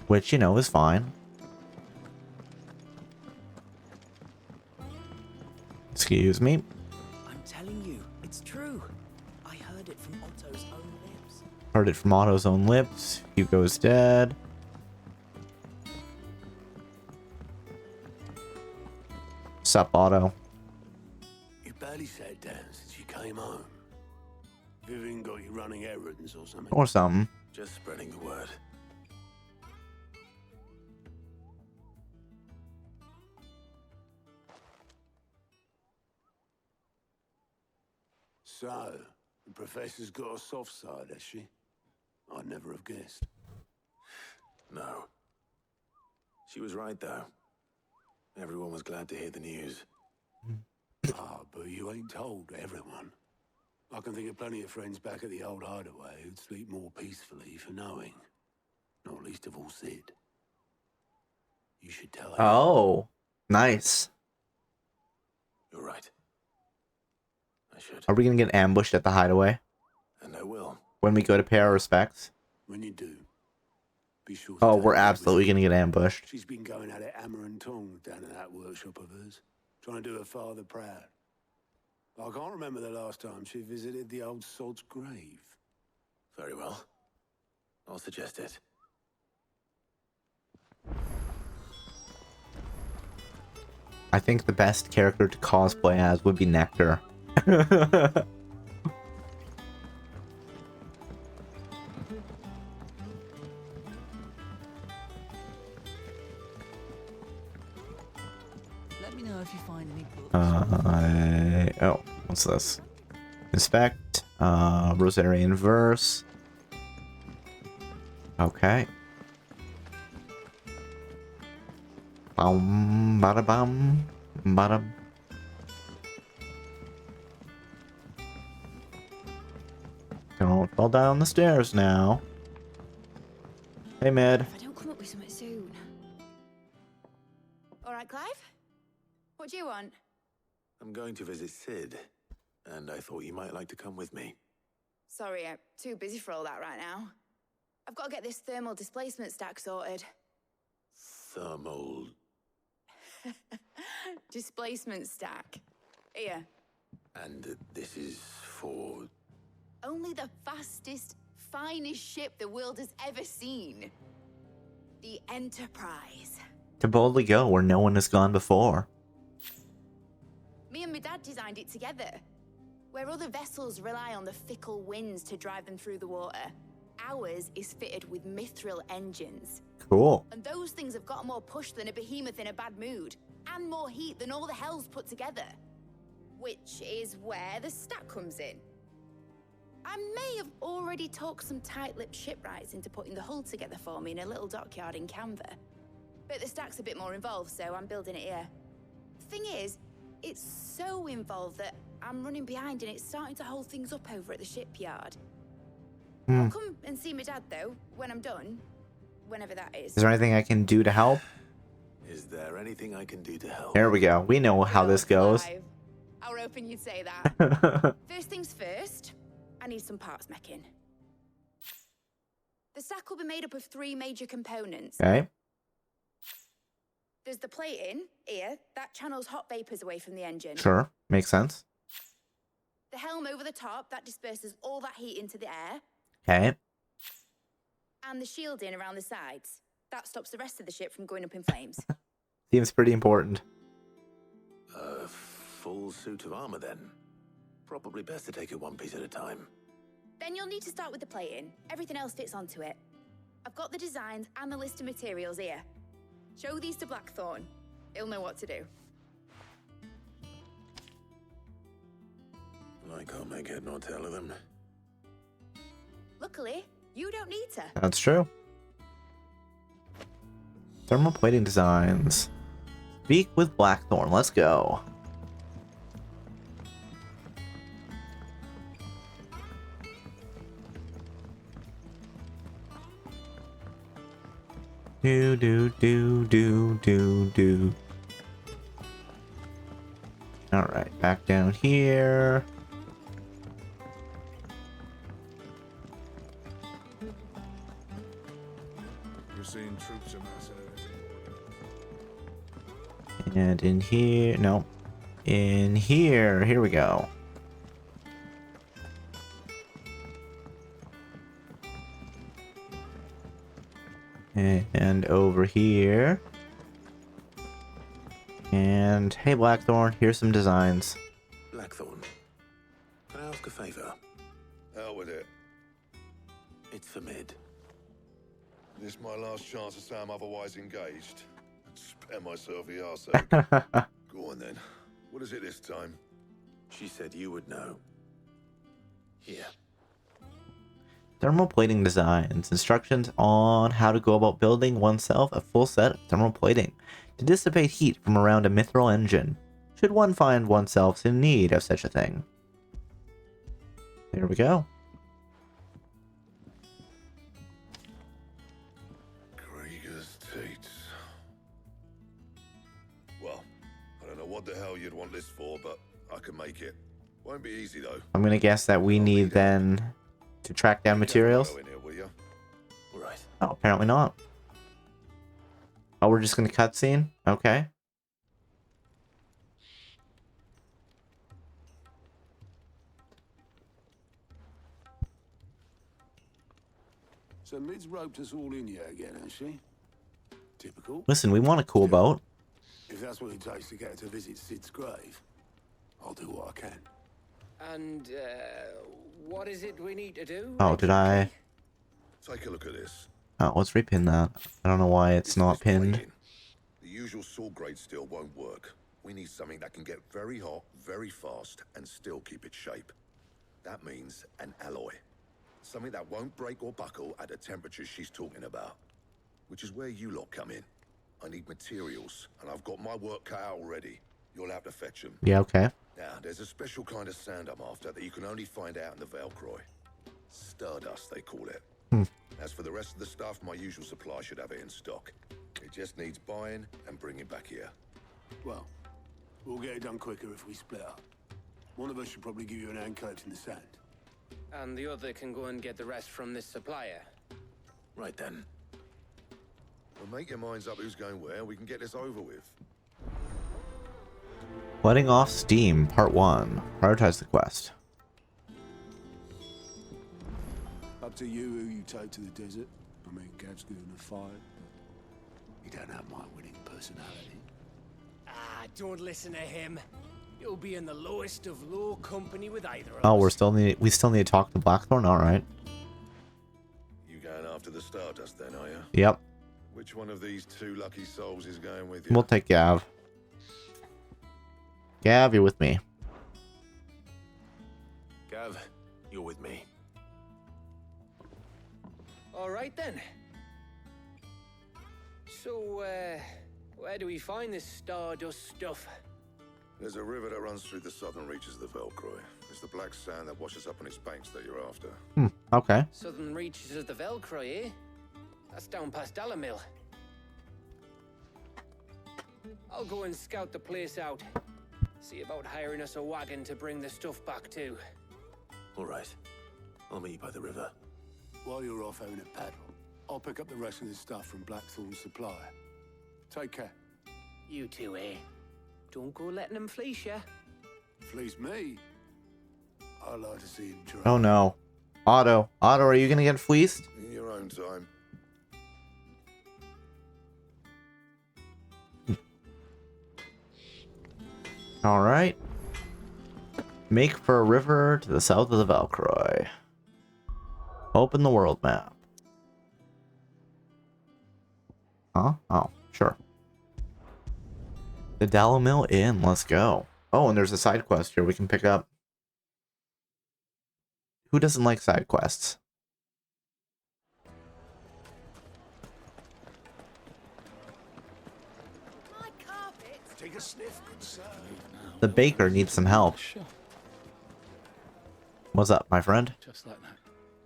Which, you know, is fine. Excuse me. I'm telling you, it's true. I heard it from Otto's own lips. Heard it from Otto's own lips. Hugo's dead. Sup, Otto? You barely sat down since you came home. Vivian got you running errands or something? Or something. Just spreading the word. So, the professor's got a soft side, has she? I'd never have guessed. No. She was right, though. Everyone was glad to hear the news. But you ain't told everyone. I can think of plenty of friends back at the old hideaway who'd sleep more peacefully for knowing. Not least of all Sid. You should tell her. Oh, nice. You're right. I should. Are we gonna get ambushed at the hideaway? And I will. When we go to pay our respects? When you do, be sure. Oh, we're absolutely gonna get ambushed. She's been going at it hammer and tongs down in that workshop of hers, trying to do her father proud. I can't remember the last time she visited the old sod's grave. Very well. I'll suggest it. I think the best character to cosplay as would be Nectar. Let me know if you find any books. Oh, what's this? Inspect, Rosarian verse. Okay. Bum, bada bum, bada. Don't fall down the stairs now. Hey, Mid. If I don't come up with something soon. All right, Clive. What do you want? I'm going to visit Sid, and I thought you might like to come with me. Sorry, I'm too busy for all that right now. I've got to get this thermal displacement stack sorted. Thermal... Displacement stack. Here. And this is for... Only the fastest, finest ship the world has ever seen. The Enterprise. To boldly go where no one has gone before. Me and my dad designed it together. Where other vessels rely on the fickle winds to drive them through the water, ours is fitted with mithril engines. Cool. And those things have got more push than a behemoth in a bad mood, and more heat than all the hells put together. Which is where the stack comes in. I may have already talked some tight-lipped shipwrights into putting the hull together for me in a little dockyard in Canva. But the stack's a bit more involved, so I'm building it here. Thing is, it's so involved that I'm running behind and it's starting to hold things up over at the shipyard. I'll come and see my dad, though, when I'm done. Whenever that is. Is there anything I can do to help? Is there anything I can do to help? There we go. We know how this goes. I were hoping you'd say that. First things first, I need some parts meching. The stack will be made up of 3 major components. Okay. There's the plating, here, that channels hot vapors away from the engine. Sure. Makes sense. The helm over the top, that disperses all that heat into the air. Okay. And the shielding around the sides. That stops the rest of the ship from going up in flames. Seems pretty important. A full suit of armor, then. Probably best to take it one piece at a time. Then you'll need to start with the plating. Everything else fits onto it. I've got the designs and the list of materials here. Show these to Blackthorn. He'll know what to do. I can't make head nor tail of them. Luckily, you don't need to. That's true. Thermal plating designs. Speak with Blackthorn. Let's go. Do. Alright, back down here. You're seeing troops amassing. And in here, no. in here. Here we go. And over here. And hey, Blackthorn, here's some designs. Blackthorn, can I ask a favor? Hell with it. It's for Mid. This my last chance to say I'm otherwise engaged. Spare myself the arsehole. Go on then. What is it this time? She said you would know. Here. Thermal plating designs. Instructions on how to go about building oneself a full set of thermal plating to dissipate heat from around a mithril engine, should one find oneself in need of such a thing. There we go. Krieger's Teats. Well, I don't know what the hell you'd want this for, but I can make it. Won't be easy though. I'm gonna guess that we need then to track down materials. Go in here, will you? Right. Oh, apparently not. Oh, we're just gonna cutscene? Okay. So Mid's roped us all in here again, has she? Typical. Listen, we want a cool boat. If that's what it takes to get her to visit Sid's grave, I'll do what I can. And, what is it we need to do? Oh, did I? Take a look at this. Oh, let's repin that. I don't know why it's not pinned. The usual sword grade steel won't work. We need something that can get very hot, very fast, and still keep its shape. That means an alloy. Something that won't break or buckle at the temperatures she's talking about. Which is where you lot come in. I need materials, and I've got my work cut out already. You'll have to fetch them. Yeah, okay. Now, there's a special kind of sand I'm after that you can only find out in the Velcroy. Stardust, they call it. As for the rest of the stuff, my usual supply should have it in stock. It just needs buying and bringing back here. Well, we'll get it done quicker if we split up. One of us should probably give you an hand collecting the sand. And the other can go and get the rest from this supplier. Right then. Well, make your minds up who's going where, we can get this over with. Letting off steam, part 1. Prioritize the quest. Up to you who you take to the desert. I mean, Gav's good in a fight, but you don't have my winning personality. Ah, don't listen to him. You'll be in the lowest of low company with either of us. Oh, we still need to talk to Blackthorn. All right. You going after the Stardust then, are you? Yep. Which one of these two lucky souls is going with you? We'll take Gav. Gav, you're with me. Gav, you're with me. All right then. So, where do we find this Stardust stuff? There's a river that runs through the southern reaches of the Velcroy. It's the black sand that washes up on its banks that you're after. Okay. Southern reaches of the Velcroy, eh? That's down past Dalamil. I'll go and scout the place out. See about hiring us a wagon to bring the stuff back to. All right. I'll meet you by the river. While you're off having a paddle, I'll pick up the rest of the stuff from Blackthorn's supplier. Take care. You two, eh? Don't go letting him fleece ya. Fleece me? I like to see him try. Oh no. Otto, are you gonna get fleeced? In your own time. All right. Make for a river to the south of the Velcroy. Open the world map. Huh? Oh, sure. The Dalamil Inn. Let's go. Oh, and there's a side quest here we can pick up. Who doesn't like side quests? My carpet. Take a sniff, good sir. The baker needs some help. What's up, my friend? Just like that.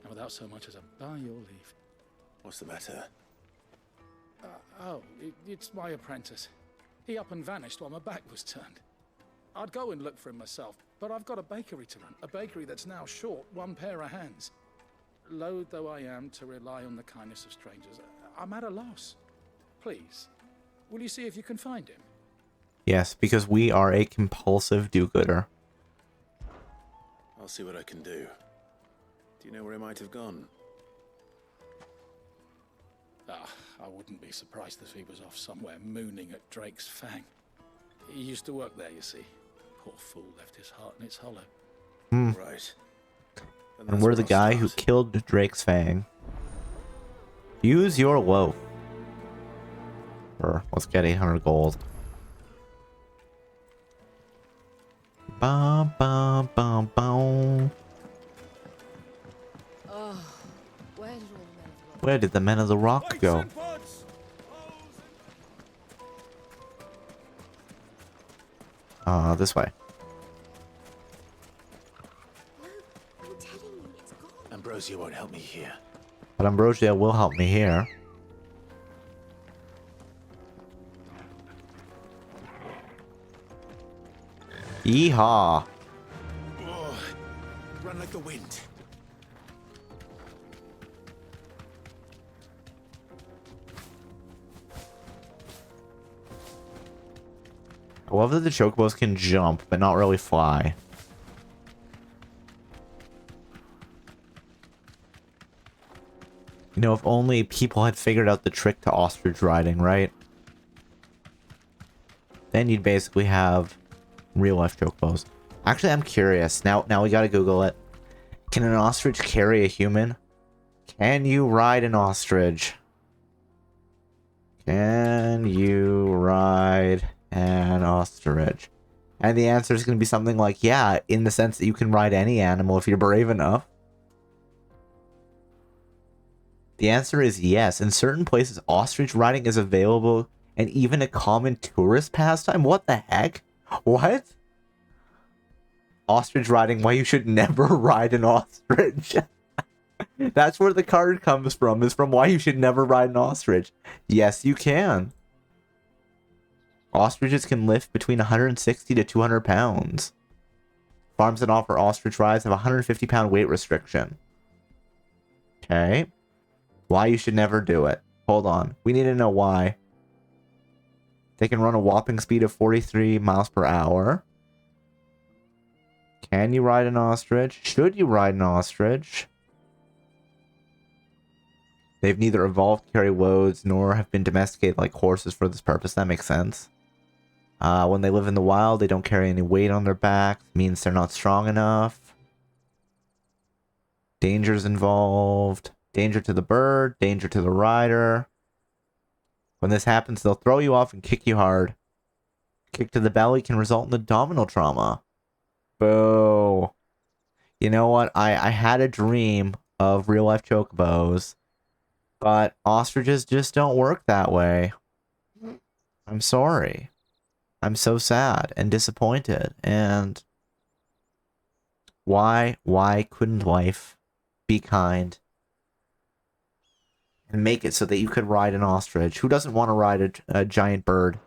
And without so much as a by your leave. What's the matter? It's my apprentice. He up and vanished while my back was turned. I'd go and look for him myself, but I've got a bakery to run. A bakery that's now short one pair of hands. Loath though I am to rely on the kindness of strangers, I'm at a loss. Please, will you see if you can find him? Yes, because we are a compulsive do-gooder. I'll see what I can do. Do you know where he might have gone? I wouldn't be surprised if he was off somewhere mooning at Drake's Fang. He used to work there, you see. Poor fool left his heart in its hollow. Right. And we're the guy who killed Drake's Fang. Use your loaf. Let's get 800 gold. Bum, bum, bum, bum. Where did the men of the rock go? This way. Ambrosia won't help me here. But Ambrosia will help me here. Yeehaw! Oh, run like the wind. I love that the chocobos can jump, but not really fly. You know, if only people had figured out the trick to ostrich riding, right? Then you'd basically have real-life chocobos. Actually, I'm curious. Now we gotta Google it. Can an ostrich carry a human? Can you ride an ostrich? Can you ride an ostrich? And the answer is going to be something like, yeah, in the sense that you can ride any animal if you're brave enough. The answer is yes. In certain places, ostrich riding is available and even a common tourist pastime. What the heck? What? Ostrich riding, why you should never ride an ostrich. That's where the card comes from, is from why you should never ride an ostrich. Yes, you can. Ostriches can lift between 160 to 200 pounds. Farms that offer ostrich rides have a 150-pound weight restriction. Okay. Why you should never do it. Hold on. We need to know why. They can run a whopping speed of 43 miles per hour. Can you ride an ostrich? Should you ride an ostrich? They've neither evolved to carry loads nor have been domesticated like horses for this purpose. That makes sense. When they live in the wild, they don't carry any weight on their backs. Means they're not strong enough. Dangers involved. Danger to the bird. Danger to the rider. When this happens, they'll throw you off and kick you hard. Kick to the belly can result in abdominal trauma. Boo. You know what? I had a dream of real-life chocobos. But ostriches just don't work that way. I'm sorry. I'm so sad and disappointed. And why couldn't life be kind and make it so that you could ride an ostrich? Who doesn't want to ride a giant bird?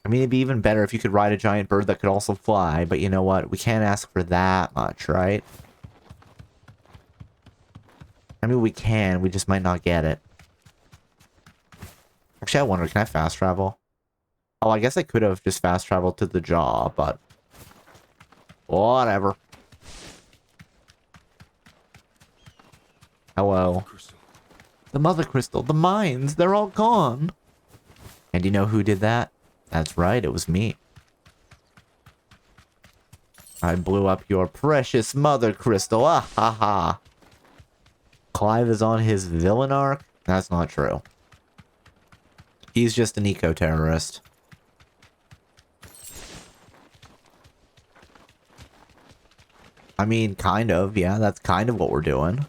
I mean, it'd be even better if you could ride a giant bird that could also fly, but you know what? We can't ask for that much, right? I mean, we can. We just might not get it. Actually, I wonder, can I fast travel? Oh, I guess I could have just fast traveled to the jaw, but whatever. Hello. The mother crystal, the mines, they're all gone. And you know who did that? That's right, it was me. I blew up your precious mother crystal. Ah ha ha. Clive is on his villain arc? That's not true. He's just an eco-terrorist. I mean, kind of. Yeah, that's kind of what we're doing.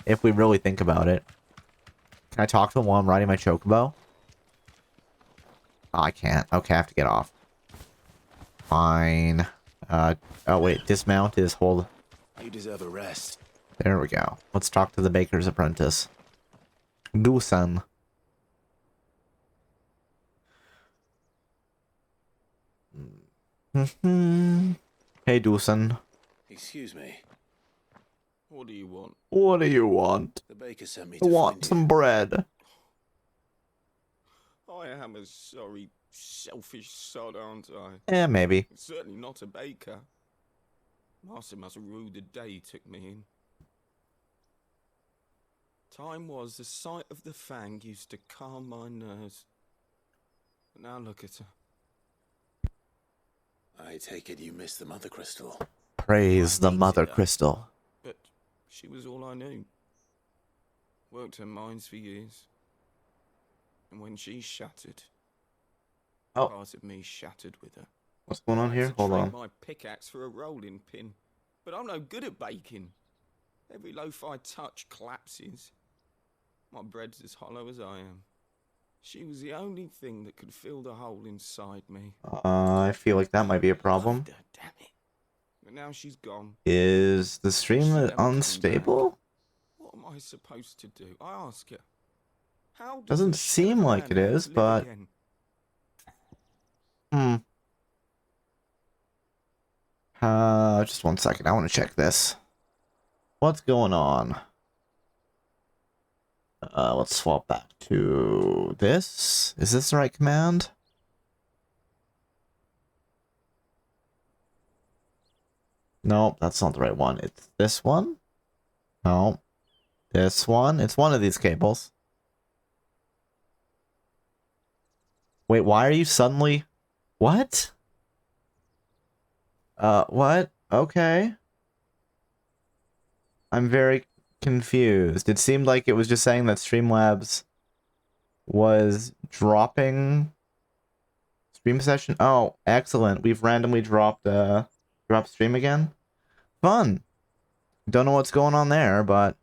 If we really think about it. Can I talk to him while I'm riding my chocobo? Oh, I can't. Okay, I have to get off. Fine. Oh wait, dismount is hold. You deserve a rest. There we go. Let's talk to the baker's apprentice. Dusan. Hey, Dusan. Excuse me. What do you want? What do you want? The baker sent me I to want find some bread. you. I am as sorry Selfish sod, aren't I? Yeah, maybe. Certainly not a baker. Master must have ruled the day he took me in. Time was the sight of the fang used to calm my nerves. But now look at her. I take it you miss the Mother Crystal. Praise the Mother Crystal. But she was all I knew. Worked her mines for years. And when she shattered, part of me shattered with her. What's going on here? Hold on. My pickaxe for a rolling pin, but I'm no good at baking. Every loaf I touch collapses. My bread's as hollow as I am. She was the only thing that could fill the hole inside me. I feel like that might be a problem. Damn it. But now she's gone. Is the stream unstable? What am I supposed to do? I ask her. How Doesn't seem like it is, but... Just 1 second. I want to check this. What's going on? Let's swap back to this. Is this the right command? Nope, that's not the right one. It's this one? No. This one? It's one of these cables. Wait, why are you suddenly... What? What? Okay. I'm very confused. It seemed like it was just saying that Streamlabs was dropping stream session. Oh, excellent. We've randomly dropped stream again. Fun. Don't know what's going on there, but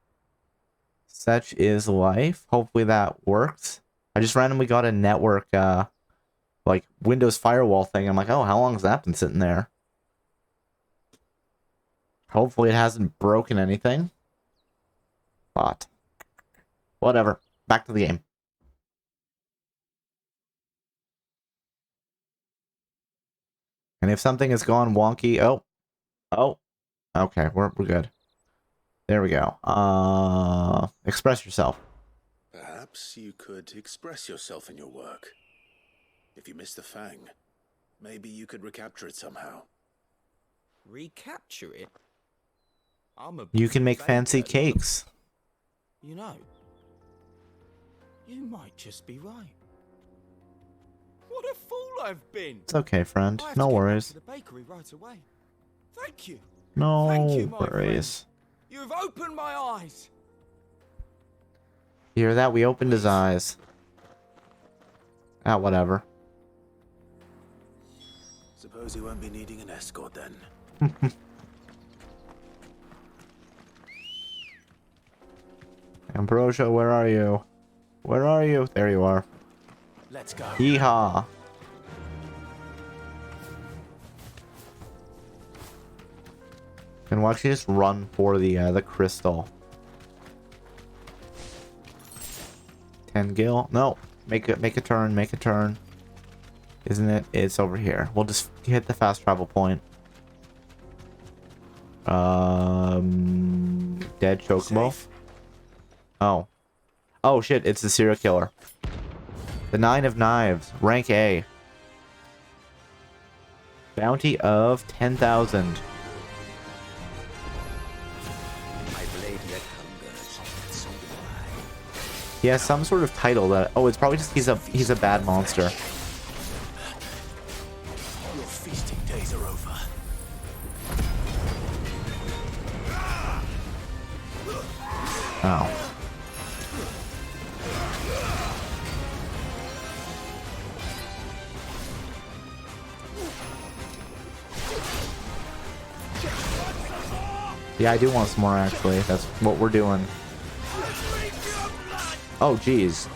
such is life. Hopefully that works. I just randomly got a network like Windows firewall thing. I'm like, oh, how long has that been sitting there? Hopefully it hasn't broken anything. But whatever. Back to the game. And if something has gone wonky, oh, okay, we're good. There we go. Express yourself. Perhaps you could express yourself in your work. If you miss the fang, maybe you could recapture it somehow. Recapture it? You can make fancy cakes. You know, you might just be right. What a fool I've been! It's okay, friend. No worries. The bakery right away. Thank you. No Thank you, my worries. Friend. You've opened my eyes. You hear that? We opened his eyes. Ah, whatever. Suppose you won't be needing an escort then. Ambrosia, where are you? Where are you? There you are. Let's go. Yeehaw. And watch you just run for the crystal. 10 gil. No. Make a turn, make a turn. Isn't it? It's over here. We'll just hit the fast travel point. Dead chocobo. Oh. Oh shit, it's the serial killer. The 9 of Knives, rank A. Bounty of 10,000. He has some sort of title that... Oh, it's probably just he's a bad monster. Your feasting days are over. Oh. Yeah, I do want some more, actually. That's what we're doing. Oh, jeez.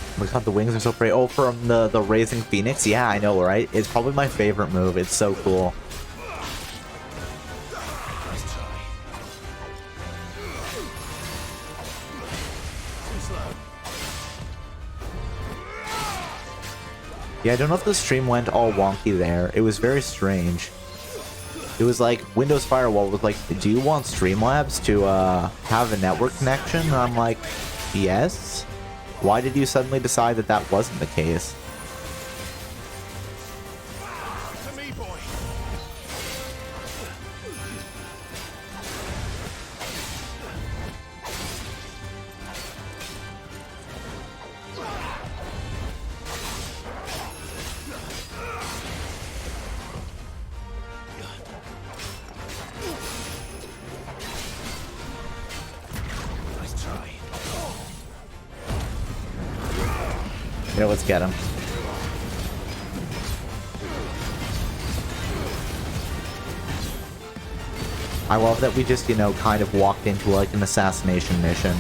Oh my god, the wings are so pretty. Oh, from the Raising Phoenix? Yeah, I know, right? It's probably my favorite move. It's so cool. Yeah, I don't know if the stream went all wonky there. It was very strange. It was like Windows Firewall was like, do you want Streamlabs to have a network connection? And I'm like, yes. Why did you suddenly decide that that wasn't the case? Yeah, let's get him. I love that we just, you know, kind of walked into like an assassination mission.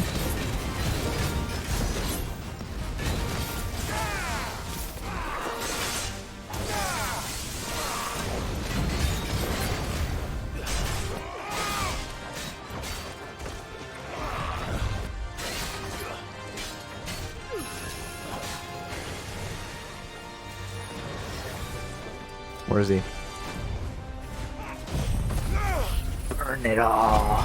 Where is he? Burn it all.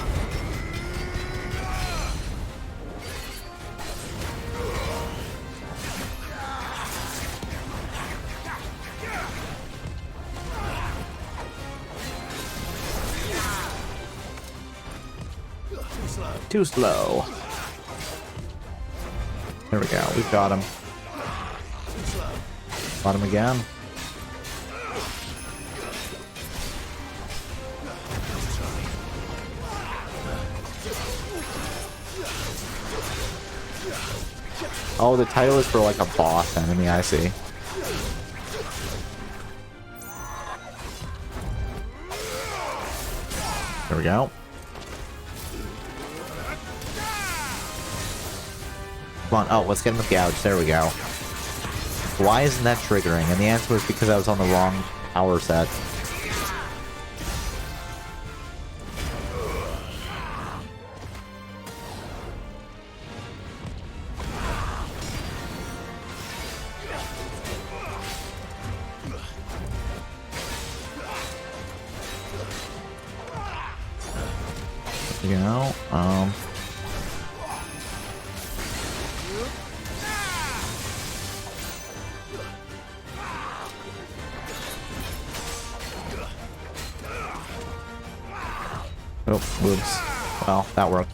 Too slow. There we go. We've got him. Got him again. Oh, the title is for like a boss enemy, I see. There we go. Come on, oh, let's get him with gouge. There we go. Why isn't that triggering? And the answer is because I was on the wrong power set. You know, oh, whoops. Well, that worked.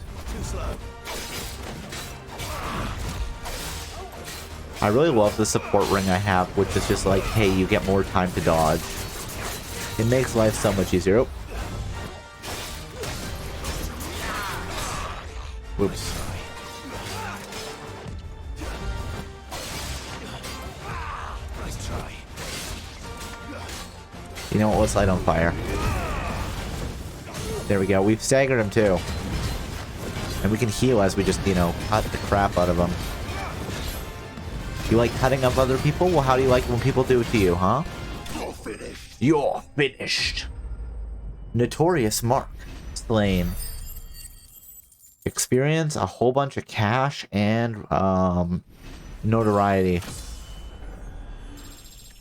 I really love the support ring I have, which is just like, hey, you get more time to dodge. It makes life so much easier. Oh. Whoops. You know what? Let's light on fire. There we go. We've staggered him too. And we can heal as we just, you know, cut the crap out of him. You like cutting up other people? Well, how do you like when people do it to you, huh? You're finished. You're finished. Notorious Mark. Slain. Experience, a whole bunch of cash, and notoriety.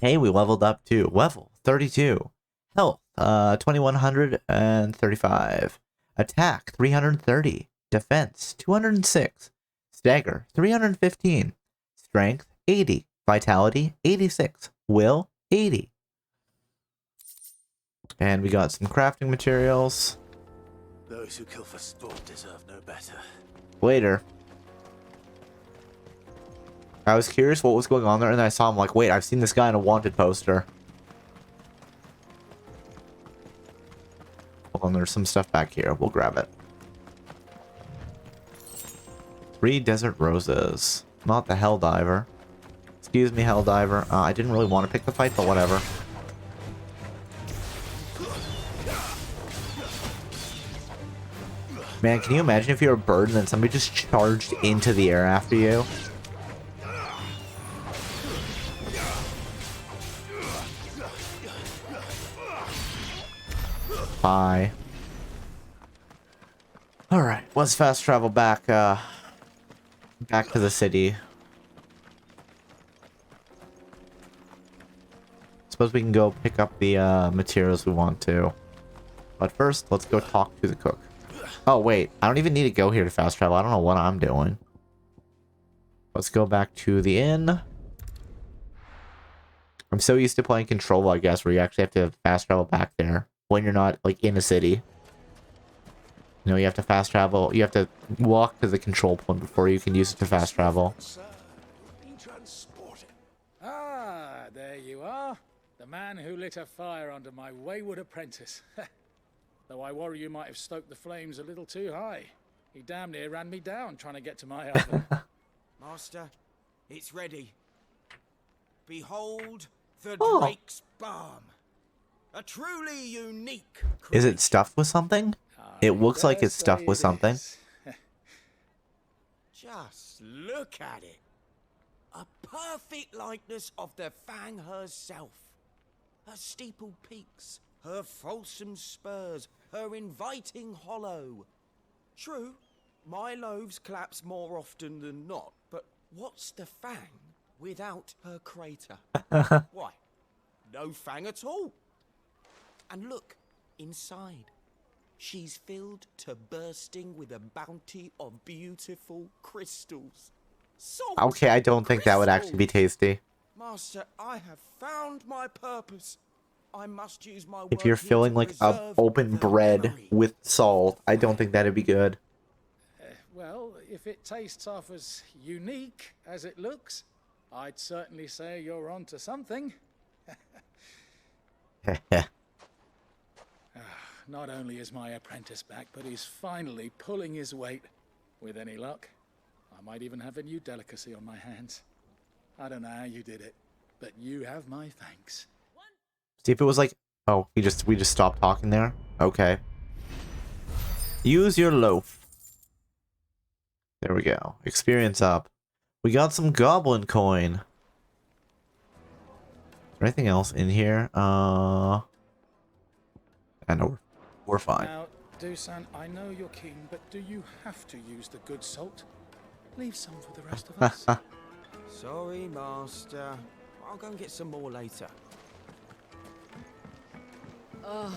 Hey, we leveled up to level 32. Health, 2135. Attack, 330. Defense, 206. Stagger, 315. Strength, 80. Vitality, 86. Will, 80. And we got some crafting materials. Those who kill for sport deserve no better. Later. I was curious what was going on there, and then I saw him like, wait, I've seen this guy in a wanted poster. Hold on, there's some stuff back here. We'll grab it. 3 desert roses. Not the Helldiver. Excuse me, Helldiver. I didn't really want to pick the fight, but whatever. Man, can you imagine if you're a bird and then somebody just charged into the air after you? Bye. Alright, let's fast travel back, back to the city. Suppose we can go pick up the materials we want to. But first, let's go talk to the cook. Oh, wait. I don't even need to go here to fast travel. I don't know what I'm doing. Let's go back to the inn. I'm so used to playing Control, I guess, where you actually have to fast travel back there when you're not, like, in a city. You know, you have to fast travel. You have to walk to the control point before you can use it to fast travel. Ah, there you are. The man who lit a fire under my wayward apprentice. Though I worry you might have stoked the flames a little too high. He damn near ran me down trying to get to my oven. Master, it's ready. Behold the Oh. Drake's Balm. A truly unique Is it stuffed with something? It looks like it's stuffed with something. Just look at it. A perfect likeness of the Fang herself. Her steepled peaks, her fulsome spurs, her inviting hollow. True, my loaves collapse more often than not, but what's the Fang without her crater? Why, no Fang at all. And look, inside. She's filled to bursting with a bounty of beautiful crystals. Okay, I don't think that would actually be tasty. Master, I have found my purpose. I must use my If you're word here filling to like a preserve open the bread memory. with salt, I don't think that'd be good. Well, if it tastes half as unique as it looks, I'd certainly say you're onto something. Not only is my apprentice back, but he's finally pulling his weight. With any luck, I might even have a new delicacy on my hands. I don't know how you did it, but you have my thanks. See if it was like, oh, we just stopped talking there. Okay. Use your loaf. There we go. Experience up. We got some goblin coin. Is there anything else in here? I know we're fine. Now, Dusan, I know you're keen, but do you have to use the good salt? Leave some for the rest of us. Sorry, Master. I'll go and get some more later. Oh,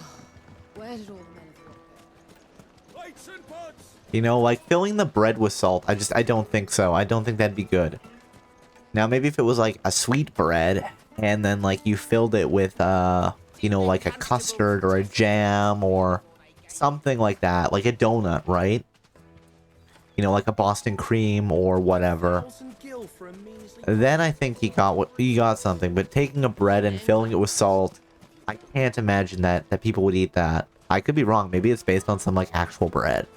where did all the men of Plates and pots! You know, like filling the bread with salt, I don't think so. I don't think that'd be good. Now, maybe if it was like a sweet bread, and then like you filled it with, you know, like a custard or a jam or something like that, like a donut, right? You know, like a Boston cream or whatever. Then I think he got something, but taking a bread and filling it with salt, I can't imagine that people would eat that. I could be wrong. Maybe it's based on some like actual bread.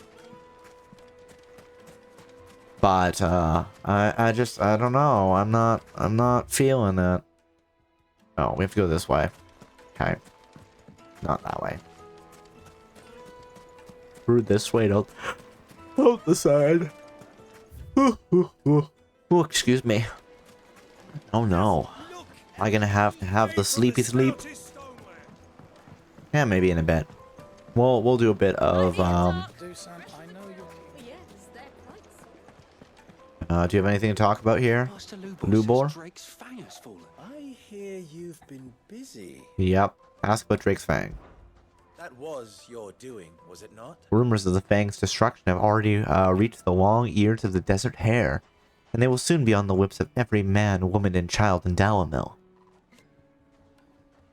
But I don't know. I'm not feeling it. Oh, we have to go this way. Okay. Not that way. Through this way, out the side. Oh, excuse me. Oh no. Am I gonna have to have the sleepy sleep? Yeah, maybe in a bit. We'll do a bit of do you have anything to talk about here, Lubor? I hear you've been busy. Yep. Ask about Drake's Fang. That was your doing, was it not? Rumors of the Fang's destruction have already reached the long ears of the desert hare, and they will soon be on the lips of every man, woman, and child in Dalamil.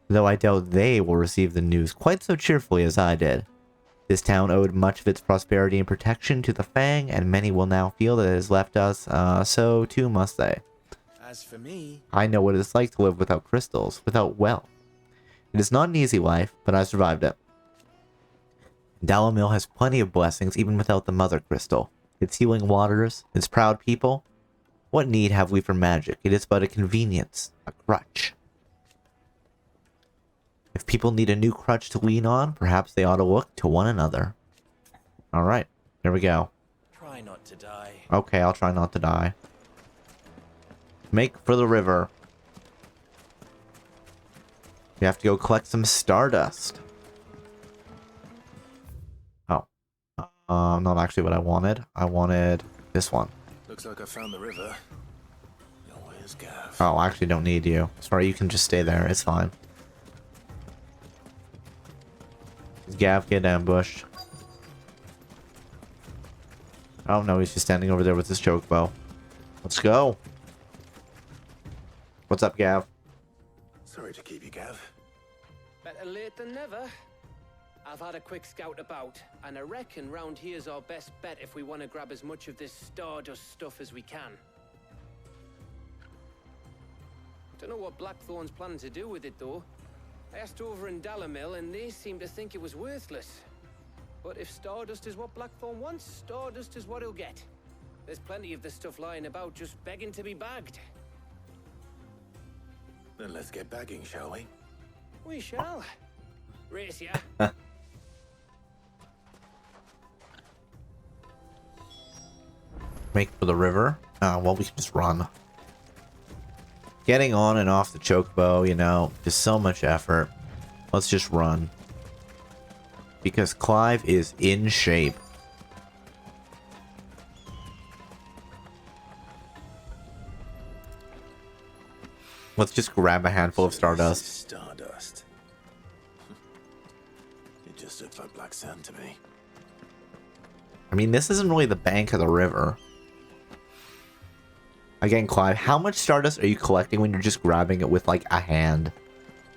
Though I doubt they will receive the news quite so cheerfully as I did. This town owed much of its prosperity and protection to the Fang, and many will now feel that it has left us, so too must they. As for me, I know what it is like to live without crystals, without wealth. It is not an easy life, but I survived it. Dalamil has plenty of blessings even without the mother crystal. Its healing waters, its proud people. What need have we for magic? It is but a convenience, a crutch. If people need a new crutch to lean on, perhaps they ought to look to one another. Alright, here we go. try not to die. Okay, I'll try not to die. Make for the river. We have to go collect some stardust. Oh. Not actually what I wanted. I wanted this one. Looks like I found the river. Now where's Gav? Oh, I actually don't need you. Sorry, you can just stay there. It's fine. Does Gav get ambushed? Oh no, he's just standing over there with his choke bow. Let's go. What's up, Gav? Sorry to keep you, Gav. Better late than never. I've had a quick scout about, and I reckon round here's our best bet if we want to grab as much of this Stardust stuff as we can. Don't know what Blackthorn's planning to do with it, though. I asked over in Dalamil, and they seem to think it was worthless. But if Stardust is what Blackthorn wants, Stardust is what he'll get. There's plenty of this stuff lying about, just begging to be bagged. Then let's get bagging, shall we? We shall. Race ya. Make for the river. Well, we can just run. Getting on and off the chokebow, you know, just so much effort. Let's just run. Because Clive is in shape. Let's just grab a handful of Stardust. Stardust. It just looks like black sand to me. I mean, this isn't really the bank of the river. Again, Clive, how much Stardust are you collecting when you're just grabbing it with, like, a hand?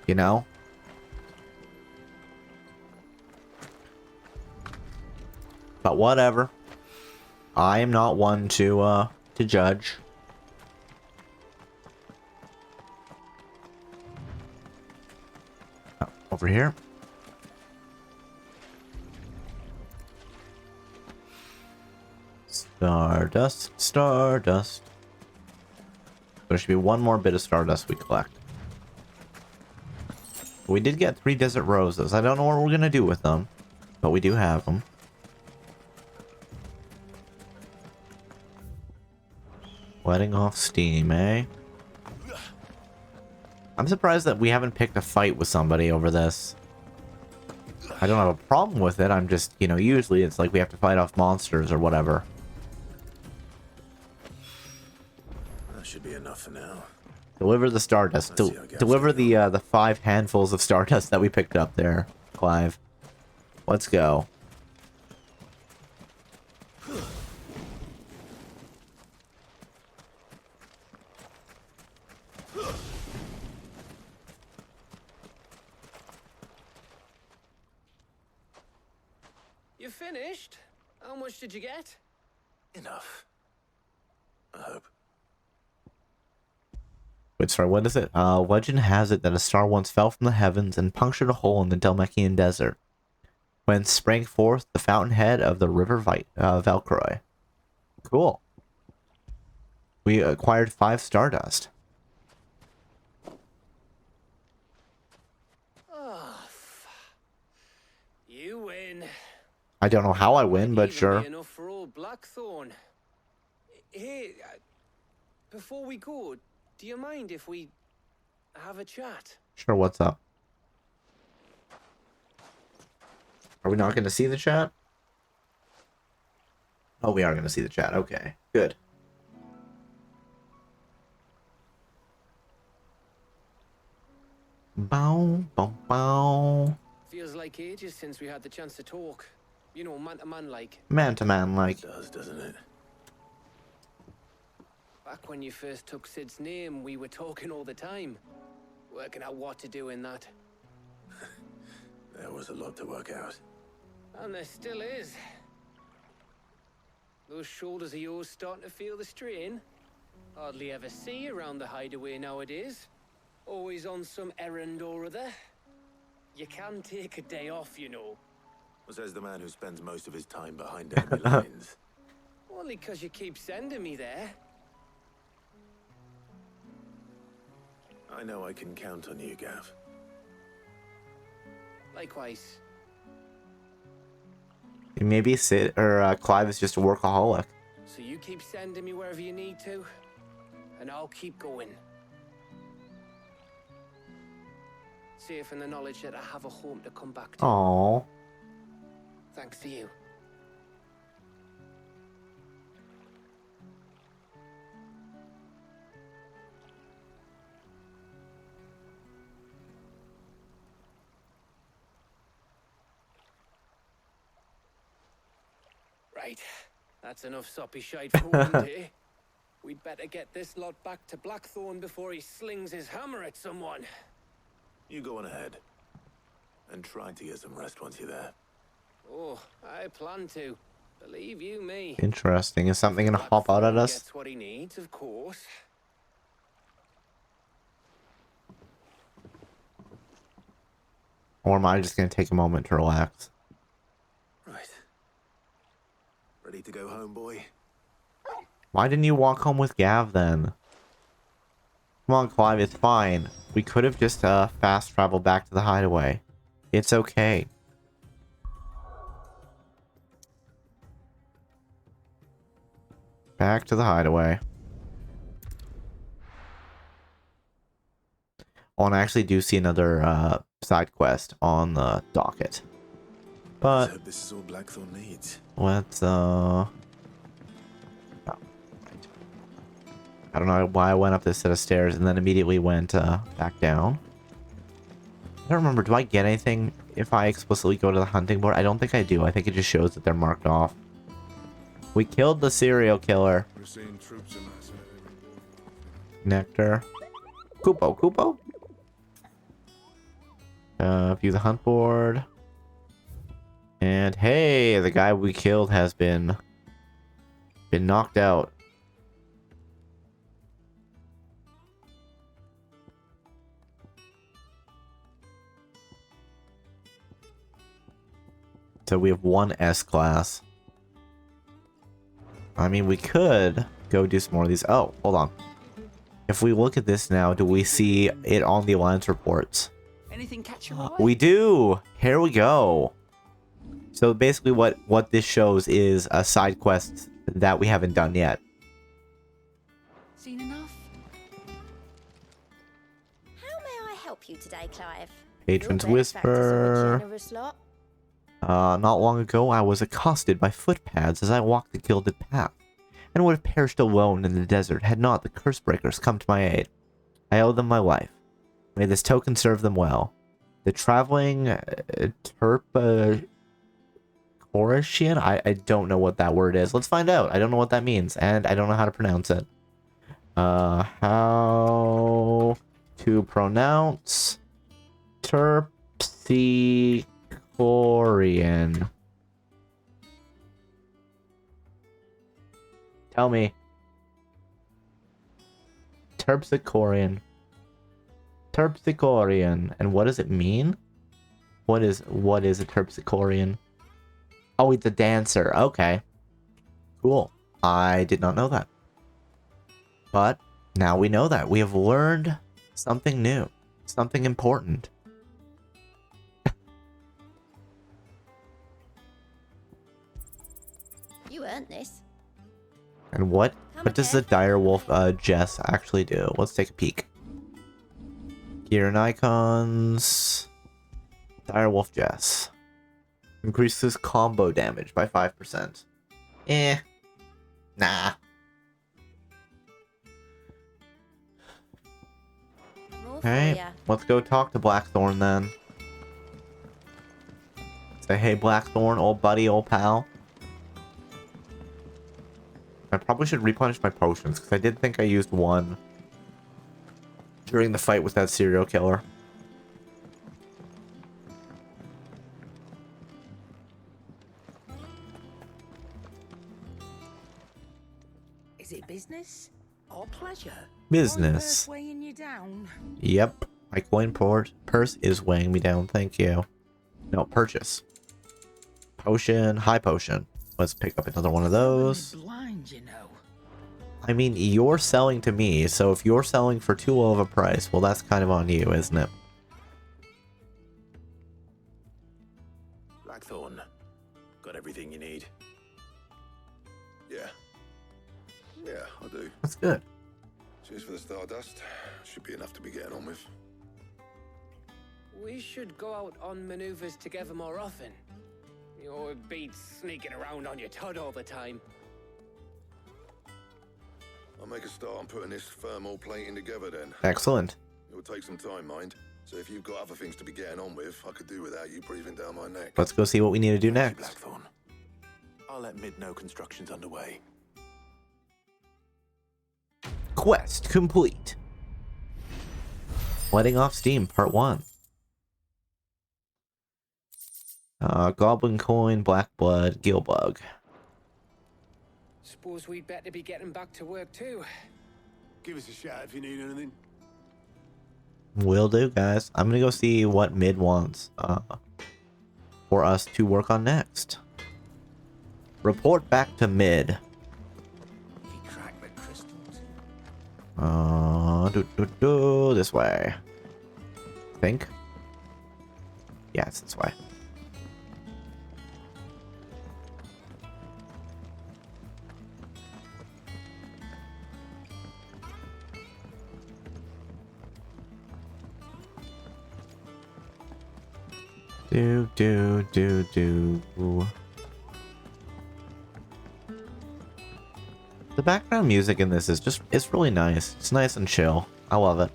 You know? But whatever. I am not one to judge. Oh, over here. Stardust, Stardust. There should be one more bit of Stardust we collect. We did get 3 desert roses. I don't know what we're going to do with them, but we do have them. Letting off steam, eh? I'm surprised that we haven't picked a fight with somebody over this. I don't have a problem with it. I'm just, you know, usually it's like we have to fight off monsters or whatever. That should be enough for now. Deliver the Stardust. Deliver the 5 handfuls of Stardust that we picked up there, Clive. Let's go. You finished? How much did you get? Enough. I hope. Wait, sorry, what is it? Legend has it that a star once fell from the heavens and punctured a hole in the Dalmacian desert, whence sprang forth the fountainhead of the river Valkyrie. Cool. We acquired 5 Stardust. Oh, you win. I don't know how I win, but sure. Enough for old Blackthorn. Hey, before we go, do you mind if we have a chat? Sure, what's up? Are we not going to see the chat? Oh, we are going to see the chat. Okay, good. Bow, bow, bow. Feels like ages since we had the chance to talk. You know, man to man like. Man to man like. It does, doesn't it? Back when you first took Sid's name, we were talking all the time. Working out what to do in that. There was a lot to work out. And there still is. Those shoulders of yours starting to feel the strain. Hardly ever see you around the hideaway nowadays. Always on some errand or other. You can take a day off, you know. Says the man who spends most of his time behind enemy lines. Only 'cause you keep sending me there. I know I can count on you, Gav. Likewise. Maybe Sid or Clive is just a workaholic. So you keep sending me wherever you need to, and I'll keep going. Safe in the knowledge that I have a home to come back to. Aww. Thanks to you. Right. That's enough soppy shite for one day. We'd better get this lot back to Blackthorn before he slings his hammer at someone. You go on ahead. And try to get some rest once you're there. Oh, I plan to. Believe you me. Interesting. Is something gonna hop out at us? Gets what he needs, of course. Or am I just gonna take a moment to relax? Right. Ready to go home, boy? Why didn't you walk home with Gav then? Come on, Clive, it's fine. We could have just fast traveled back to the hideaway. It's okay. Back to the hideaway. Oh, and I actually do see another side quest on the docket. But Let's hope this is all Blackthorn needs. let's oh, right. I don't know why I went up this set of stairs and then immediately went back down. I don't remember, do I get anything if I explicitly go to the hunting board? I don't think I do. I think it just shows that they're marked off. We killed the serial killer. We're seeing troops in us. Nectar. Kupo. View the hunt board. And hey, the guy we killed has been knocked out. So we have one S class. I mean, we could go do some more of these. Oh, hold on. If we look at this now, do we see it on the Alliance reports? Anything catch your eye? We do! Here we go. So basically what this shows is a side quest that we haven't done yet. Seen enough? How may I help you today, Clive? Patron's Your benefactors are a Whisper. generous lot. Not long ago, I was accosted by footpads as I walked the gilded path, and would have perished alone in the desert had not the Cursebreakers come to my aid. I owe them my life. May this token serve them well. The traveling Terpsichorean? I don't know what that word is. Let's find out. I don't know what that means, and I don't know how to pronounce it. How to pronounce Terpsichorean? Tell me. Terpsichorean. Terpsichorean. And what does it mean? What is a Terpsichorean? Oh, it's a dancer. Okay. Cool. I did not know that. But now we know that. We have learned something new. Something important. You earned this. And what does the direwolf Jess actually do? Let's take a peek. Gear and icons. Direwolf Jess. Increases combo damage by 5%. Nah. Okay, let's go talk to Blackthorn then. Say, hey Blackthorn, old buddy, old pal. I probably should replenish my potions, because I did think I used one during the fight with that serial killer. Is it business or pleasure? Business. My purse weighing you down? Yep, my coin purse is weighing me down, thank you. No, purchase. Potion, high potion. Let's pick up another one of those. Blind, you know. I mean, you're selling to me, so if you're selling for too low of a price, well, that's kind of on you, isn't it? Blackthorn, got everything you need. Yeah. Yeah, I do. That's good. Cheers for the Stardust. Should be enough to be getting on with. We should go out on maneuvers together more often. You're beat sneaking around on your tud all the time. I'll make a start on putting this thermal plating together then. Excellent. It will take some time, mind. So if you've got other things to be getting on with, I could do without you breathing down my neck. Let's go see what we need to do next. Blackthorn. I'll let Mid know construction's underway. Quest complete. Letting off steam, part 1. Goblin coin, black blood, gill bug. Suppose we'd better be getting back to work too. Give us a shout if you need anything. Will do, guys. I'm gonna go see what Mid wants for us to work on next. Report back to Mid. This way. Think. Yeah, it's this way. Do. The background music in this is just, it's really nice. It's nice and chill. I love it.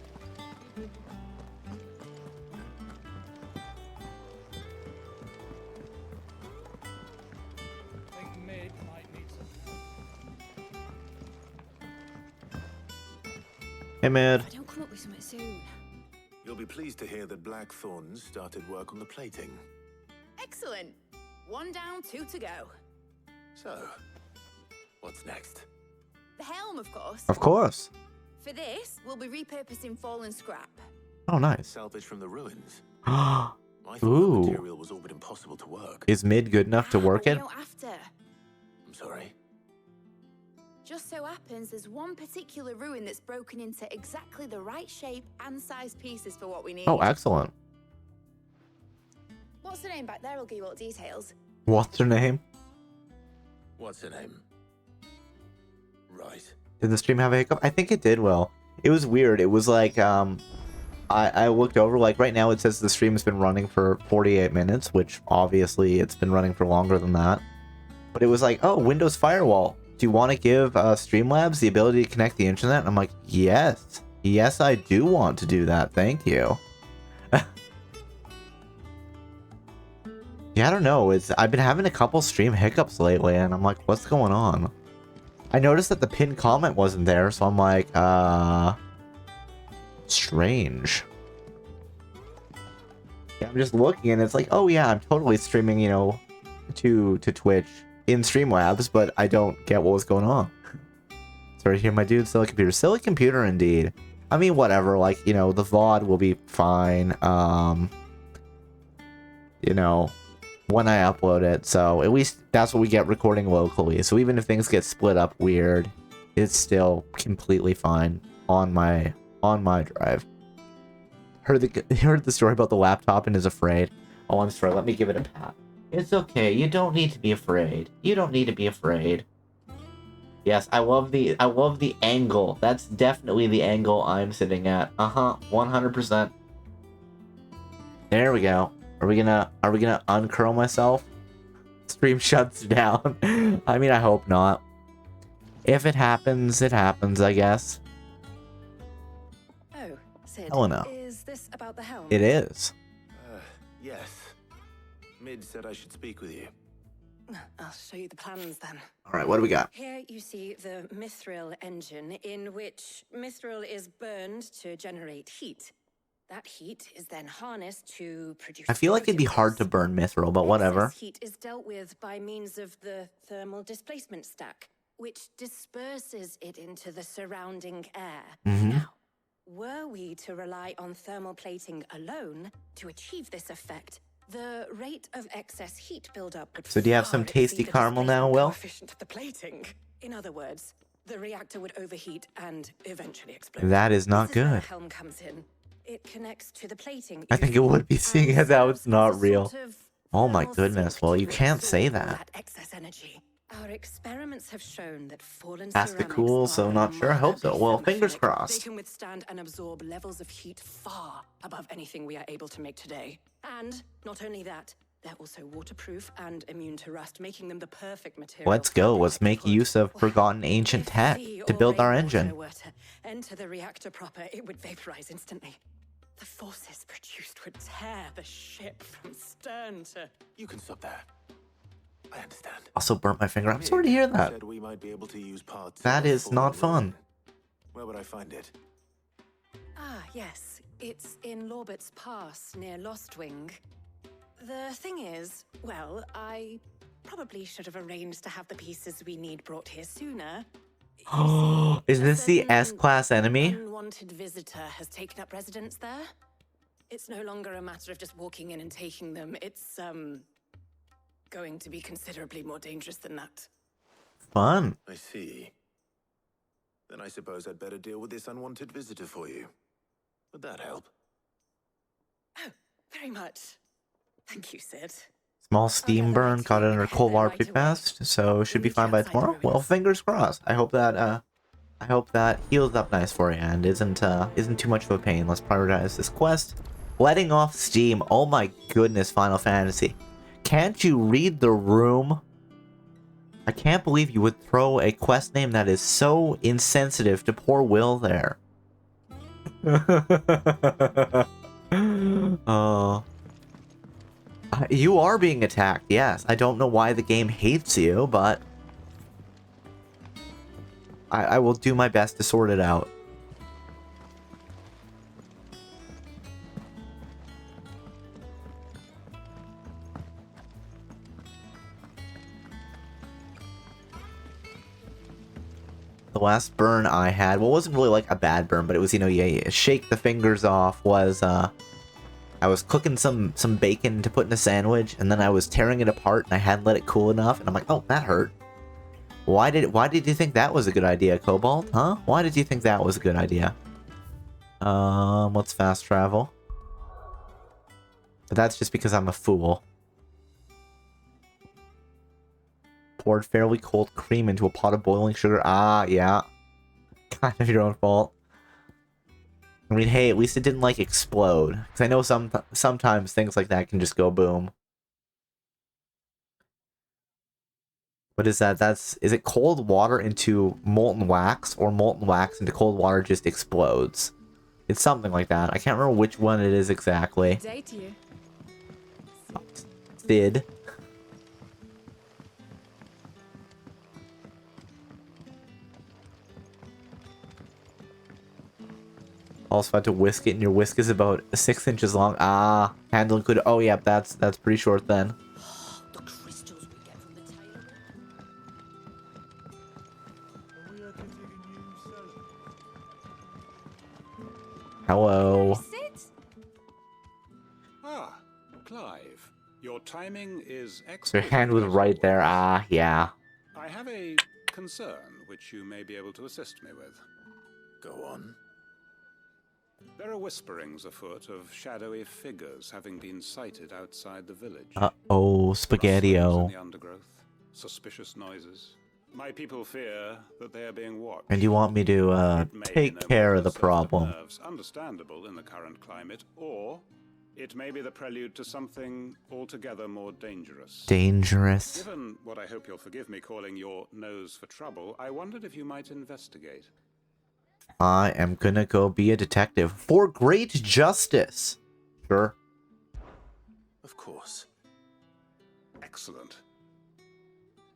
Hey, Mid. If I don't come up with something soon. You'll be pleased to hear that Blackthorn started work on the plating. Excellent. 1 down, 2 to go. So, what's next? The helm, of course. Of course. For this, we'll be repurposing fallen scrap. Oh, nice. Salvage from the ruins. I thought the Ooh. material was all but impossible to work. Is Mid good enough to work it? We don't have to. I'm sorry. Just so happens there's one particular ruin that's broken into exactly the right shape and size pieces for what we need. Oh, excellent. What's the name back there? I'll give you all the details. What's her name? What's her name? Right. Did the stream have a hiccup? I think it did, Will. It was weird. It was like, I looked over, like right now it says the stream has been running for 48 minutes, which obviously it's been running for longer than that. But it was like, oh, Windows Firewall. Do you want to give Streamlabs the ability to connect the internet? And I'm like, yes. Yes, I do want to do that. Thank you. Yeah, I don't know. I've been having a couple stream hiccups lately, and I'm like, what's going on? I noticed that the pinned comment wasn't there, so I'm like, strange. Yeah, I'm just looking, and it's like, oh yeah, I'm totally streaming, you know, to Twitch in Streamlabs, but I don't get what was going on. Sorry to hear my dude, Silly Computer. Silly Computer, indeed. I mean, whatever, like, you know, the VOD will be fine, you know, when I upload it, so at least that's what we get recording locally. So even if things get split up weird, it's still completely fine on my drive. Heard the story about the laptop and is afraid. Oh, I'm sorry. Let me give it a pat. It's okay. You don't need to be afraid. You don't need to be afraid. Yes, I love the angle. That's definitely the angle I'm sitting at. 100%. There we go. Are we gonna uncurl myself? Stream shuts down. I mean, I hope not. If it happens, it happens, I guess. Oh, Sid. Helena. Is this about the helm? It is. Yes. Mid said I should speak with you. I'll show you the plans then. All right, what do we got? Here you see the mithril engine, in which mithril is burned to generate heat. That heat is then harnessed to produce. I feel like it'd be hard to burn mithril, but whatever. Excess heat is dealt with by means of the thermal displacement stack, which disperses it into the surrounding air. Now, were we to rely on thermal plating alone to achieve this effect, the rate of excess heat buildup would So do you have some tasty caramel now, Will? coefficient of the plating. In other words, the reactor would overheat and eventually explode. That is not This is where good. the helm comes in. It connects to the plating. I think it would be, seeing as how it's not real. Oh my goodness, well, you can't say that. Excess energy. Our experiments have shown that fallen Has to ceramics cool, are so not sure. I hope so. Well, fingers They crossed. can withstand and absorb levels of heat far above anything we are able to make today. And not only that, they're also waterproof and immune to rust, making them the perfect material. Let's go. Let's make use of forgotten ancient tech to build our engine. Were to enter the reactor proper, it would vaporize instantly. The forces produced would tear the ship from stern to... You can stop there. I understand. Also burnt my finger. I'm sorry to hear that. Said we might be able to use parts That of is the not fallen fun. ruin. Where would I find it? Ah, yes. It's in Lorbert's Pass near Lostwing. The thing is, well, I probably should have arranged to have the pieces we need brought here sooner. Oh, is this the S-class enemy? Unwanted visitor has taken up residence there. It's no longer a matter of just walking in and taking them. It's, going to be considerably more dangerous than that. Fun. I see. Then I suppose I'd better deal with this unwanted visitor for you. Would that help? Oh, very much. Thank you, Sid. Small steam burn caught it under cold water pretty fast, so should be fine by tomorrow. Well, fingers crossed. I hope that heals up nice for you and isn't too much of a pain. Let's prioritize this quest. Letting off steam. Oh my goodness, Final Fantasy. Can't you read the room? I can't believe you would throw a quest name that is so insensitive to poor Will there. You are being attacked, yes. I don't know why the game hates you, but I will do my best to sort it out. The last burn I had, well, it wasn't really like a bad burn, but it was, you know, you shake the fingers off, was, I was cooking some bacon to put in a sandwich, and then I was tearing it apart, and I hadn't let it cool enough, and I'm like, oh, that hurt. Why did you think that was a good idea, Cobalt? Huh? Why did you think that was a good idea? Let's fast travel. But that's just because I'm a fool. Poured fairly cold cream into a pot of boiling sugar. Ah, yeah. Kind of your own fault. I mean, hey, at least it didn't, like, explode. Because I know sometimes things like that can just go boom. What is that? Is it cold water into molten wax, or molten wax into cold water just explodes? It's something like that. I can't remember which one it is exactly. Day to you. Sid. Also had to whisk it, and your whisk is about 6 inches long. Ah, handle included. Oh, yeah, that's pretty short then. The crystals we get from the tail. Hello. Ah, Clive. Your timing is So your excellent. hand was right there. Ah, yeah. I have a concern which you may be able to assist me with. Go on. There are whisperings afoot of shadowy figures having been sighted outside the village. Uh-oh, Spaghetti-O. In the undergrowth, suspicious noises. My people fear that they are being watched. And you want me to, take care of the problem. Nerves, understandable in the current climate, or it may be the prelude to something altogether more dangerous. Dangerous. Given what I hope you'll forgive me calling your nose for trouble, I wondered if you might investigate. I am gonna go be a detective for great justice. Sure. Of course. Excellent.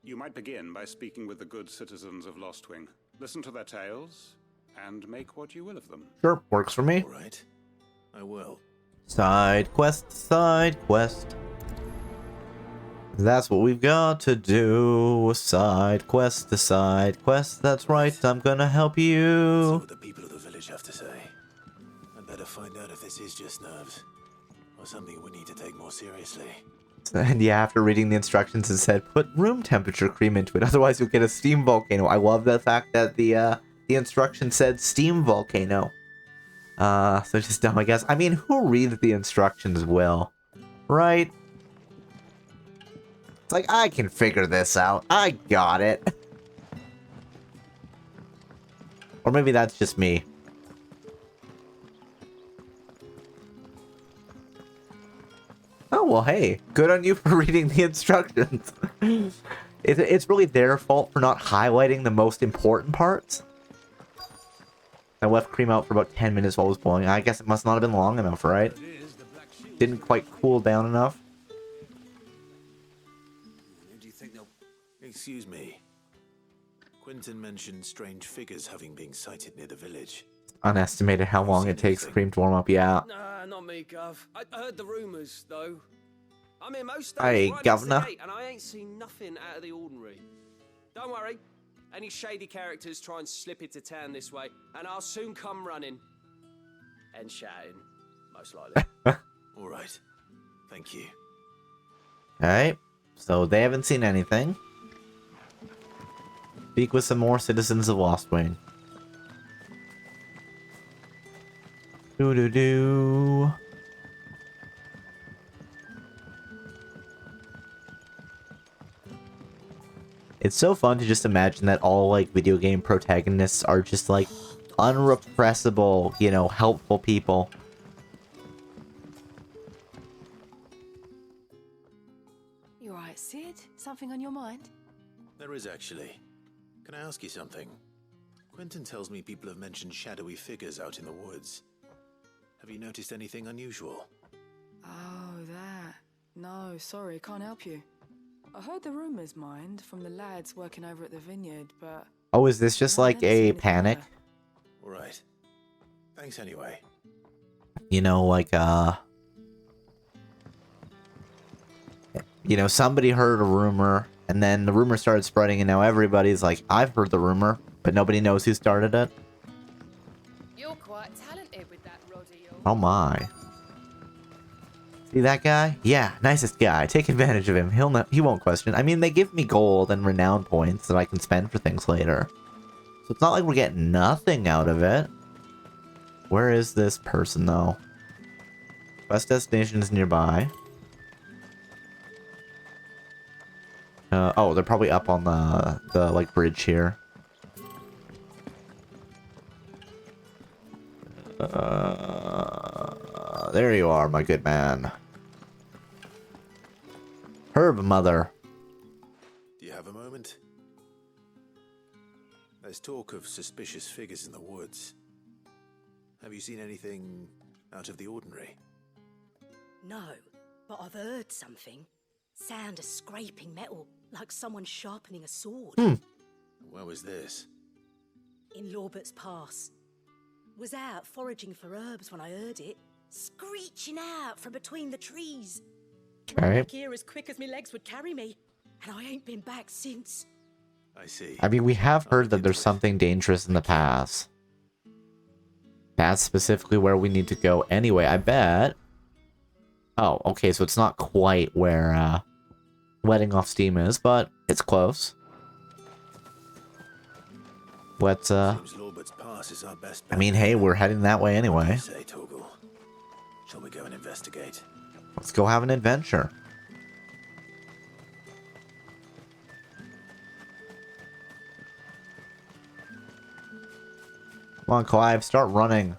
You might begin by speaking with the good citizens of Lostwing. Listen to their tales, and make what you will of them. Sure, works for me. All right. I will. Side quest, side quest. That's what we've got to do. Side quest, the side quest. That's right, I'm gonna help See you. what the people of the village have to say. I'd better find out if this is just nerves, or something we need to take more seriously. And yeah, after reading the instructions, it said, put room temperature cream into it, otherwise you'll get a steam volcano. I love the fact that the instruction said steam volcano. So just dumb, I guess. I mean, who reads the instructions well? Right? It's like, I can figure this out. I got it. Or maybe that's just me. Oh, well, hey. Good on you for reading the instructions. It's really their fault for not highlighting the most important parts. I left cream out for about 10 minutes while it was boiling. I guess it must not have been long enough, right? Didn't quite cool down enough. Who do you think Excuse me. Quentin mentioned strange figures having been sighted near the village. Unestimated how long it takes Cream to warm up. Yeah. Nah, not me, Gov. I heard the rumours, though. I'm here most days, Hey, right next to the governor. gate, and I ain't seen nothing out of the ordinary. Don't worry. Any shady characters try and slip into town this way, and I'll soon come running. And shouting, most likely. All right. Thank you. Alright. So they haven't seen anything. Speak with some more citizens of Lost Wing. Doo-doo-doo. It's so fun to just imagine that all, like, video game protagonists are just, like, unrepressible, you know, helpful people. You alright, Sid? Something on your mind? There is actually. Can I ask you something? Quentin tells me people have mentioned shadowy figures out in the woods. Have you noticed anything unusual? Oh, that. No, sorry, can't help you. I heard the rumours, mind, from the lads working over at the vineyard, but... Oh, is this just like a panic? All right. Thanks anyway. You know, like, you know, somebody heard a rumor, and then the rumor started spreading, and now everybody's like, I've heard the rumor, but nobody knows who started it. You're quite talented with that, Roddy. Oh my. See that guy? Yeah, nicest guy. Take advantage of him. He won't question. I mean, they give me gold and renown points that I can spend for things later. So it's not like we're getting nothing out of it. Where is this person, though? Quest destination is nearby. Oh, they're probably up on the like, bridge here. There you are, my good man. Herb mother. Do you have a moment? There's talk of suspicious figures in the woods. Have you seen anything out of the ordinary? No, but I've heard something. Sound of scraping metal, like someone sharpening a sword. Where was this? In Lorbert's Pass. Was out foraging for herbs when I heard it, screeching out from between the trees. Okay. Back here as quick as my legs would carry me, and I ain't been back since. I see. I mean, we have heard that there's something dangerous in the pass. That's specifically where we need to go anyway, I bet. Oh, okay, so it's not quite where, letting off steam is, but it's close. Let's, Seems Lorbert's Pass is our best I bet. mean, hey, we're heading that way What do anyway. you say, Torgal? Shall we go and investigate? Let's go have an adventure. Come on, Clive, start running.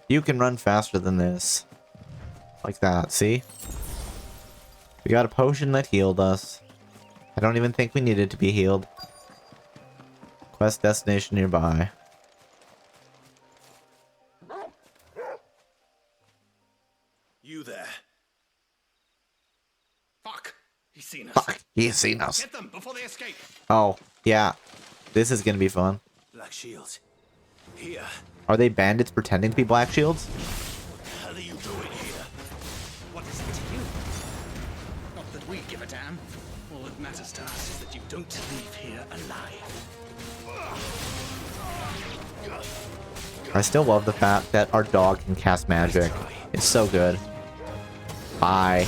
You can run faster than this. Like that, see? We got a potion that healed us. I don't even think we needed to be healed. Quest destination nearby. You there. Fuck! He's seen us. Fuck, he's seen us. Get them before they escape. Oh, yeah. This is gonna be fun. Black Shields. Here. Are they bandits pretending to be Black Shields? What the hell are you doing here? What is it to you? Not that we give a damn. All that matters to us is that you don't leave here alive. I still love the fact that our dog can cast magic. It's so good. Bye.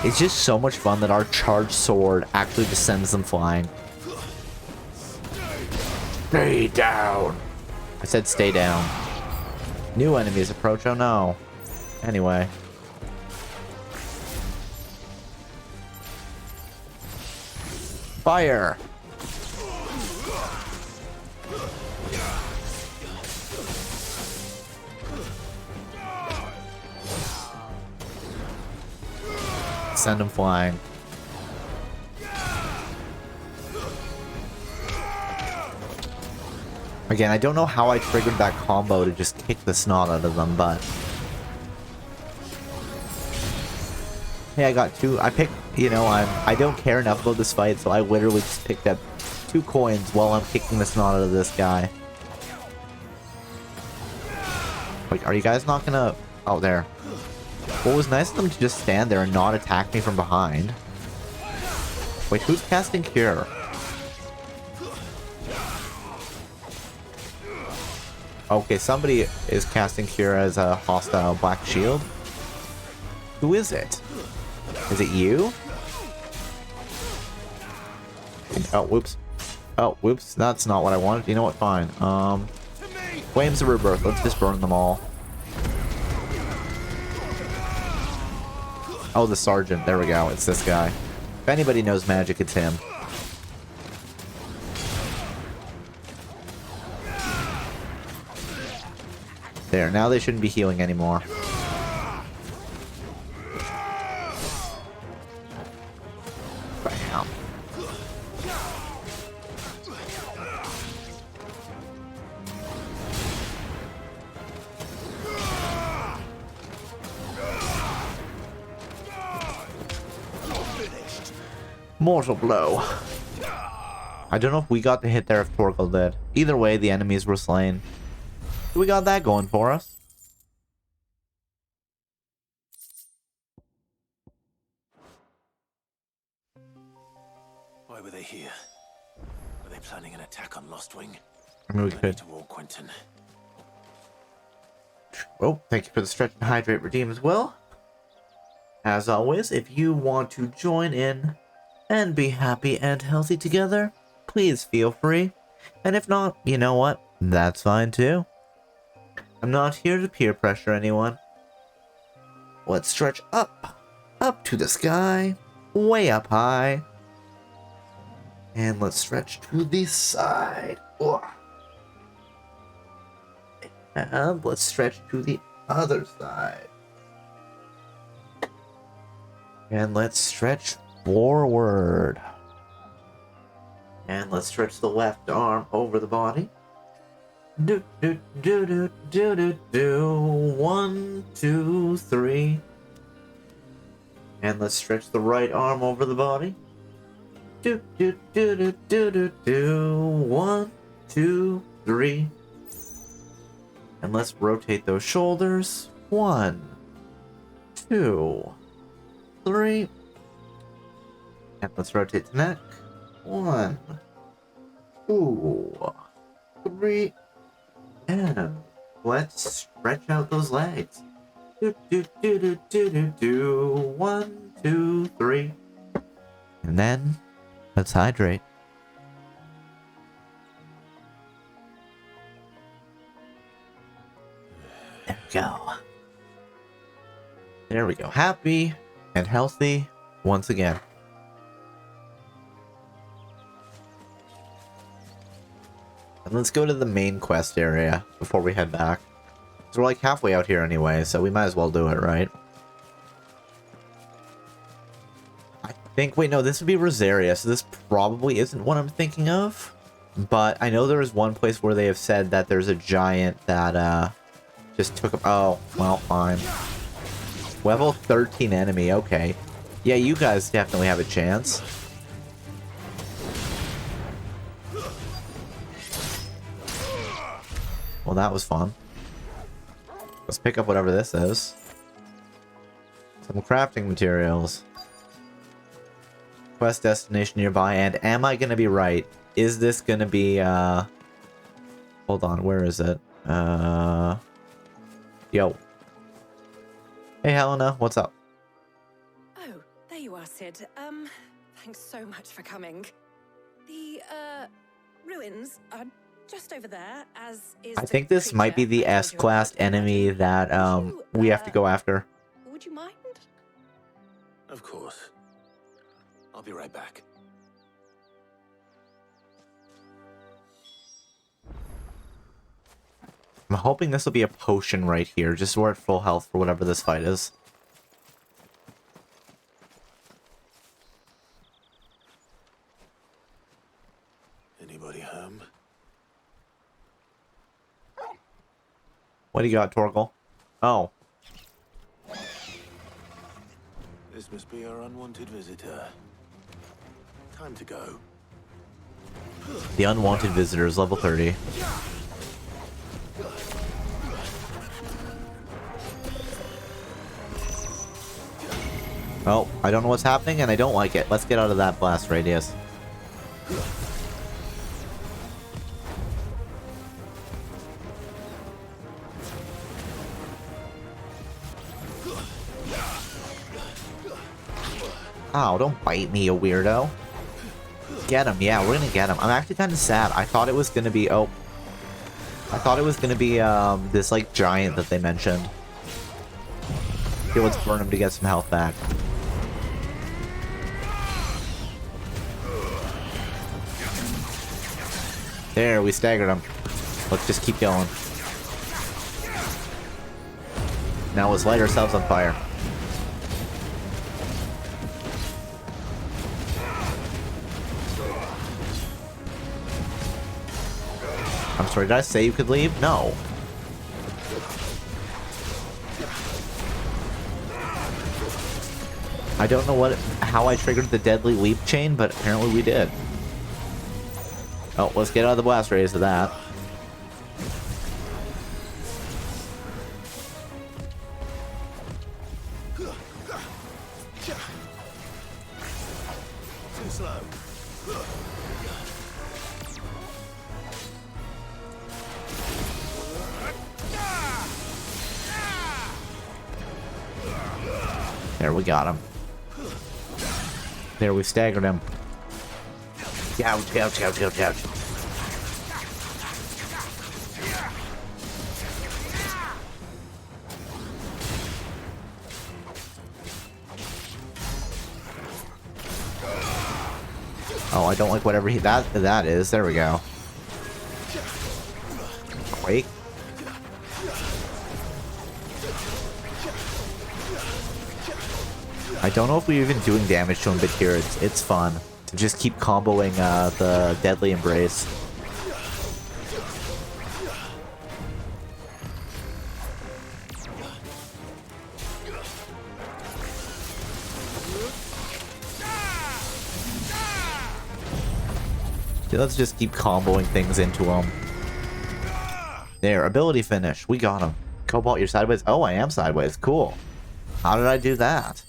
It's just so much fun that our charged sword actually just sends them flying. Stay down. I said stay down. New enemies approach. Oh no. Anyway. Fire. Send them flying. Again, I don't know how I triggered that combo to just kick the snot out of them, but... Hey, I got 2. I picked, you know, I don't care enough about this fight, so I literally just picked up 2 coins while I'm kicking the snot out of this guy. Wait, are you guys not gonna... Oh, there. Well, it was nice of them to just stand there and not attack me from behind. Wait, who's casting Cure? Okay, somebody is casting Cure as a hostile Black Shield. Who is it? Is it you? Oh, whoops. Oh, whoops. That's not what I wanted. You know what? Fine. Flames of Rebirth. Let's just burn them all. Oh, the Sergeant. There we go. It's this guy. If anybody knows magic, it's him. There. Now they shouldn't be healing anymore. Bam. Mortal blow. I don't know if we got the hit there, if Torgal did. Either way, the enemies were slain. We got that going for us. Why were they here? Were they planning an attack on Lost Wing? I mean, we could. Quentin. Oh, thank you for the stretch and hydrate redeem as well. As always, if you want to join in and be happy and healthy together, please feel free. And if not, you know what? That's fine too. I'm not here to peer pressure anyone. Let's stretch up. Up to the sky. Way up high. And let's stretch to the side. Ugh. And let's stretch to the other side. And let's stretch forward. And let's stretch the left arm over the body. Do do do do do do do. 1, 2, 3. And let's stretch the right arm over the body. Do do do do do do do. 1, 2, 3. And let's rotate those shoulders. 1, 2, 3. And let's rotate the neck. 1, 2, 3. And let's stretch out those legs. Do do do do do do do. 1, 2, 3. And then let's hydrate. There we go. There we go. Happy and healthy once again. And let's go to the main quest area before we head back. So we're like halfway out here anyway, so we might as well do it, right? I think, wait, no, this would be Rosaria, so this probably isn't what I'm thinking of. But I know there is one place where they have said that there's a giant that, just took up. Oh, well, fine. Level 13 enemy, okay. Yeah, you guys definitely have a chance. Well, that was fun. Let's pick up whatever this is. Some crafting materials. Quest destination nearby, and am I gonna be right? Is this gonna be, hold on, where is it? Yo. Hey, Helena, what's up? Oh, there you are, Sid. Thanks so much for coming. The, ruins are just over there, as is I think this might be the S-class enemy that, we have to go after. Would you mind? Of course. I'll be right back. I'm hoping this will be a potion right here, just so we're at full health for whatever this fight is. Anybody home? What do you got, Torgal? Oh. This must be our unwanted visitor. Time to go. The unwanted visitor is level 30. Oh, I don't know what's happening and I don't like it. Let's get out of that blast radius. Oh, don't bite me, you weirdo. Get him, yeah, we're gonna get him. I'm actually kind of sad. I thought it was gonna be, I thought it was gonna be, this, like, giant that they mentioned. Okay, let's burn him to get some health back. There, we staggered him. Let's just keep going. Now let's light ourselves on fire. I'm sorry, did I say you could leave? No. I don't know how I triggered the deadly leap chain, but apparently we did. Oh, let's get out of the blast radius of that. Too slow. There, we got him. There, we staggered him. Ouch, ouch, ouch, ouch, ouch. Oh, I don't like whatever that is. There we go. Quake. I don't know if we're even doing damage to him, but here it's fun to just keep comboing the Deadly Embrace. Okay, let's just keep comboing things into him. There, ability finish. We got him. Cobalt, you're sideways. Oh, I am sideways. Cool. How did I do that?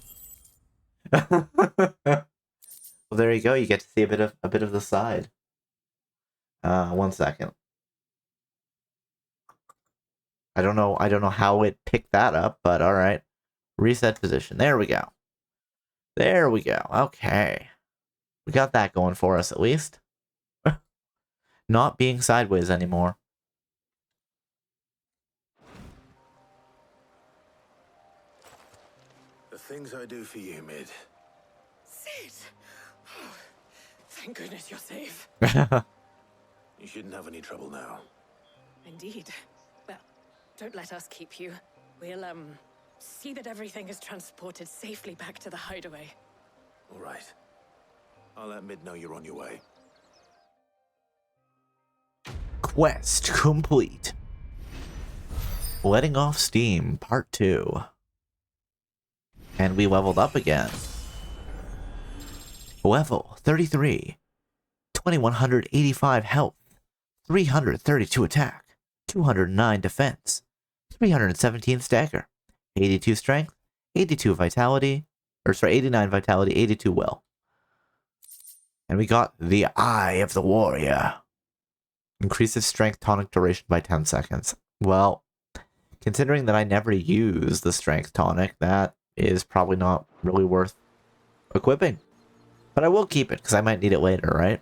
Well, there you go. You get to see a bit of the side. 1 second. I don't know how it picked that up, but all right. Reset position. There we go. There we go. Okay. We got that going for us at least. Not being sideways anymore. The things I do for you, Mid. Sid! Oh, thank goodness you're safe. You shouldn't have any trouble now. Indeed. Well, don't let us keep you. We'll, see that everything is transported safely back to the hideaway. All right. I'll let Mid know you're on your way. Quest complete. Letting off steam, part 2. And we leveled up again. Level 33. 2185 health. 332 attack. 209 defense. 317 stagger. 82 strength. 82 vitality. 89 vitality, 82 will. And we got the Eye of the Warrior. Increases strength tonic duration by 10 seconds. Well, considering that I never use the strength tonic, that is probably not really worth equipping. But I will keep it, because I might need it later, right?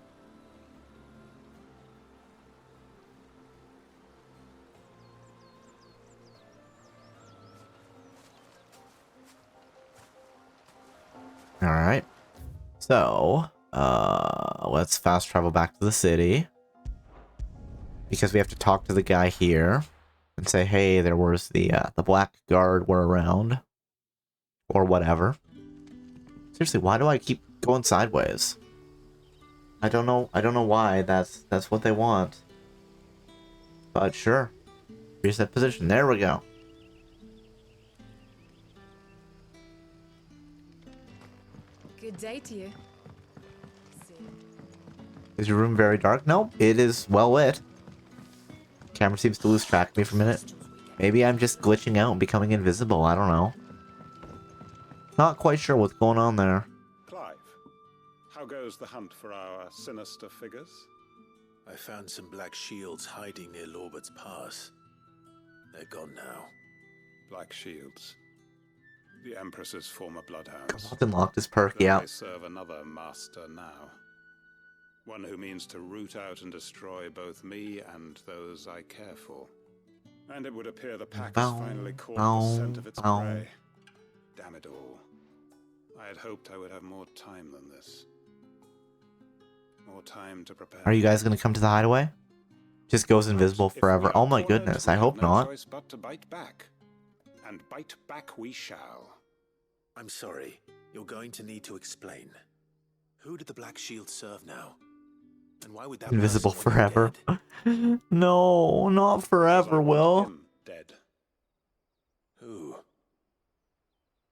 Alright. So, let's fast travel back to the city. Because we have to talk to the guy here. And say, hey, there was the Black Guard were around. Or whatever. Seriously, why do I keep going sideways? I don't know why that's what they want. But sure. Reset position. There we go. Good day to you. Is your room very dark? No, it is well lit. Camera seems to lose track of me for a minute. Maybe I'm just glitching out and becoming invisible. I don't know. Not quite sure what's going on there. Clive, how goes the hunt for our sinister figures? I found some black shields hiding near Lorbert's Pass. They're gone now. Black shields. The Empress's former bloodhounds. Often locked his perky out. They serve another master now. One who means to root out and destroy both me and those I care for. And it would appear the pack has finally caught the scent of its prey. Damn it all. I had hoped I would have more time than this. More time to prepare. Are you guys gonna come to the hideaway? Just goes invisible forever. Oh my goodness, I hope not. Choice but to bite back. And bite back we shall. I'm sorry. You're going to need to explain. Who did the Black Shield serve now? And why would that invisible person want you forever? No, not forever, Will. Dead. Who?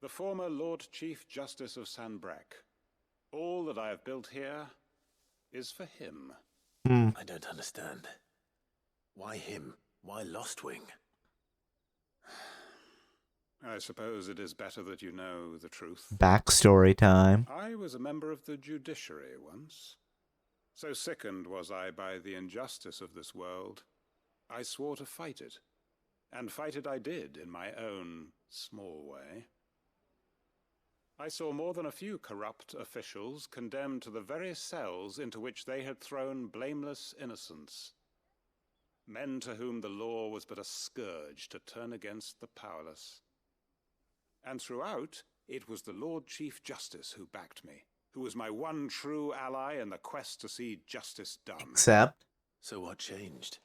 The former Lord Chief Justice of Sanbreque. All that I have built here is for him. I don't understand. Why him? Why Lostwing? I suppose it is better that you know the truth. Backstory time. I was a member of the judiciary once. So sickened was I by the injustice of this world, I swore to fight it. And fight it I did in my own small way. I saw more than a few corrupt officials condemned to the very cells into which they had thrown blameless innocents. Men to whom the law was but a scourge to turn against the powerless. And throughout, it was the Lord Chief Justice who backed me, who was my one true ally in the quest to see justice done. Except? So what changed?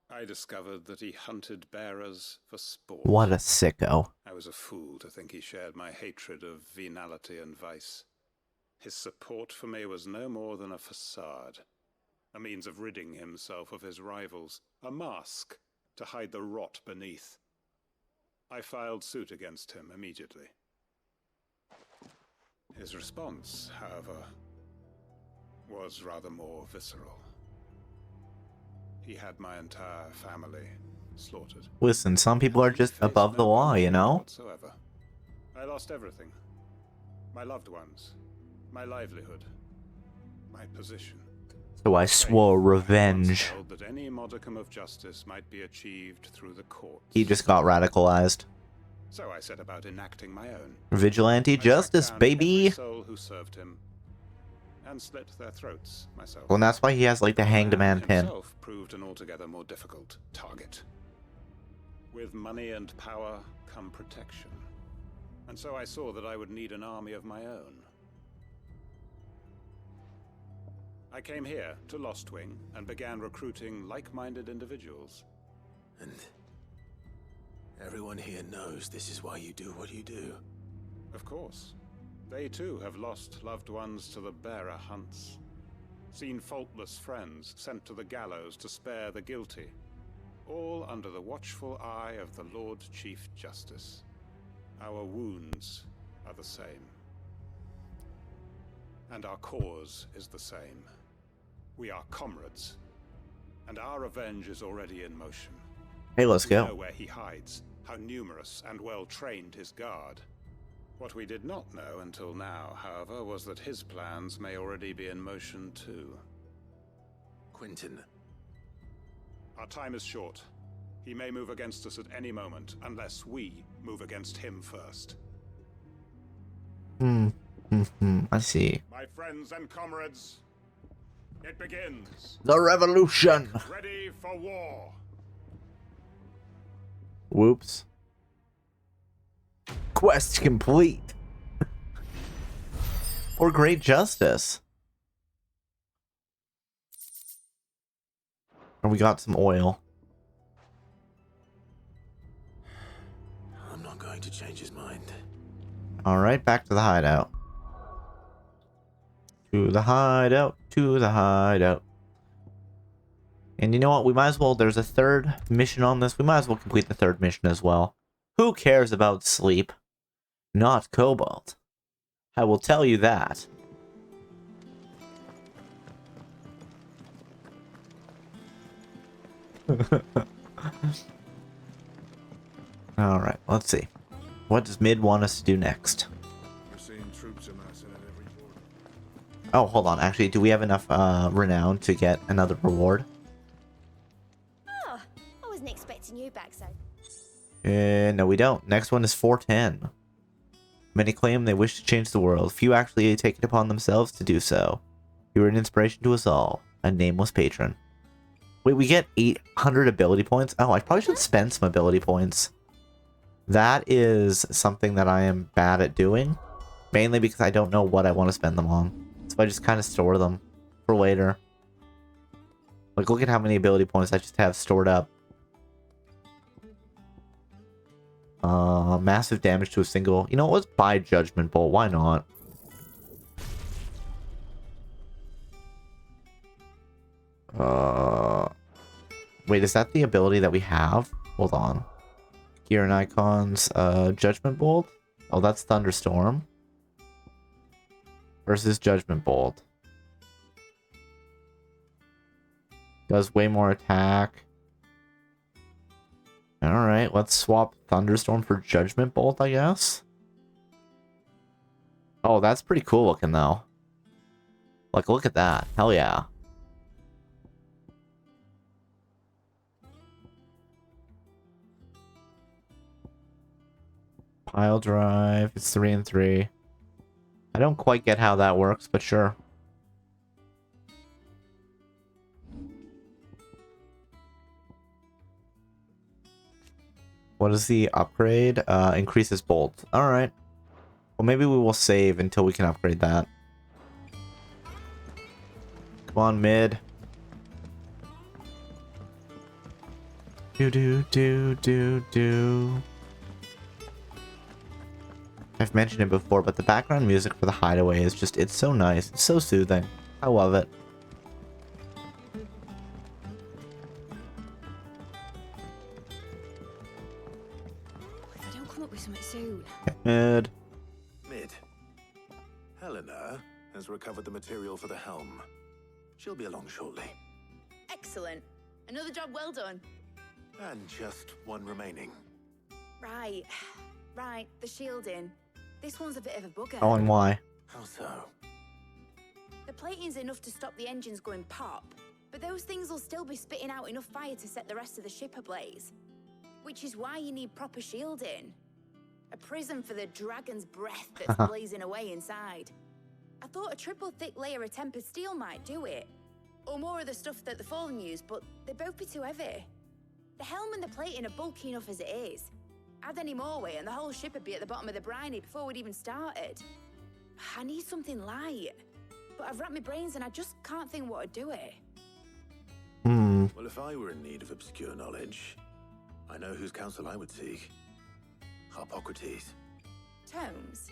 I discovered that he hunted bearers for sport. What a sicko. I was a fool to think he shared my hatred of venality and vice. His support for me was no more than a facade, a means of ridding himself of his rivals, a mask to hide the rot beneath. I filed suit against him immediately. His response, however, was rather more visceral. He had my entire family slaughtered. Listen, some people are just above the law, you know? Whatsoever. I lost everything. My loved ones, my livelihood, my position. So I swore revenge. Told that any modicum of justice might be achieved through the courts. He just got radicalized. So I set about enacting my own. Vigilante justice, baby. Every soul who served him, and slit their throats myself. Well, and that's why he has like the hanged man pin. Himself proved an altogether more difficult target. With money and power come protection, and so I saw that I would need an army of my own. I came here to Lostwing and began recruiting like-minded individuals. And everyone here knows this is why you do what you do. Of course. They too have lost loved ones to the bearer hunts. Seen faultless friends sent to the gallows to spare the guilty. All under the watchful eye of the Lord Chief Justice. Our wounds are the same. And our cause is the same. We are comrades, and our revenge is already in motion. Hey, let's go. We know where he hides, how numerous and well-trained his guard. What we did not know until now, however, was that his plans may already be in motion too. Quentin. Our time is short. He may move against us at any moment, unless we move against him first. I see. My friends and comrades, it begins. The revolution. Ready for war. Whoops. Quest complete. For great justice. And we got some oil. I'm not going to change his mind. Alright, back to the hideout. To the hideout, to the hideout. And you know what? We might as well, there's a third mission on this. We might as well complete the third mission as well. Who cares about sleep? Not Cobalt. I will tell you that. Alright, let's see. What does Mid want us to do next? We're seeing troops amassing at every border. Oh, hold on. Actually, do we have enough renown to get another reward? Oh, I wasn't expecting you back so. No, we don't. Next one is 410. Many claim they wish to change the world. Few actually take it upon themselves to do so. You are an inspiration to us all. A nameless patron. Wait, we get 800 ability points? Oh, I probably should spend some ability points. That is something that I am bad at doing. Mainly because I don't know what I want to spend them on. So I just kind of store them for later. Like, look at how many ability points I just have stored up. Massive damage to a single. You know, let's buy Judgment Bolt. Why not? Wait, is that the ability that we have? Hold on. Gear and icons. Judgment Bolt? Oh, that's Thunderstorm. Versus Judgment Bolt. Does way more attack. Alright, let's swap Thunderstorm for Judgment Bolt, I guess. Oh, that's pretty cool looking, though. Like, look at that. Hell yeah. Pile drive. It's 3 and 3. I don't quite get how that works, but sure. What is the upgrade? Increases bolt. Alright. Well, maybe we will save until we can upgrade that. Come on, Mid. Do. I've mentioned it before, but the background music for the hideaway is just, it's so nice. It's so soothing. I love it. If I don't come up with something soon. Mid. Helena has recovered the material for the helm. She'll be along shortly. Excellent. Another job well done. And just one remaining. Right. Right, the shielding. This one's a bit of a bugger. Oh, and why? How so? The plating's enough to stop the engines going pop, but those things will still be spitting out enough fire to set the rest of the ship ablaze. Which is why you need proper shielding. A prison for the dragon's breath that's blazing away inside. I thought a triple thick layer of tempered steel might do it. Or more of the stuff that the Fallen use, but they'd both be too heavy. The helm and the plating are bulky enough as it is. Add any more weight and the whole ship would be at the bottom of the briny before we'd even started. I need something light. But I've wrapped my brains and I just can't think what would do it. Well, if I were in need of obscure knowledge, I know whose counsel I would seek. Harpocrates. Tomes?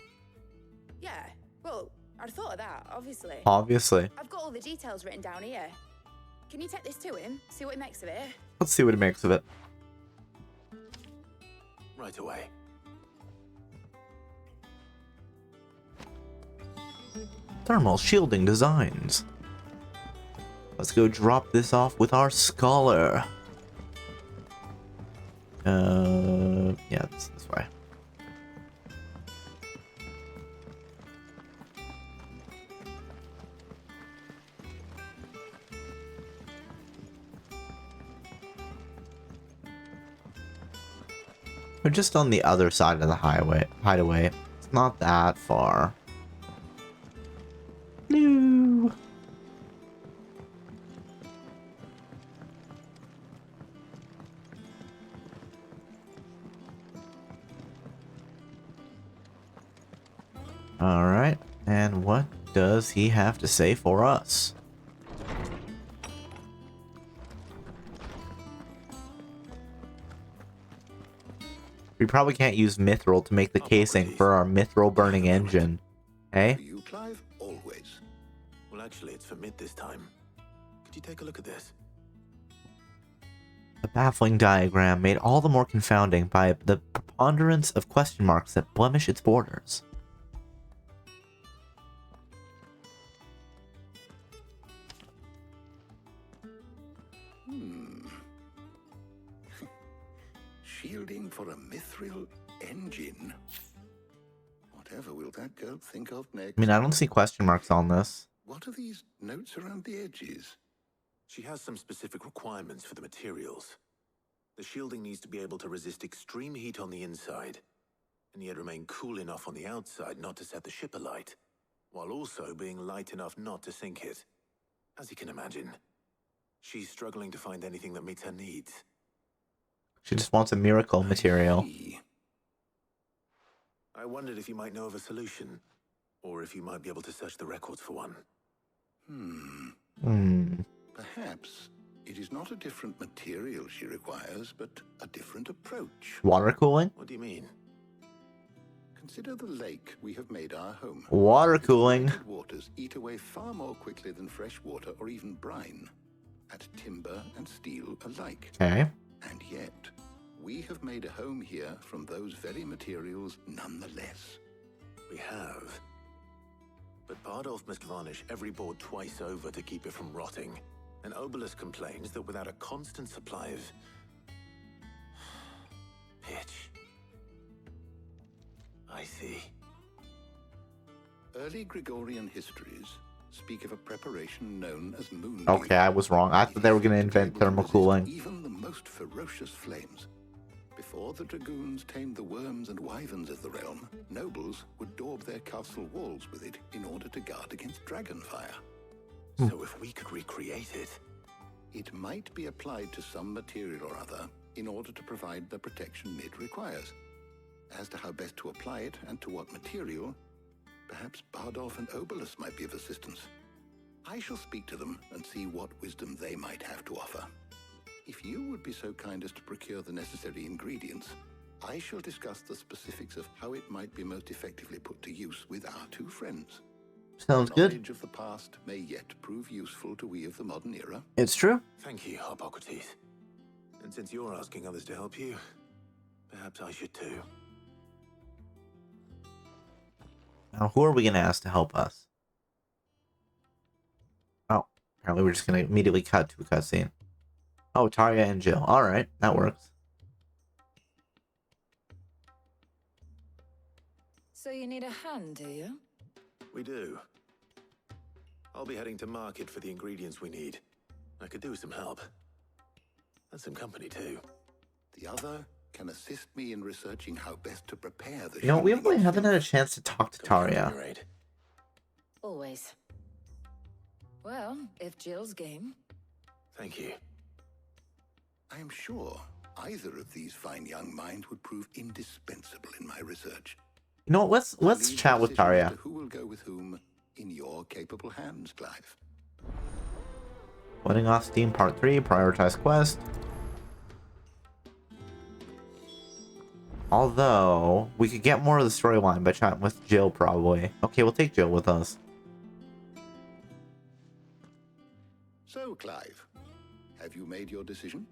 Yeah, well, I'd thought of that, obviously. Obviously. I've got all the details written down here. Can you take this to him? See what he makes of it? Let's see what he makes of it. Right away. Thermal shielding designs. Let's go drop this off with our scholar. Yeah, it's this way. We're just on the other side of the hideaway. It's not that far. No. All right, and what does he have to say for us? We probably can't use mithril to make the casing for our mithril burning engine. Hey? For you, Clive? Always. Well, actually, it's for mid this time. Could you take a look at this? The baffling diagram made all the more confounding by the preponderance of question marks that blemish its borders. For a mithril engine? Whatever will that girl think of next? I mean, I don't see question marks on this. What are these notes around the edges? She has some specific requirements for the materials. The shielding needs to be able to resist extreme heat on the inside, and yet remain cool enough on the outside not to set the ship alight, while also being light enough not to sink it. As you can imagine, she's struggling to find anything that meets her needs. She just wants a miracle material. I wondered if you might know of a solution, or if you might be able to search the records for one. Perhaps it is not a different material she requires, but a different approach. Water cooling? What do you mean? Consider the lake we have made our home. Water cooling. Its waters eat away far more quickly than fresh water or even brine, at timber and steel alike. Okay. And yet, we have made a home here from those very materials nonetheless. We have. But Bardolph must varnish every board twice over to keep it from rotting. And Obelisk complains that without a constant supply of pitch. I see. Early Gregorian histories speak of a preparation known as moon. Okay, I was wrong. I thought they were going to invent thermal cooling. Even the most ferocious flames. Before the dragoons tamed the worms and wyverns of the realm, nobles would daub their castle walls with it in order to guard against dragonfire. So if we could recreate it... It might be applied to some material or other in order to provide the protection it requires. As to how best to apply it and to what material, perhaps Bardolph and Obelisk might be of assistance. I shall speak to them and see what wisdom they might have to offer. If you would be so kind as to procure the necessary ingredients, I shall discuss the specifics of how it might be most effectively put to use with our two friends. Sounds good. Knowledge of the past may yet prove useful to we of the modern era. It's true. Thank you, Hippocrates. And since you're asking others to help you, perhaps I should too. Now, who are we going to ask to help us? Oh, apparently we're just going to immediately cut to a cutscene. Oh, Tarja and Jill. Alright, that works. So you need a hand, do you? We do. I'll be heading to market for the ingredients we need. I could do with some help. And some company too. The other can assist me in researching how best to prepare the... You know, we haven't had a chance to talk to Tarja. Always. Well, if Jill's game. Thank you. I am sure either of these fine young minds would prove indispensable in my research. You know what, let's chat with Tarja. Who will go with whom in your capable hands, Clive? Letting off Steam Part 3, prioritize quest. Although, we could get more of the storyline by chatting with Jill, probably. Okay, we'll take Jill with us. So, Clive, have you made your decision?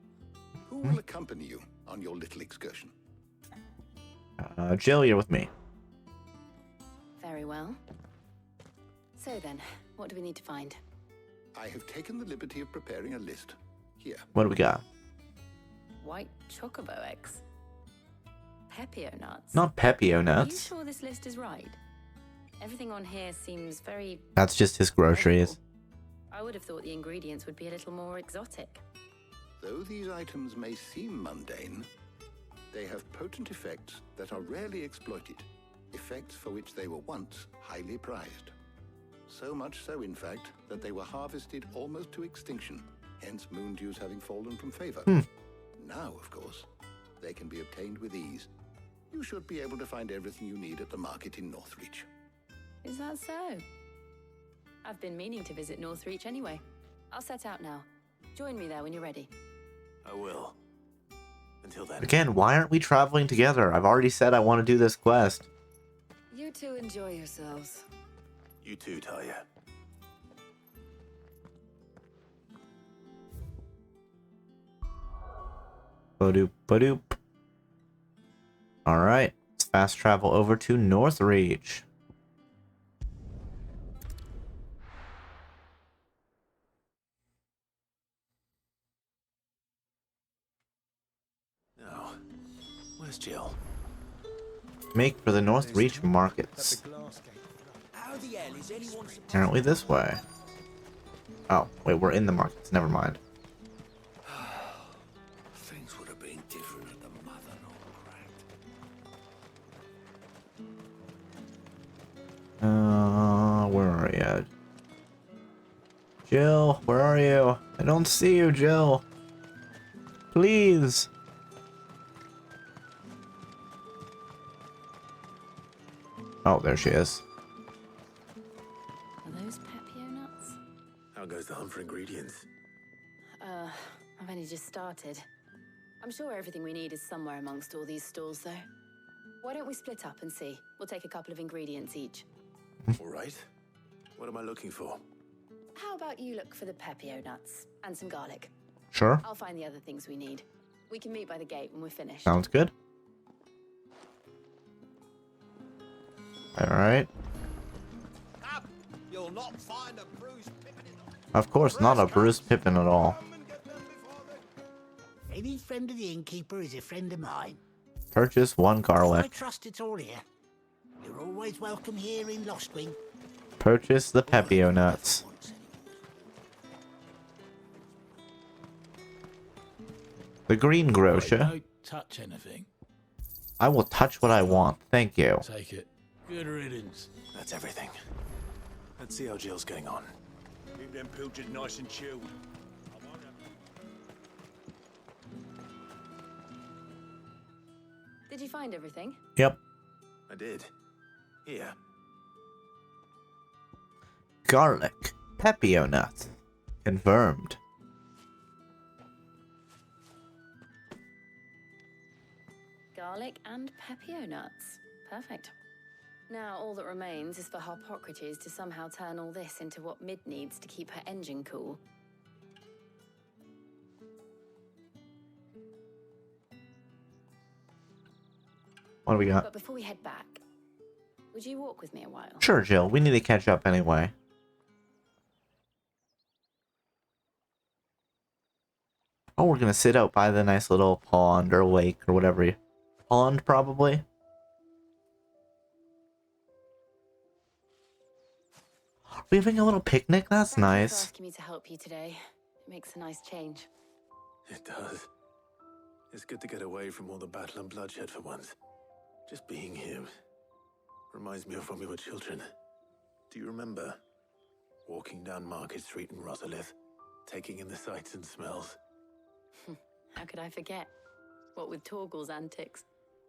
Who will accompany you on your little excursion? Jill, you're with me. Very well. So then, what do we need to find? I have taken the liberty of preparing a list. Here. What do we got? White chocobo eggs. Pepio nuts. Not Pepio Are you nuts. sure this list is right? Everything on here seems very... That's just his groceries. I would have thought the ingredients would be a little more exotic. Though these items may seem mundane, they have potent effects that are rarely exploited. Effects for which they were once highly prized. So much so, in fact, that they were harvested almost to extinction, hence moon dews having fallen from favor. Now, of course, they can be obtained with ease. You should be able to find everything you need at the market in Northreach. Is that so? I've been meaning to visit Northreach anyway. I'll set out now. Join me there when you're ready. I will. Until then. Again, why aren't we traveling together? I've already said I want to do this quest. You two enjoy yourselves. You too, Talia. Badoop, badoop. Alright, let's fast travel over to Northreach. Now, where Where's Jill? Make for the North Reach markets. How the hell is anyone Apparently this way. Oh, wait, we're in the markets. Never mind. Things would have been different at the mother all cracked. Where are you? Jill, where are you? I don't see you, Jill. Please. Oh, there she is. Are those Pepio nuts? How goes the hunt for ingredients? I've only just started. I'm sure everything we need is somewhere amongst all these stalls, though. Why don't we split up and see? We'll take a couple of ingredients each. All right. What am I looking for? How about you look for the Pepio nuts and some garlic? Sure. I'll find the other things we need. We can meet by the gate when we're finished. Sounds good. Alright. You'll not find a bruised Pippin in the... Of course, not a Bruce Pippin at all. Any friend of the innkeeper is a friend of mine. Purchase 1 I garlic. trust it's all here. You're always welcome here in Lostwing. Purchase the Pepio nuts. The green grocer. Don't touch anything. I will touch what I want. Thank you. Take it. Good riddance. That's everything. Let's see how Jill's getting on. Keep them pilchards nice and chilled. Did you find everything? Yep. I did. Here. Garlic. Pepio nuts. Confirmed. Garlic and Pepio nuts. Perfect. Now all that remains is for Harpocrates to somehow turn all this into what Mid needs to keep her engine cool. What do we got? But before we head back, would you walk with me a while? Sure, Jill. We need to catch up anyway. Oh, we're gonna sit out by the nice little pond or lake or whatever. Pond, probably. We're having a little picnic. That's Thank you nice. for asking me to help you today. It makes a nice change. It does. It's good to get away from all the battle and bloodshed for once. Just being here reminds me of when we were children. Do you remember walking down Market Street in Rosalith, taking in the sights and smells? How could I forget? What with Torgal's antics.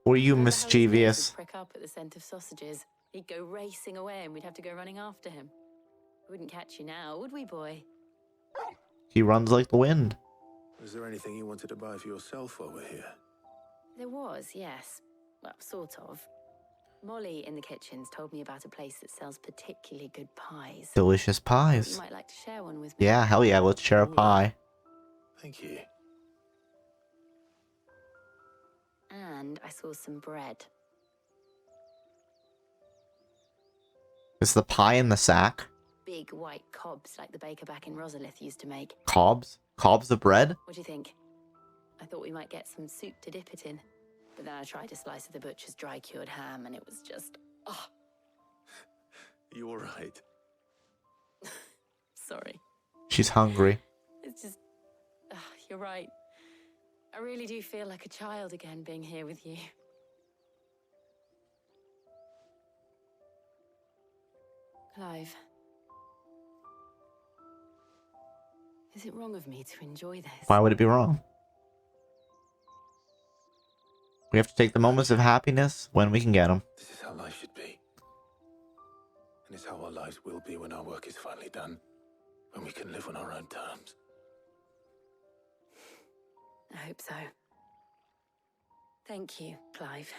Were you Remember how his nose mischievous? would prick up at the scent of sausages. He'd go racing away and we'd have to go running after him. We wouldn't catch you now, would we, boy? He runs like the wind. Was there anything you wanted to buy for yourself while we're here? There was, yes. Well, sort of. Molly in the kitchens told me about a place that sells particularly good pies. Delicious pies. You might like to share one with me. Yeah, hell yeah. Let's share a pie. Thank you. And I saw some bread. Is the pie in the sack? Big white cobs like the baker back in Rosalith used to make. Cobs? Cobs of bread? What do you think? I thought we might get some soup to dip it in. But then I tried a slice of the butcher's dry-cured ham and it was just... oh, You all right? sorry. She's hungry. It's just... you're right. I really do feel like a child again being here with you. Clive. Is it wrong of me to enjoy this? Why would it be wrong? We have to take the moments of happiness when we can get them. This is how life should be. And it's how our lives will be when our work is finally done. When we can live on our own terms. I hope so. Thank you, Clive.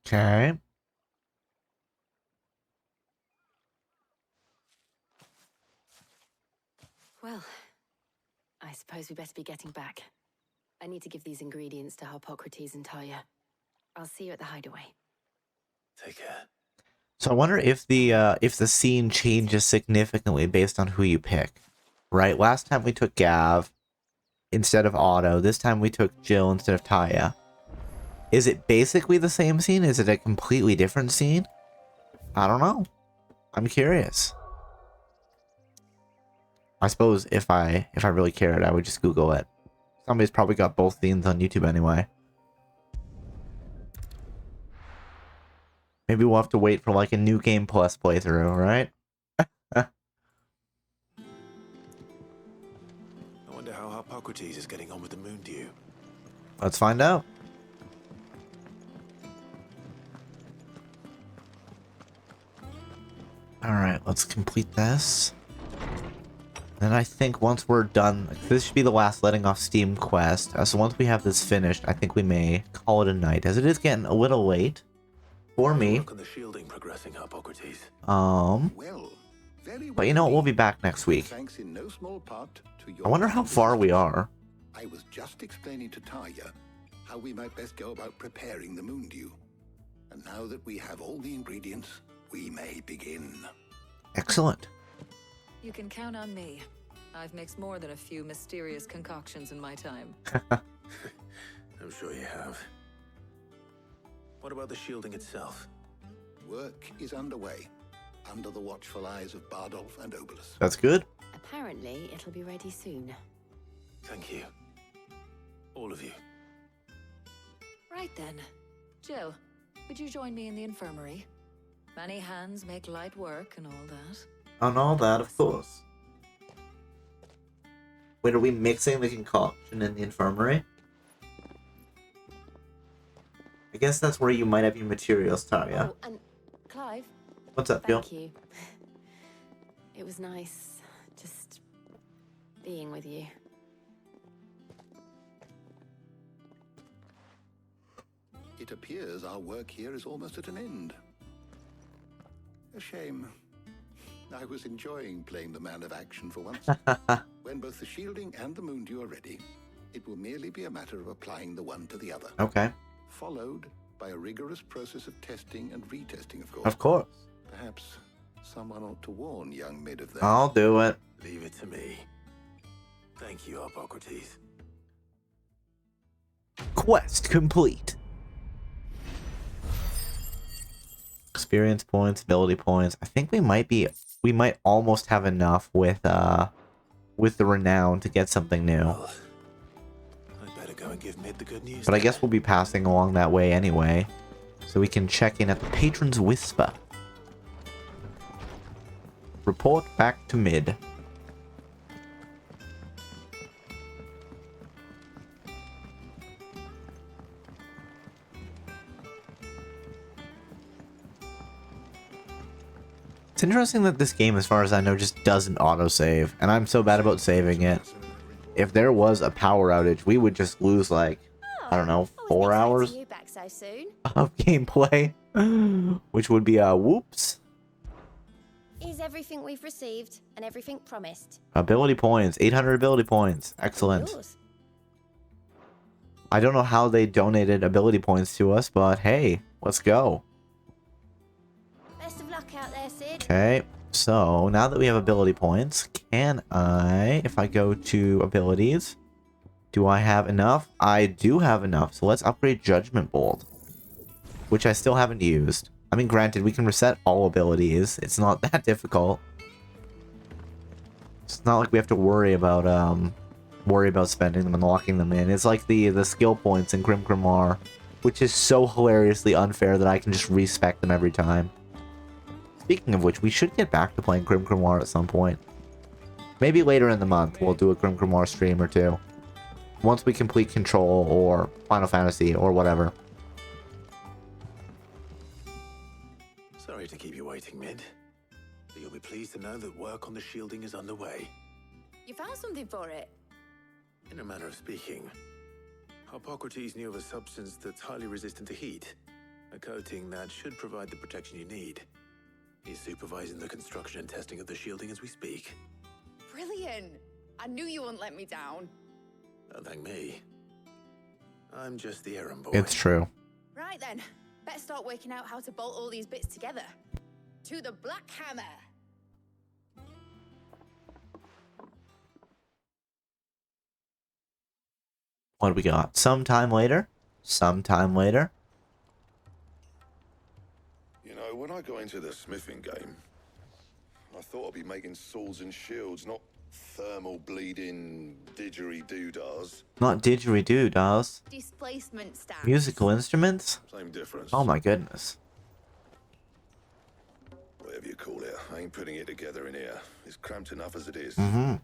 Okay. Well, I suppose we better be getting back. I need to give these ingredients to Harpocrates and Talia. I'll see you at the hideaway. Take care. So I wonder if the scene changes significantly based on who you pick. Right? Last time we took Gav instead of Otto. This time we took Jill instead of Taya. Is it basically the same scene? Is it a completely different scene? I don't know. I'm curious. I suppose if I really cared, I would just Google it. Somebody's probably got both scenes on YouTube anyway. Maybe we'll have to wait for like a New Game Plus playthrough, right? I wonder how Hippocrates is getting on with the moon dew. Let's find out. Alright, let's complete this. And I think once we're done, this should be the last letting off steam quest. So once we have this finished, I think we may call it a night, as it is getting a little late for me. Look on the shielding progressing, Hippocrates. Well, But you know what, we'll be back next week. thanks in no small part to your I wonder how far we are. I was just explaining to Taya how we might best go about preparing the moon dew. And now that we have all the ingredients, we may begin. Excellent. You can count on me. I've mixed more than a few mysterious concoctions in my time. I'm sure you have. What about the shielding itself? Work is underway, under the watchful eyes of Bardolph and Obolus. That's good. Apparently, it'll be ready soon. Thank you. All of you. Right then. Jill, would you join me in the infirmary? Many hands make light work and all that. And all that, of course. Wait, are we mixing the concoction in the infirmary? I guess that's where you might have your materials, Taria. Oh, and Clive. What's up, Jill? Thank you. It was nice just being with you. It appears our work here is almost at an end. A shame. I was enjoying playing the man of action for once. When both the shielding and the moon dew are ready, it will merely be a matter of applying the one to the other. Okay. Followed by a rigorous process of testing and retesting, of course. Of course. Perhaps someone ought to warn young Mid of that. I'll do it. Leave it to me. Thank you, Hippocrates. Quest complete. Experience points, ability points. I think we might almost have enough with the renown to get something new. Well, I'd better go and give Mid the good news. But I guess we'll be passing along that way anyway, so we can check in at the Patron's Whisper. Report back to Mid. It's interesting that this game, as far as I know, just doesn't autosave, and I'm so bad about saving it. If there was a power outage, we would just lose, like, I don't know, 4 hours You back so soon? of gameplay, which would be whoops. Is everything we've received and everything promised? Ability points, 800 ability points, excellent. Yours. I don't know how they donated ability points to us, but hey, let's go. Best of luck out there, Sid. Okay, so now that we have ability points, can I, if I go to abilities, do I have enough? I do have enough, so let's upgrade Judgment Bolt, which I still haven't used. I mean, granted, we can reset all abilities. It's not that difficult. It's not like we have to worry about spending them and locking them in. It's like the skill points in Grim Grimoire, which is so hilariously unfair that I can just respec them every time. Speaking of which, we should get back to playing Grim Grimoire at some point. Maybe later in the month, we'll do a Grim Grimoire stream or two. Once we complete Control or Final Fantasy or whatever. Sorry to keep you waiting, Mid. But you'll be pleased to know that work on the shielding is underway. You found something for it? In a manner of speaking, Hippocrates knew of a substance that's highly resistant to heat. A coating that should provide the protection you need. He's supervising the construction and testing of the shielding as we speak. Brilliant! I knew you wouldn't let me down. Don't thank me. I'm just the errand boy. It's true. Right then, Better start working out how to bolt all these bits together. To the Black Hammer! What do we got? Sometime later? Sometime later? You know, when I got into the smithing game, I thought I'd be making swords and shields, not thermal bleeding didgeridoo-dahs. Not didgeridoo, dolls. Displacement stacks. Musical instruments? Same difference. Oh my goodness. Whatever you call it, I ain't putting it together in here. It's cramped enough as it is. Mm-hmm.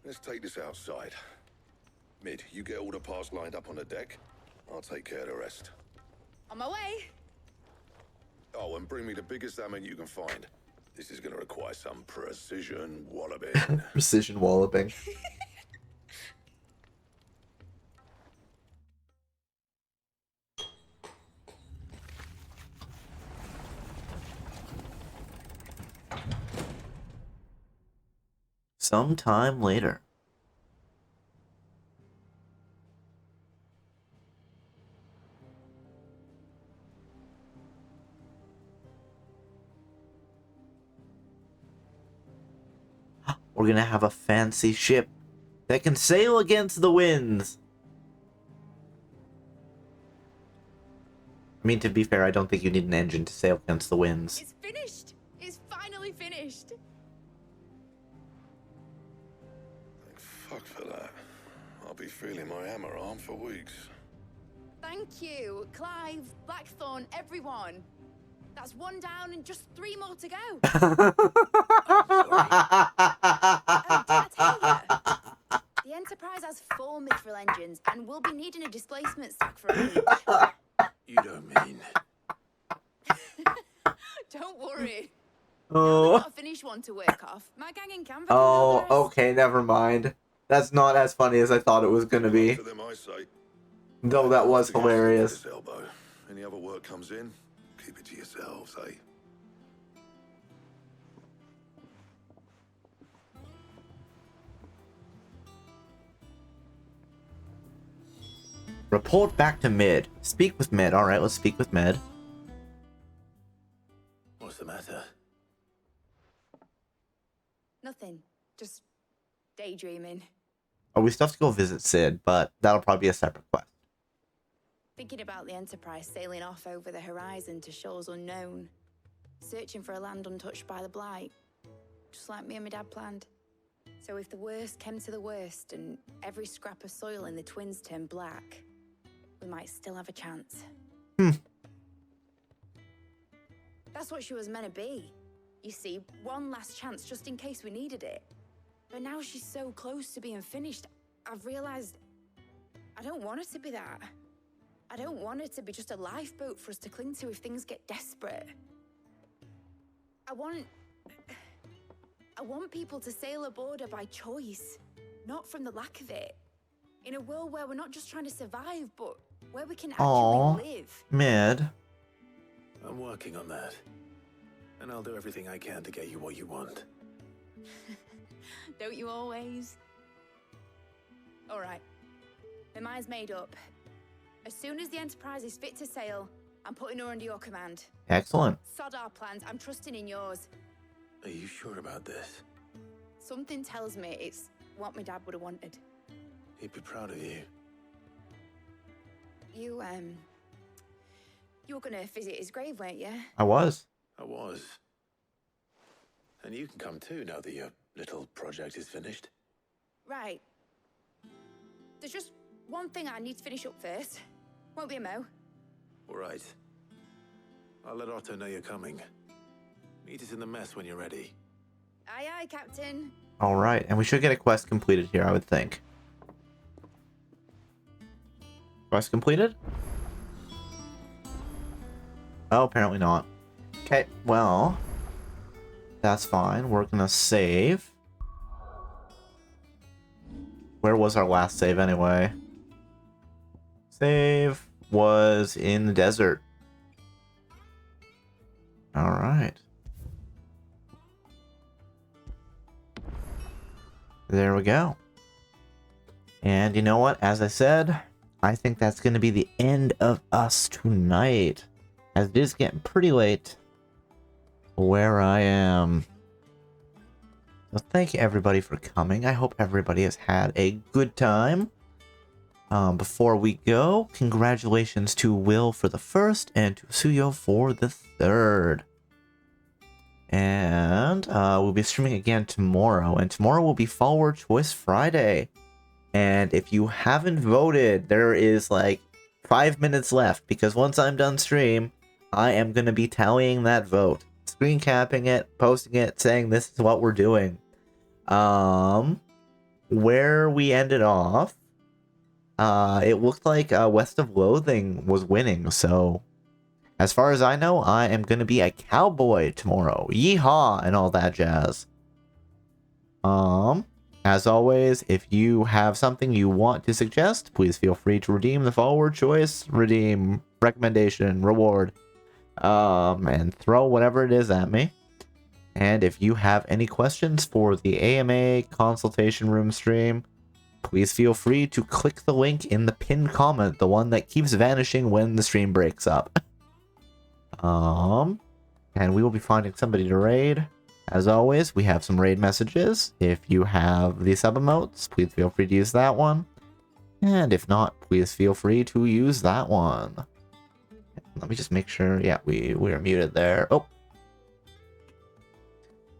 Let's take this outside. Mid, you get all the parts lined up on the deck. I'll take care of the rest. On my way. Oh, and bring me the biggest hammer you can find. This is gonna require some precision walloping. Precision walloping. Sometime later. We're gonna have a fancy ship that can sail against the winds. I mean, to be fair, I don't think you need an engine to sail against the winds. It's finished. It's finally finished. Thank fuck for that. I'll be feeling my hammer arm for weeks. Thank you, Clive, Blackthorn, everyone. That's one down and just 3 more to go. Oh, did I tell you? The Enterprise has 4 mithril engines and we'll be needing a displacement stack for each. You don't mean... Don't worry. Oh. I've got to finish one to work off. My gang in Canva. Oh, okay, never mind. That's not as funny as I thought it was gonna be. To them I say. Though that was hilarious. Elbow. Any other work comes in, keep it to yourselves, eh? Report back to Mid. Speak with Mid. Alright, let's speak with Mid. What's the matter? Nothing. Just daydreaming. Oh, we still have to go visit Sid, but that'll probably be a separate quest. Thinking about the Enterprise sailing off over the horizon to shores unknown. Searching for a land untouched by the Blight. Just like me and my dad planned. So if the worst came to the worst and every scrap of soil in the Twins turned black, we might still have a chance. That's what she was meant to be. You see, one last chance just in case we needed it. But now she's so close to being finished, I've realized I don't want her to be that. I don't want her to be just a lifeboat for us to cling to if things get desperate. I want people to sail aboard her by choice, not from the lack of it. In a world where we're not just trying to survive, but where we can actually live. Mid. I'm working on that. And I'll do everything I can to get you what you want. Don't you always? All right. My mind's made up. As soon as the Enterprise is fit to sail, I'm putting her under your command. Excellent. Sod our plans. I'm trusting in yours. Are you sure about this? Something tells me it's what my dad would have wanted. He'd be proud of you. You were gonna visit his grave, weren't you? I was. I was. And you can come too now that your little project is finished. Right. There's just one thing I need to finish up first. Won't be a mo. All right. I'll let Otto know you're coming. Meet us in the mess when you're ready. Aye, aye, Captain. Alright, and we should get a quest completed here, I would think. Quest completed? Oh, apparently not. Okay, well, that's fine. We're gonna save. Where was our last save anyway? Save was in the desert. Alright. There we go. And you know what? As I said, I think that's going to be the end of us tonight, as it is getting pretty late where I am. So thank you everybody for coming. I hope everybody has had a good time. Before we go, congratulations to Will for the first and to Suyo for the third. And we'll be streaming again tomorrow, and tomorrow will be Follower Choice Friday. And if you haven't voted, there is like 5 minutes left, because once I'm done stream, I am going to be tallying that vote, screen capping it, posting it, saying this is what we're doing. Where we ended off, it looked like West of Loathing was winning, so as far as I know, I am going to be a cowboy tomorrow. Yeehaw and all that jazz. As always, if you have something you want to suggest, please feel free to redeem the follower choice, redeem, recommendation, reward, and throw whatever it is at me. And if you have any questions for the AMA consultation room stream, please feel free to click the link in the pinned comment, the one that keeps vanishing when the stream breaks up. And we will be finding somebody to raid. As always, we have some raid messages. If you have the sub emotes, please feel free to use that one. And if not, please feel free to use that one. Let me just make sure. Yeah, we are muted there. Oh.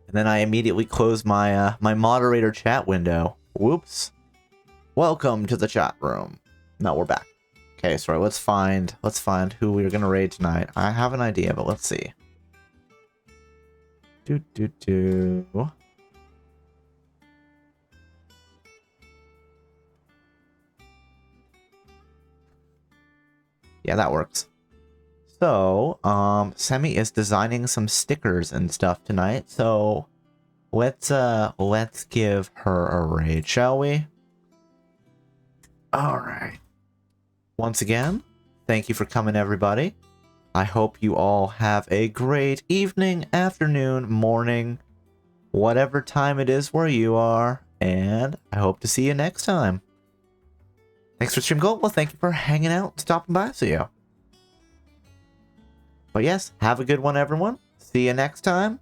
And then I immediately close my my moderator chat window. Whoops. Welcome to the chat room. No, we're back. Okay, sorry, let's find who we're gonna raid tonight. I have an idea, but let's see. Yeah, that works. So, Semi is designing some stickers and stuff tonight, so let's give her a raid, shall we? Alright. Once again, thank you for coming, everybody. I hope you all have a great evening, afternoon, morning, whatever time it is where you are, and I hope to see you next time. Thanks for stream gold. Well, thank you for hanging out, stopping by, see you. But yes, have a good one, everyone. See you next time.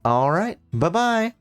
Alright, bye-bye.